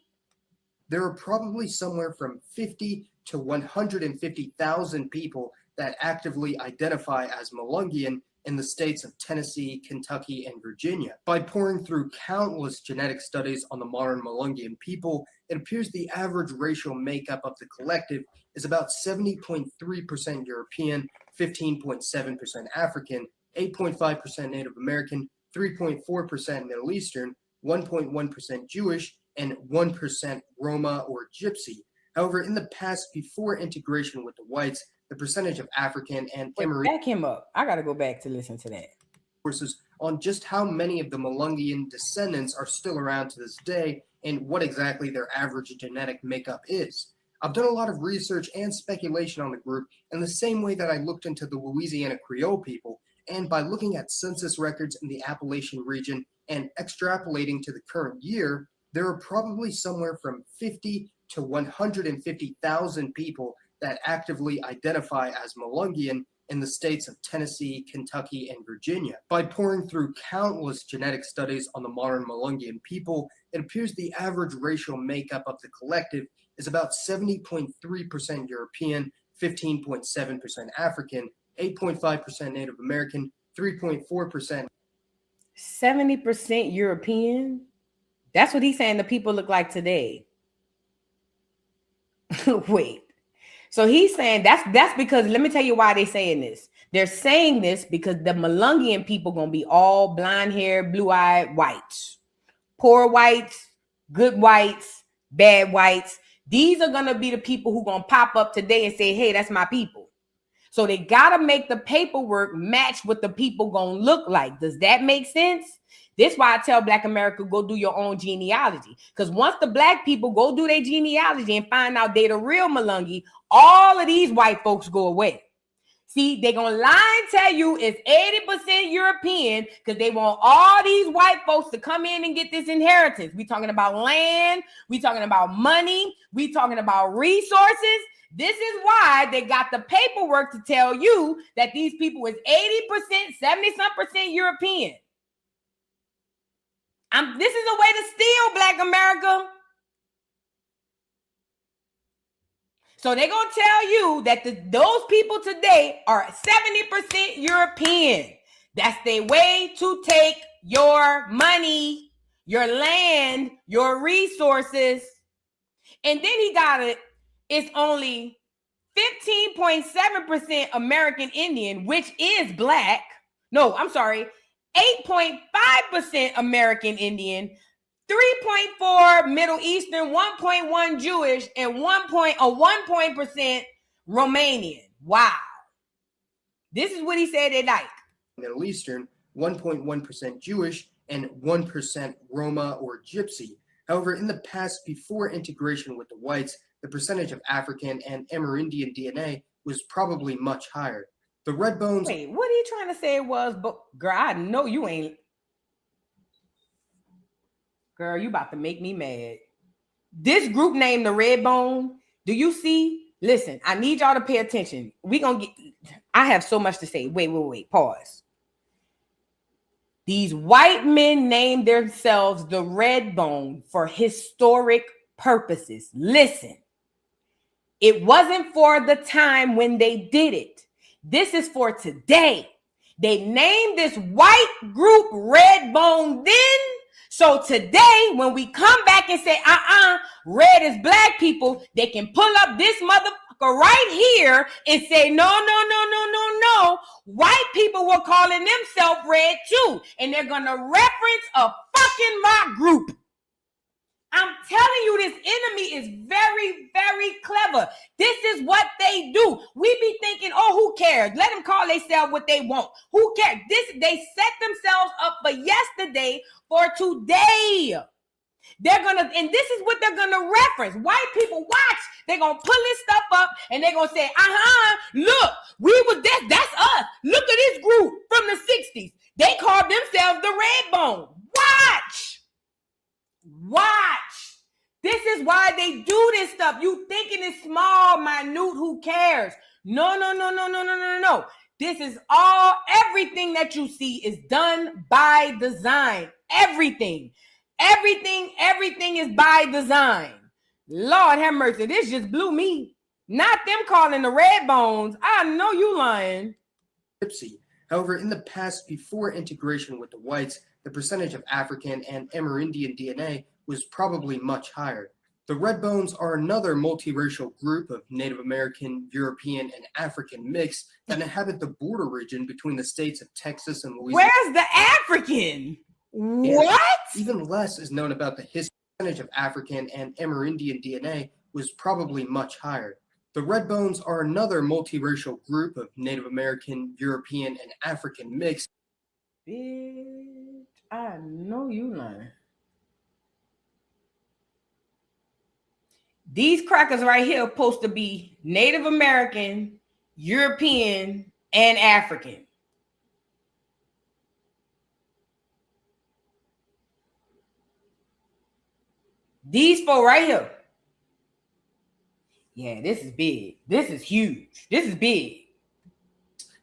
There are probably somewhere from 50 to 150,000 people that actively identify as Melungeon in the states of Tennessee, Kentucky, and Virginia. By pouring through countless genetic studies on the modern Melungeon people, it appears the average racial makeup of the collective is about 70.3% European, 15.7% African, 8.5% Native American, 3.4% Middle Eastern, 1.1% Jewish, and 1% Roma or Gypsy. However, in the past, before integration with the whites, the percentage of African and Back him up. I got to go back to listen to that. Sources on just how many of the Melungeon descendants are still around to this day and what exactly their average genetic makeup is. I've done a lot of research and speculation on the group in the same way that I looked into the Louisiana Creole people, and by looking at census records in the Appalachian region and extrapolating to the current year, there are probably somewhere from 50 to 150,000 people that actively identify as Melungeon in the states of Tennessee, Kentucky, and Virginia. By pouring through countless genetic studies on the modern Melungeon people, it appears the average racial makeup of the collective is about 70.3% European, 15.7% African, 8.5% Native American, 3.4%. 70% European? That's what he's saying the people look like today. Wait. So he's saying that's because, let me tell you why they're saying this. They're saying this because the Melungeon people going to be all blonde hair, blue-eyed whites. Poor whites, good whites, bad whites. These are going to be the people who going to pop up today and say, hey, that's my people. So they got to make the paperwork match what the people going to look like. Does that make sense? This is why I tell Black America, go do your own genealogy. Because once the Black people go do their genealogy and find out they the real Melungeon, all of these white folks go away. See, they're going to lie and tell you it's 80% European because they want all these white folks to come in and get this inheritance. We talking about land. We talking about money. We talking about resources. This is why they got the paperwork to tell you that these people is 80%, 70-some% European. This is a way to steal Black America. So they're going to tell you that those people today are 70% European. That's their way to take your money, your land, your resources. And then he got it. It's only 15.7% American Indian, which is Black. No, I'm sorry. 8.5% American Indian, 3.4 Middle Eastern, 1.1 Jewish, and 1% Romanian. Wow. This is what he said they like. Middle Eastern, 1.1% Jewish, and 1% Roma or Gypsy. However, in the past, before integration with the whites, the percentage of African and Amerindian DNA was probably much higher. The red bones. Wait, what are you trying to say it was? But girl, I know you ain't. Girl, you about to make me mad. This group named the Red Bone. Do you see? Listen, I need y'all to pay attention. I have so much to say. Wait. Pause. These white men named themselves the Red Bone for historic purposes. Listen, it wasn't for the time when they did it. This is for today. They named this white group Red Bone then So today, when we come back and say, red is black people, they can pull up this motherfucker right here and say, no. White people were calling themselves red too. And they're going to reference a fucking rock group. I'm telling you, this enemy is very, very clever. This is what they do. We be thinking, oh, who cares? Let them call themselves what they want. Who cares? They set themselves up for yesterday for today. They're gonna, and this is what they're gonna reference. White people, watch. They're gonna pull this stuff up and they're gonna say, look, we was this, that's us. Look at this group from the 60s. They called themselves the Red Bone. Watch. This is why they do this stuff. You thinking it's small, minute, who cares? No. This is everything that you see is done by design. Everything is by design. Lord have mercy. This just blew me. Not them calling the Red Bones. I know you lying. However, in the past, before integration with the whites, the percentage of African and Amerindian DNA was probably much higher. The Red Bones are another multiracial group of Native American, European, and African mix that inhabit the border region between the states of Texas and Louisiana. Where's the African? What? Even less is known about the history. The percentage of African and Amerindian DNA was probably much higher. The Red Bones are another multiracial group of Native American, European, and African mix. Bitch, I know you lying. These crackers right here are supposed to be Native American, European, and African. These four right here. Yeah, this is big. This is huge. This is big.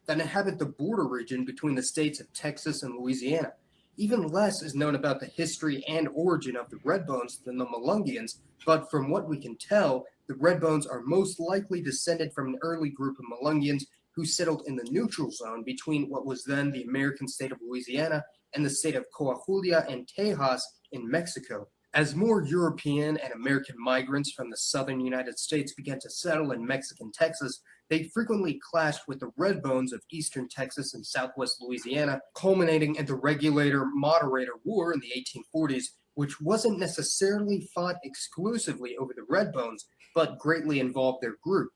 That inhabit the border region between the states of Texas and Louisiana. Even less is known about the history and origin of the Red Bones than the Melungeons, but from what we can tell, the Red Bones are most likely descended from an early group of Melungeons who settled in the neutral zone between what was then the American state of Louisiana and the state of Coahuila and Tejas in Mexico. As more European and American migrants from the southern United States began to settle in Mexican Texas, they frequently clashed with the Red Bones of eastern Texas and southwest Louisiana, culminating in the Regulator-Moderator War in the 1840s, which wasn't necessarily fought exclusively over the Red Bones, but greatly involved their group.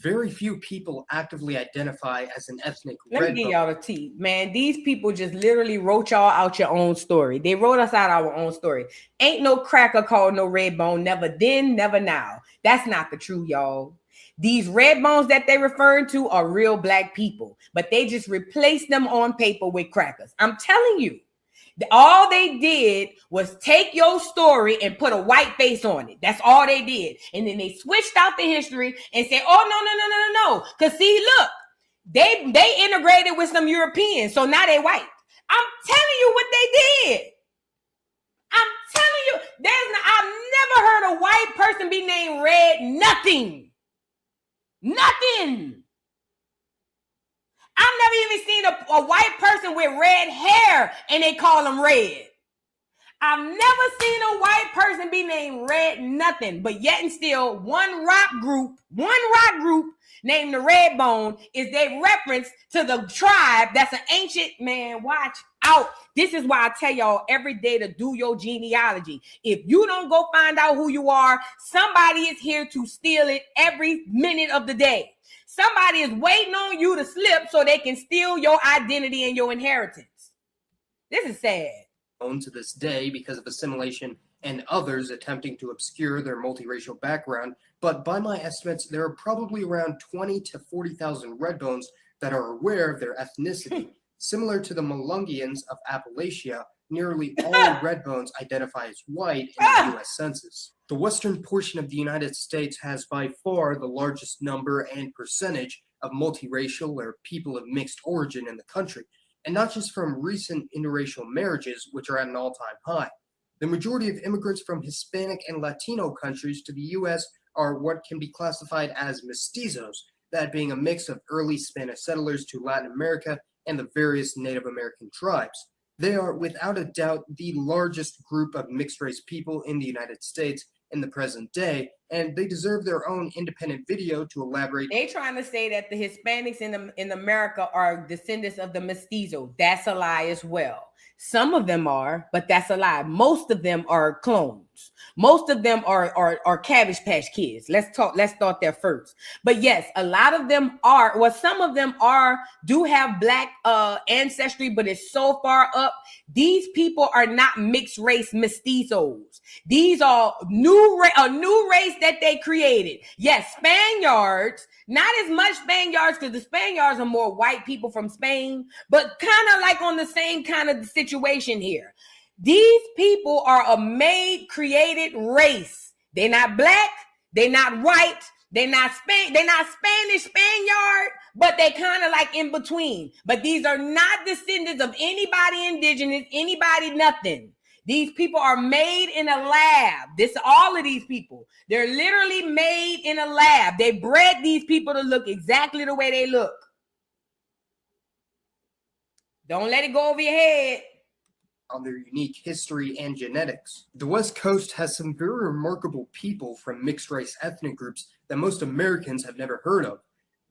Very few people actively identify as an ethnic Red Bone. Let me give y'all the tea. Man, these people just literally wrote y'all out your own story. They wrote us out our own story. Ain't no cracker called no Red Bone, never then, never now. That's not the truth, y'all. These Red Bones that they referring to are real black people, but they just replaced them on paper with crackers. I'm telling you. All they did was take your story and put a white face on it. That's all they did. And then they switched out the history and said, oh, no. Because see, look, they integrated with some Europeans, so now they white. I'm telling you what they did. I'm telling you, I've never heard a white person be named Red. Nothing. I've never even seen a white person with red hair and they call them red. I've never seen a white person be named Red nothing, but yet and still one rock group named the Red Bone is their reference to the tribe that's an ancient, man, watch out. This is why I tell y'all every day to do your genealogy. If you don't go find out who you are, somebody is here to steal it every minute of the day. Somebody is waiting on you to slip so they can steal your identity and your inheritance. This is sad. To this day because of assimilation and others attempting to obscure their multiracial background, but by my estimates, there are probably around 20 to 40,000 Red Bones that are aware of their ethnicity. Similar to the Melungeons of Appalachia, nearly all Red Bones identify as white in the U.S. Census. The western portion of the United States has by far the largest number and percentage of multiracial or people of mixed origin in the country, and not just from recent interracial marriages, which are at an all-time high. The majority of immigrants from Hispanic and Latino countries to the U.S. are what can be classified as mestizos, that being a mix of early Spanish settlers to Latin America and the various Native American tribes. They are without a doubt the largest group of mixed-race people in the United States in the present day, and they deserve their own independent video to elaborate. They trying to say that the Hispanics in America are descendants of the mestizo. That's a lie as well. Some of them are, but that's a lie. Most of them are clones. Most of them are Cabbage Patch Kids. Let's start there first. But yes, a lot of them are, well, some of them do have black ancestry, but it's so far up. These people are not mixed race mestizos. These are a new race that they created. Yes, Spaniards, not as much Spaniards, because the Spaniards are more white people from Spain, but kind of like on the same kind of situation here. These people are a created race. They're not black, they're not white, they're not Spanish, Spaniard, but they kind of like in between. But these are not descendants of anybody indigenous, anybody nothing. These people are made in a lab. All of these people, they're literally made in a lab. They bred these people to look exactly the way they look. Don't let it go over your head. On their unique history and genetics. The West Coast has some very remarkable people from mixed-race ethnic groups that most Americans have never heard of.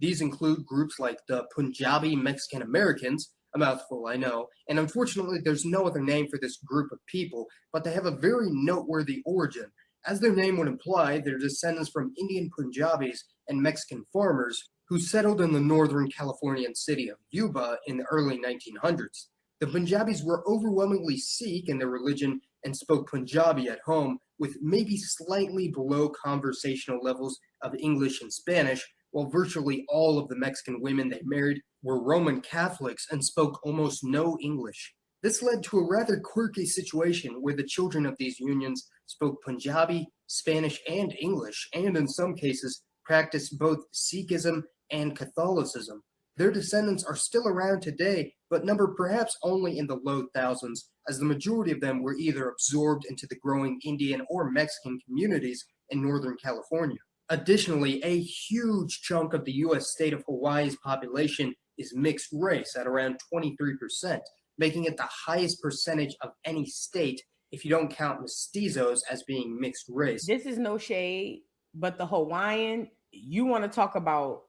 These include groups like the Punjabi Mexican Americans, a mouthful I know, and unfortunately there's no other name for this group of people, but they have a very noteworthy origin. As their name would imply, they're descendants from Indian Punjabis and Mexican farmers who settled in the northern Californian city of Yuba in the early 1900s. The Punjabis were overwhelmingly Sikh in their religion and spoke Punjabi at home, with maybe slightly below conversational levels of English and Spanish, while virtually all of the Mexican women they married were Roman Catholics and spoke almost no English. This led to a rather quirky situation where the children of these unions spoke Punjabi, Spanish, and English, and in some cases practiced both Sikhism and Catholicism. Their descendants are still around today, but number perhaps only in the low thousands, as the majority of them were either absorbed into the growing Indian or Mexican communities in Northern California. Additionally, a huge chunk of the U.S. state of Hawaii's population is mixed race at around 23%, making it the highest percentage of any state if you don't count mestizos as being mixed race. This is no shade, but the Hawaiian, you want to talk about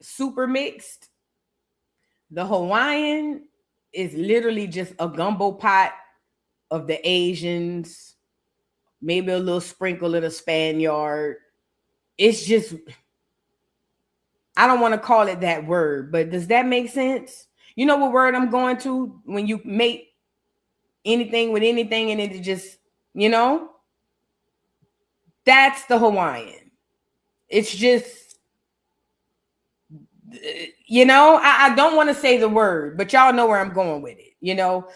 super mixed? The Hawaiian is literally just a gumbo pot of the Asians, maybe a little sprinkle of the Spaniard. It's just, I don't want to call it that word, but does that make sense? You know what word I'm going to when you make anything with anything and it just, you know? That's the Hawaiian. It's just, you know, I don't want to say the word, but y'all know where I'm going with it. You know,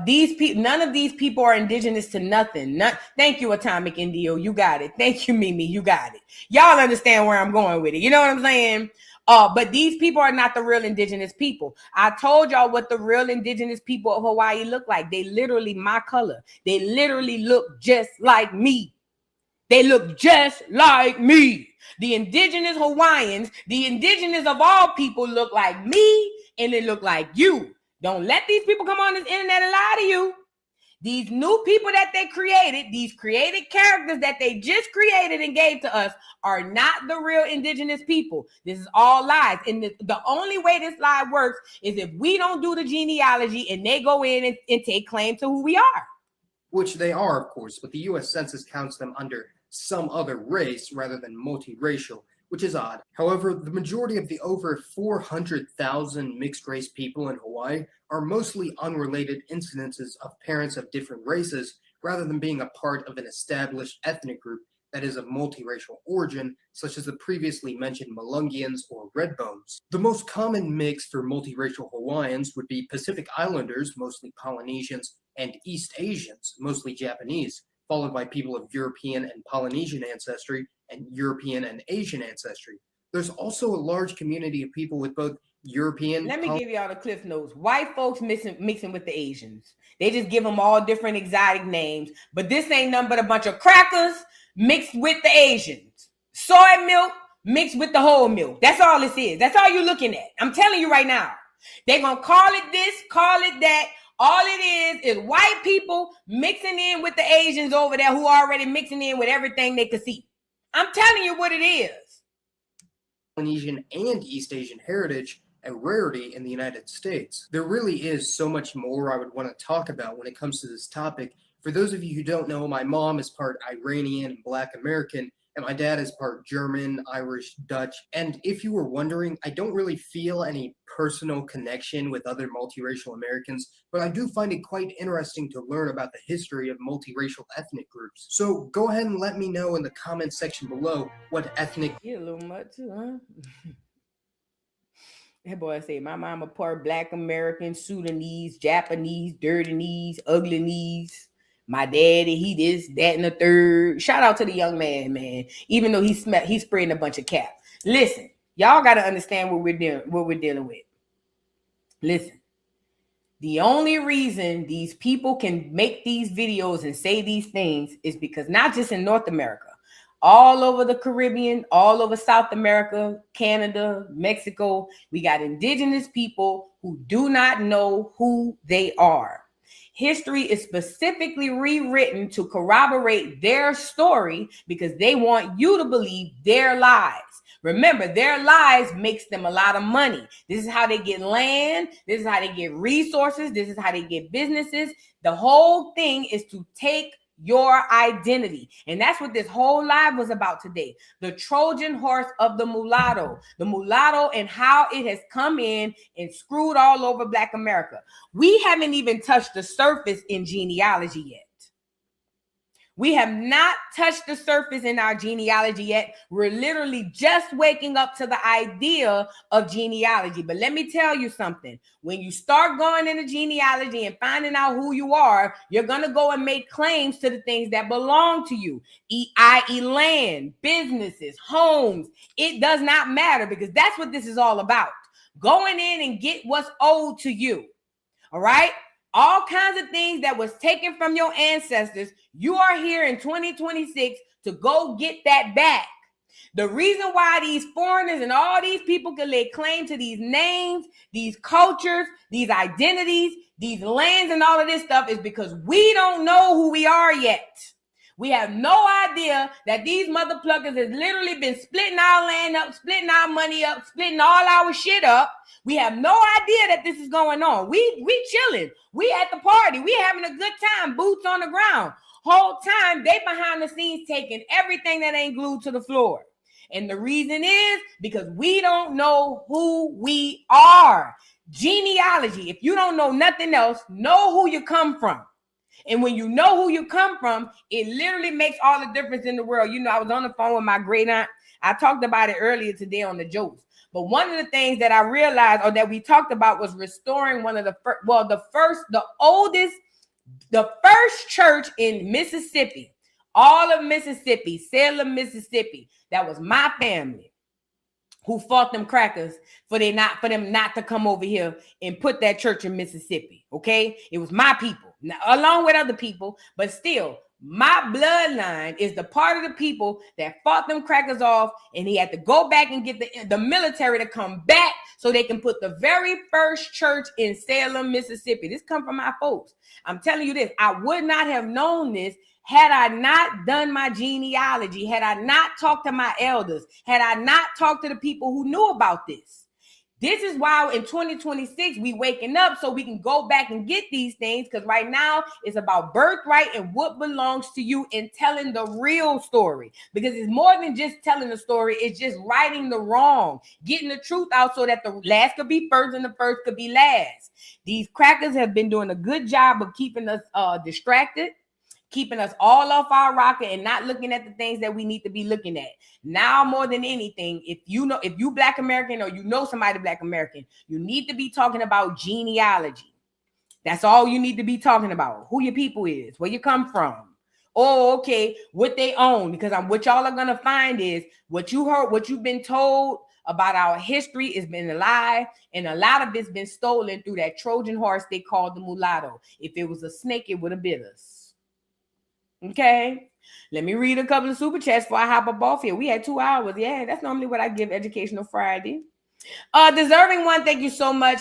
these people, none of these people are indigenous to nothing. Thank you, Atomic Indio. You got it. Thank you, Mimi. You got it. Y'all understand where I'm going with it. You know what I'm saying? But these people are not the real indigenous people. I told y'all what the real indigenous people of Hawaii look like. They literally my color. They literally look just like me. They look just like me. The indigenous Hawaiians, the indigenous of all people look like me and they look like you. Don't let these people come on this internet and lie to you. These new people that they created, these created characters that they just created and gave to us are not the real indigenous people. This is all lies. And the only way this lie works is if we don't do the genealogy and they go in and take claim to who we are. Which they are, of course, but the U.S. Census counts them under some other race rather than multiracial, which is odd. However, the majority of the over 400,000 mixed-race people in Hawaii are mostly unrelated incidences of parents of different races rather than being a part of an established ethnic group that is of multiracial origin, such as the previously mentioned Malungians or Redbones. The most common mix for multiracial Hawaiians would be Pacific Islanders, mostly Polynesians, and East Asians, mostly Japanese, followed by people of European and Polynesian ancestry and European and Asian ancestry. There's also a large community of people with both European... Let me give y'all the cliff notes. White folks mixing with the Asians. They just give them all different exotic names, but this ain't nothing but a bunch of crackers mixed with the Asians. Soy milk mixed with the whole milk. That's all this is. That's all you're looking at. I'm telling you right now. They're going to call it this, call it that. All it is white people mixing in with the Asians over there who are already mixing in with everything they could see. I'm telling you what it is. Polynesian and East Asian heritage, a rarity in the United States. There really is so much more I would want to talk about when it comes to this topic. For those of you who don't know, my mom is part Iranian and Black American, and my dad is part German, Irish, Dutch. And if you were wondering, I don't really feel any personal connection with other multiracial Americans, but I do find it quite interesting to learn about the history of multiracial ethnic groups. So go ahead and let me know in the comments section below what ethnic... You're a little much too, huh? That boy say, my mama part Black American, Sudanese, Japanese, dirty knees, ugly knees. My daddy, he this, that, and the third. Shout out to the young man, even though he's spreading a bunch of cap. Listen, y'all got to understand what we're dealing with. Listen, the only reason these people can make these videos and say these things is because not just in North America, all over the Caribbean, all over South America, Canada, Mexico, we got indigenous people who do not know who they are. History is specifically rewritten to corroborate their story because they want you to believe their lies. Remember, their lies makes them a lot of money. This is how they get land. This is how they get resources. This is how they get businesses. The whole thing is to take your identity. And that's what this whole live was about today. The Trojan horse of the mulatto and how it has come in and screwed all over Black America. We haven't even touched the surface in genealogy yet. We have not touched the surface in our genealogy yet. We're literally just waking up to the idea of genealogy. But let me tell you something. When you start going into genealogy and finding out who you are, you're going to go and make claims to the things that belong to you, i.e. land, businesses, homes. It does not matter because that's what this is all about. Going in and get what's owed to you. All right? All kinds of things that was taken from your ancestors, you are here in 2026 to go get that back. The reason why these foreigners and all these people can lay claim to these names, these cultures, these identities, these lands and all of this stuff is because we don't know who we are yet. We have no idea that these mother pluckers has literally been splitting our land up, splitting our money up, splitting all our shit up. We have no idea that this is going on. We chilling. We at the party. We having a good time. Boots on the ground. Whole time they behind the scenes taking everything that ain't glued to the floor. And the reason is because we don't know who we are. Genealogy. If you don't know nothing else, know who you come from. And when you know who you come from, it literally makes all the difference in the world. You know, I was on the phone with my great aunt. I talked about it earlier today on the jokes. But one of the things that I realized or that we talked about was restoring one of the first church in Mississippi, all of Mississippi, Salem, Mississippi. That was my family who fought them crackers for them not to come over here and put that church in Mississippi. Okay, it was my people, now, along with other people, but still, my bloodline is the part of the people that fought them crackers off, and he had to go back and get the military to come back so they can put the very first church in Salem, Mississippi. This come from my folks. I'm telling you this, I would not have known this had I not done my genealogy, had I not talked to my elders, had I not talked to the people who knew about this. This is why in 2026, we waking up so we can go back and get these things, because right now it's about birthright and what belongs to you and telling the real story. Because it's more than just telling the story. It's just righting the wrong, getting the truth out so that the last could be first and the first could be last. These crackers have been doing a good job of keeping us distracted, keeping us all off our rocker and not looking at the things that we need to be looking at. Now more than anything, if you Black American or you know somebody Black American, you need to be talking about genealogy. That's all you need to be talking about. Who your people is, where you come from. Oh, okay, what they own. Because what y'all are gonna find is what you heard, what you've been told about our history has been a lie, and a lot of it's been stolen through that Trojan horse they called the mulatto. If it was a snake, it would have bit us. Okay, let me read a couple of super chats before I hop up off here. We had 2 hours. Yeah, that's normally what I give Educational Friday. Deserving one, thank you so much.